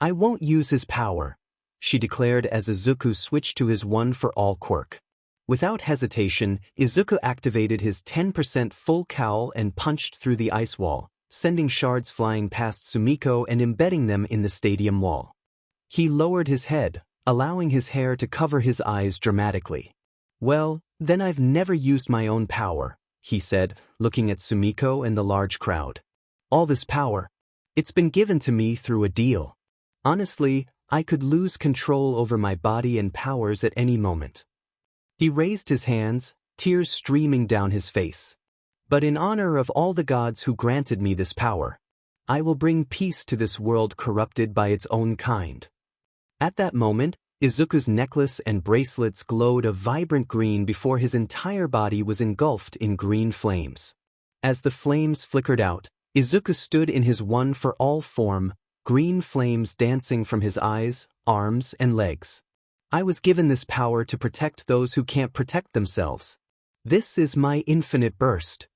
I won't use his power, she declared as Izuku switched to his one-for-all quirk. Without hesitation, Izuku activated his 10% full cowl and punched through the ice wall, sending shards flying past Sumiko and embedding them in the stadium wall. He lowered his head, allowing his hair to cover his eyes dramatically. Well, then I've never used my own power, he said, looking at Sumiko and the large crowd. All this power, it's been given to me through a deal. Honestly, I could lose control over my body and powers at any moment. He raised his hands, tears streaming down his face. But in honor of all the gods who granted me this power, I will bring peace to this world corrupted by its own kind. At that moment, Izuku's necklace and bracelets glowed a vibrant green before his entire body was engulfed in green flames. As the flames flickered out, Izuku stood in his one-for-all form, green flames dancing from his eyes, arms, and legs. I was given this power to protect those who can't protect themselves. This is my infinite burst.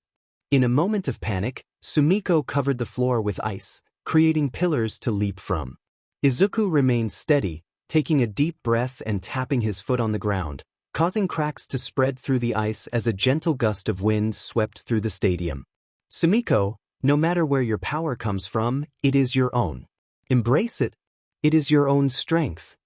In a moment of panic, Sumiko covered the floor with ice, creating pillars to leap from. Izuku remained steady, taking a deep breath and tapping his foot on the ground, causing cracks to spread through the ice as a gentle gust of wind swept through the stadium. Sumiko, no matter where your power comes from, it is your own. Embrace it. It is your own strength.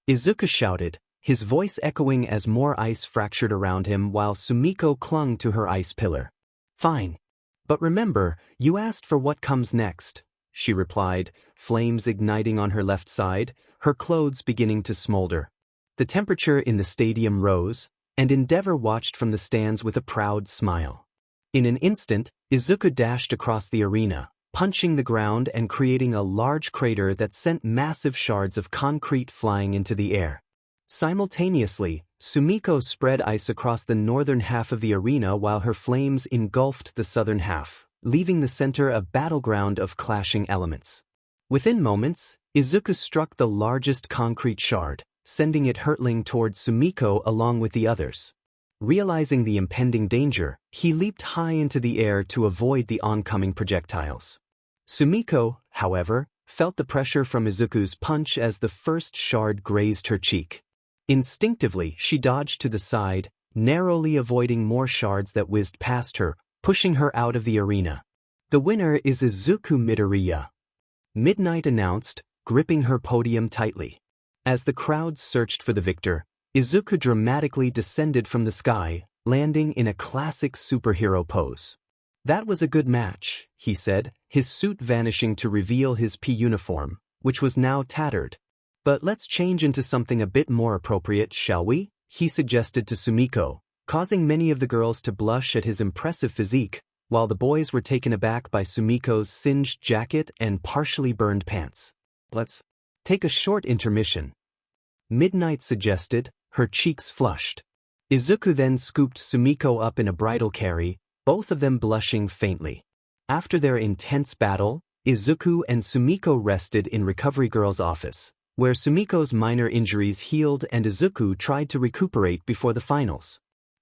Izuku shouted, his voice echoing as more ice fractured around him while Sumiko clung to her ice pillar. Fine. But remember, you asked for what comes next, she replied, flames igniting on her left side, her clothes beginning to smolder. The temperature in the stadium rose, and Endeavor watched from the stands with a proud smile. In an instant, Izuku dashed across the arena, punching the ground and creating a large crater that sent massive shards of concrete flying into the air. Simultaneously, Sumiko spread ice across the northern half of the arena while her flames engulfed the southern half, leaving the center a battleground of clashing elements. Within moments, Izuku struck the largest concrete shard, sending it hurtling towards Sumiko along with the others. Realizing the impending danger, he leaped high into the air to avoid the oncoming projectiles. Sumiko, however, felt the pressure from Izuku's punch as the first shard grazed her cheek. Instinctively, she dodged to the side, narrowly avoiding more shards that whizzed past her, pushing her out of the arena. The winner is Izuku Midoriya, Midnight announced, gripping her podium tightly. As the crowd searched for the victor, Izuku dramatically descended from the sky, landing in a classic superhero pose. "That was a good match," he said, his suit vanishing to reveal his P uniform, which was now tattered. "But let's change into something a bit more appropriate, shall we?" he suggested to Sumiko, causing many of the girls to blush at his impressive physique, while the boys were taken aback by Sumiko's singed jacket and partially burned pants. "Let's take a short intermission," Midnight suggested, her cheeks flushed. Izuku then scooped Sumiko up in a bridal carry, both of them blushing faintly. After their intense battle, Izuku and Sumiko rested in Recovery Girl's office, where Sumiko's minor injuries healed and Izuku tried to recuperate before the finals.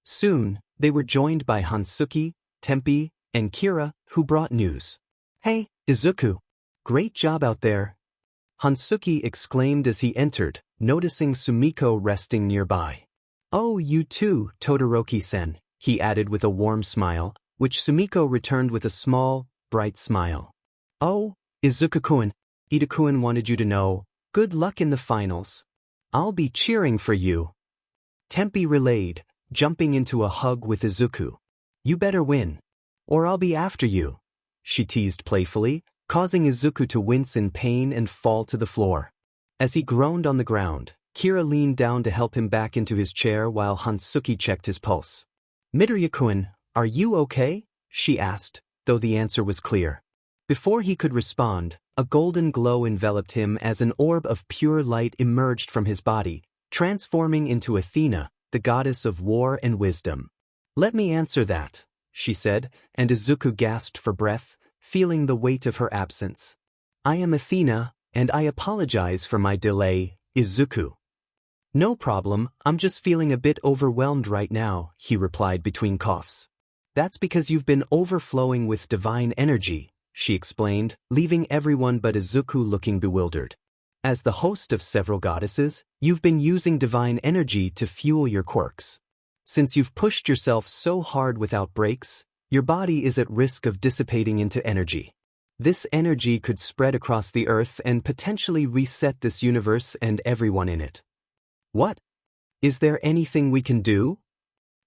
Soon, they were joined by Hansuki, Tempi, and Kira, who brought news. "Hey, Izuku! Great job out there!" Hansuki exclaimed as he entered, noticing Sumiko resting nearby. "Oh, you too, Todoroki-sen," he added with a warm smile, which Sumiko returned with a small, bright smile. "Oh, Izuku-kun, Ida-kun wanted you to know, good luck in the finals. I'll be cheering for you," Tempi relayed, jumping into a hug with Izuku. "You better win, or I'll be after you," she teased playfully, causing Izuku to wince in pain and fall to the floor. As he groaned on the ground, Kira leaned down to help him back into his chair while Hansuki checked his pulse. "Midoriya-kun, are you okay?" she asked, though the answer was clear. Before he could respond, a golden glow enveloped him as an orb of pure light emerged from his body, transforming into Athena, the goddess of war and wisdom. "Let me answer that," she said, and Izuku gasped for breath, feeling the weight of her absence. "I am Athena, and I apologize for my delay, Izuku." "No problem, I'm just feeling a bit overwhelmed right now," he replied between coughs. "That's because you've been overflowing with divine energy," she explained, leaving everyone but Izuku looking bewildered. "As the host of several goddesses, you've been using divine energy to fuel your quirks. Since you've pushed yourself so hard without breaks, your body is at risk of dissipating into energy. This energy could spread across the earth and potentially reset this universe and everyone in it." "What? Is there anything we can do?"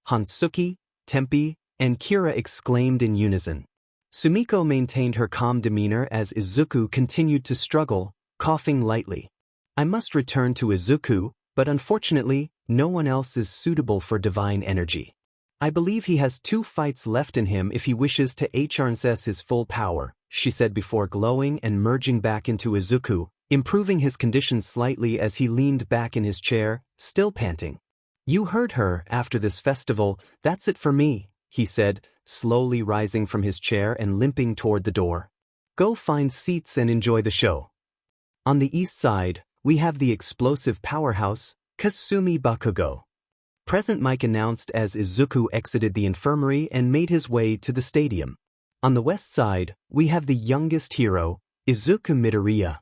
Hansuki, Tempi, and Kira exclaimed in unison. Sumiko maintained her calm demeanor as Izuku continued to struggle, coughing lightly. "I must return to Izuku, but unfortunately, no one else is suitable for divine energy. I believe he has 2 fights left in him if he wishes to harness his full power," she said before glowing and merging back into Izuku, improving his condition slightly as he leaned back in his chair, still panting. "You heard her. After this festival, that's it for me," he said, slowly rising from his chair and limping toward the door. "Go find seats and enjoy the show." On the east side, we have the explosive powerhouse, Kasumi Bakugo. Present Mike announced as Izuku exited the infirmary and made his way to the stadium. On the west side, we have the youngest hero, Izuku Midoriya.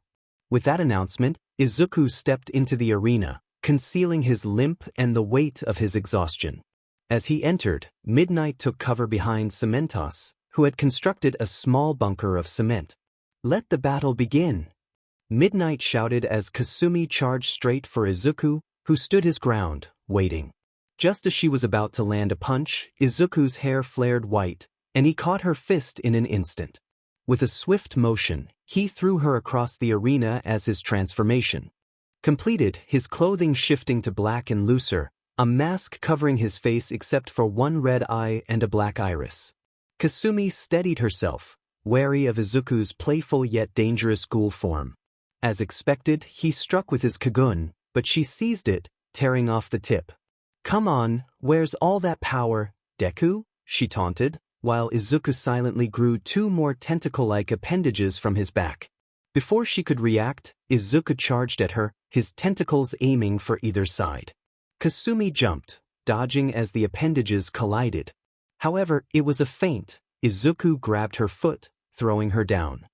With that announcement, Izuku stepped into the arena, concealing his limp and the weight of his exhaustion. As he entered, Midnight took cover behind Cementos, who had constructed a small bunker of cement. "Let the battle begin," Midnight shouted as Kasumi charged straight for Izuku, who stood his ground, waiting. Just as she was about to land a punch, Izuku's hair flared white, and he caught her fist in an instant. With a swift motion, he threw her across the arena as his transformation completed, his clothing shifting to black and looser, a mask covering his face except for one red eye and a black iris. Kasumi steadied herself, wary of Izuku's playful yet dangerous ghoul form. As expected, he struck with his Kagun, but she seized it, tearing off the tip. "Come on, where's all that power, Deku?" she taunted, while Izuku silently grew 2 more tentacle-like appendages from his back. Before she could react, Izuku charged at her, his tentacles aiming for either side. Kasumi jumped, dodging as the appendages collided. However, it was a feint. Izuku grabbed her foot, throwing her down.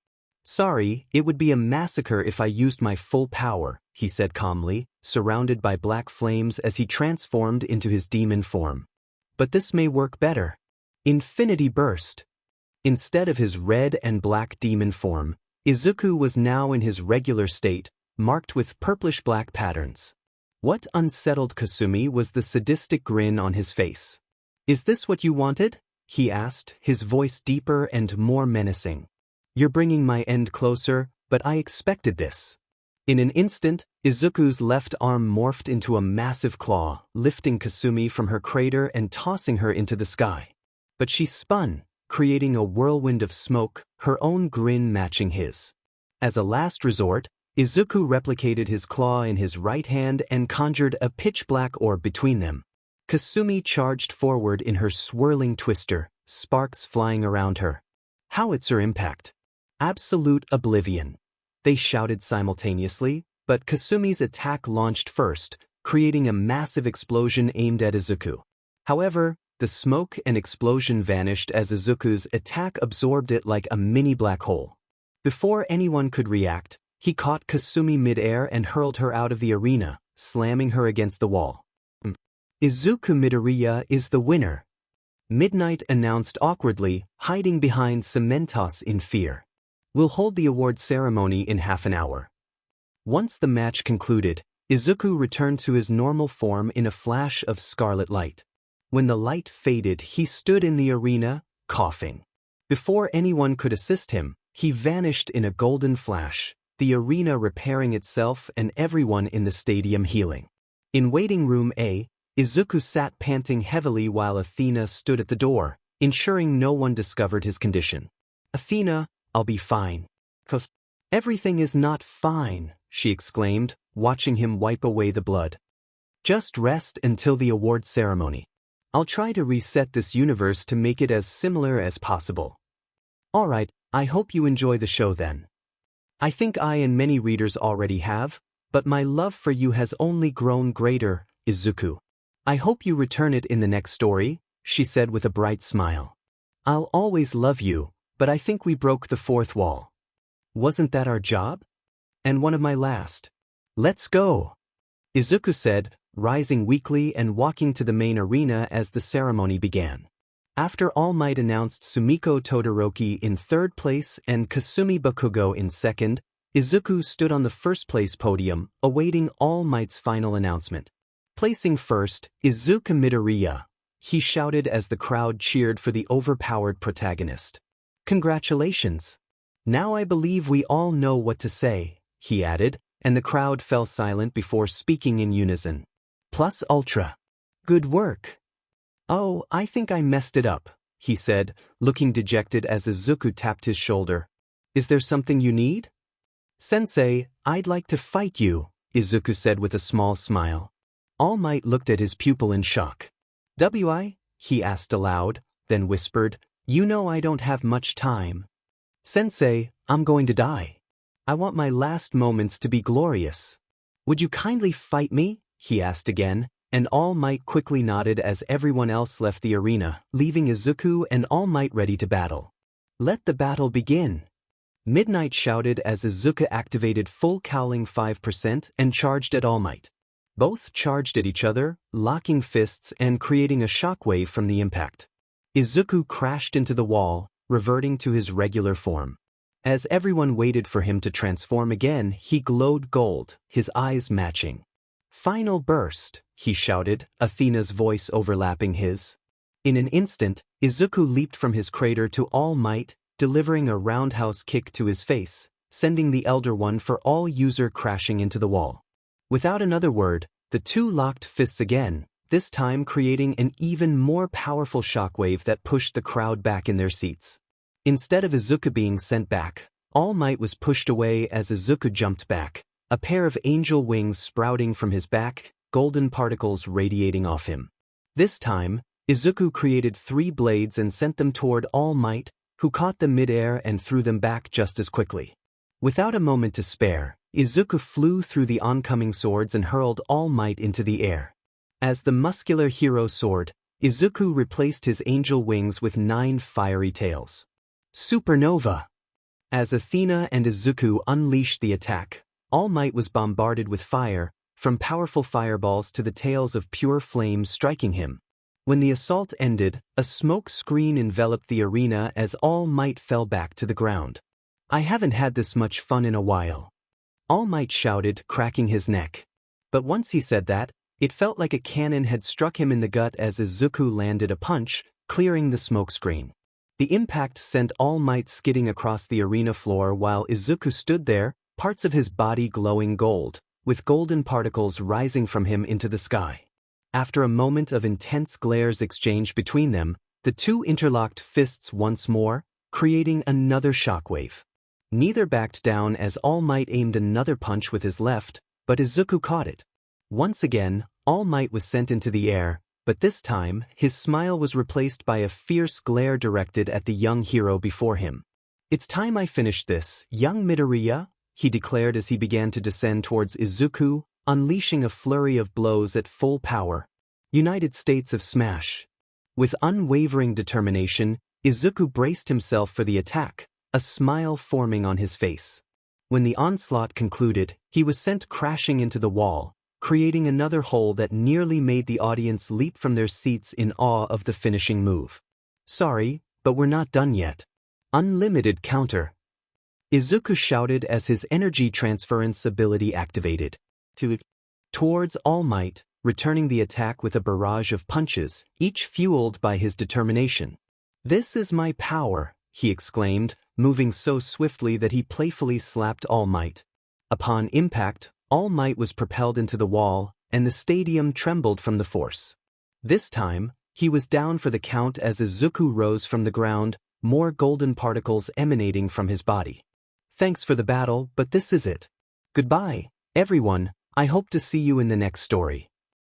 "Sorry, it would be a massacre if I used my full power," he said calmly, surrounded by black flames as he transformed into his demon form. "But this may work better." Infinity Burst. Instead of his red and black demon form, Izuku was now in his regular state, marked with purplish-black patterns. What unsettled Kasumi was the sadistic grin on his face. "Is this what you wanted?" he asked, his voice deeper and more menacing. "You're bringing my end closer, but I expected this." In an instant, Izuku's left arm morphed into a massive claw, lifting Kasumi from her crater and tossing her into the sky. But she spun, creating a whirlwind of smoke, her own grin matching his. As a last resort, Izuku replicated his claw in his right hand and conjured a pitch-black orb between them. Kasumi charged forward in her swirling twister, sparks flying around her. Howitzer impact. Absolute oblivion. They shouted simultaneously, but Kasumi's attack launched first, creating a massive explosion aimed at Izuku. However, the smoke and explosion vanished as Izuku's attack absorbed it like a mini black hole. Before anyone could react, he caught Kasumi mid-air and hurled her out of the arena, slamming her against the wall. Izuku Midoriya is the winner. Midnight announced awkwardly, hiding behind Cementos in fear. "We'll hold the award ceremony in half an hour." Once the match concluded, Izuku returned to his normal form in a flash of scarlet light. When the light faded, he stood in the arena, coughing. Before anyone could assist him, he vanished in a golden flash, the arena repairing itself and everyone in the stadium healing. In waiting room A, Izuku sat panting heavily while Athena stood at the door, ensuring no one discovered his condition. "Athena, I'll be fine." "Everything is not fine," she exclaimed, watching him wipe away the blood. "Just rest until the award ceremony. I'll try to reset this universe to make it as similar as possible." "Alright, I hope you enjoy the show then. I think I and many readers already have, but my love for you has only grown greater, Izuku. I hope you return it in the next story," she said with a bright smile. "I'll always love you, but I think we broke the fourth wall. Wasn't that our job? And one of my last. Let's go," Izuku said, rising weakly and walking to the main arena as the ceremony began. After All Might announced Sumiko Todoroki in third place and Kasumi Bakugo in second, Izuku stood on the first place podium, awaiting All Might's final announcement. Placing first, Izuku Midoriya, he shouted as the crowd cheered for the overpowered protagonist. "Congratulations. Now I believe we all know what to say," he added, and the crowd fell silent before speaking in unison. "Plus Ultra. Good work." "Oh, I think I messed it up," he said, looking dejected as Izuku tapped his shoulder. "Is there something you need?" "Sensei, I'd like to fight you," Izuku said with a small smile. All Might looked at his pupil in shock. "Wi?" he asked aloud, then whispered, "You know I don't have much time." "Sensei, I'm going to die. I want my last moments to be glorious. Would you kindly fight me?" he asked again, and All Might quickly nodded as everyone else left the arena, leaving Izuku and All Might ready to battle. "Let the battle begin." Midnight shouted as Izuku activated full cowling 5% and charged at All Might. Both charged at each other, locking fists and creating a shockwave from the impact. Izuku crashed into the wall, reverting to his regular form. As everyone waited for him to transform again, he glowed gold, his eyes matching. "Final burst," he shouted, Athena's voice overlapping his. In an instant, Izuku leaped from his crater to All Might, delivering a roundhouse kick to his face, sending the Elder One for all user crashing into the wall. Without another word, the two locked fists again, this time creating an even more powerful shockwave that pushed the crowd back in their seats. Instead of Izuku being sent back, All Might was pushed away as Izuku jumped back, a pair of angel wings sprouting from his back, golden particles radiating off him. This time, Izuku created 3 blades and sent them toward All Might, who caught them mid-air and threw them back just as quickly. Without a moment to spare, Izuku flew through the oncoming swords and hurled All Might into the air. As the muscular hero soared, Izuku replaced his angel wings with 9 fiery tails. Supernova! As Athena and Izuku unleashed the attack, All Might was bombarded with fire, from powerful fireballs to the tails of pure flames striking him. When the assault ended, a smoke screen enveloped the arena as All Might fell back to the ground. "I haven't had this much fun in a while," All Might shouted, cracking his neck. But once he said that, it felt like a cannon had struck him in the gut as Izuku landed a punch, clearing the smokescreen. The impact sent All Might skidding across the arena floor while Izuku stood there, parts of his body glowing gold, with golden particles rising from him into the sky. After a moment of intense glares exchanged between them, the two interlocked fists once more, creating another shockwave. Neither backed down as All Might aimed another punch with his left, but Izuku caught it. Once again, All Might was sent into the air, but this time, his smile was replaced by a fierce glare directed at the young hero before him. "It's time I finished this, young Midoriya," he declared as he began to descend towards Izuku, unleashing a flurry of blows at full power. United States of Smash. With unwavering determination, Izuku braced himself for the attack, a smile forming on his face. When the onslaught concluded, he was sent crashing into the wall, creating another hole that nearly made the audience leap from their seats in awe of the finishing move. "Sorry, but we're not done yet." Unlimited counter, Izuku shouted as his energy transference ability activated. Towards All Might, returning the attack with a barrage of punches, each fueled by his determination. "This is my power," he exclaimed, moving so swiftly that he playfully slapped All Might. Upon impact, All Might was propelled into the wall, and the stadium trembled from the force. This time, he was down for the count as Izuku rose from the ground, more golden particles emanating from his body. "Thanks for the battle, but this is it. Goodbye, everyone. I hope to see you in the next story."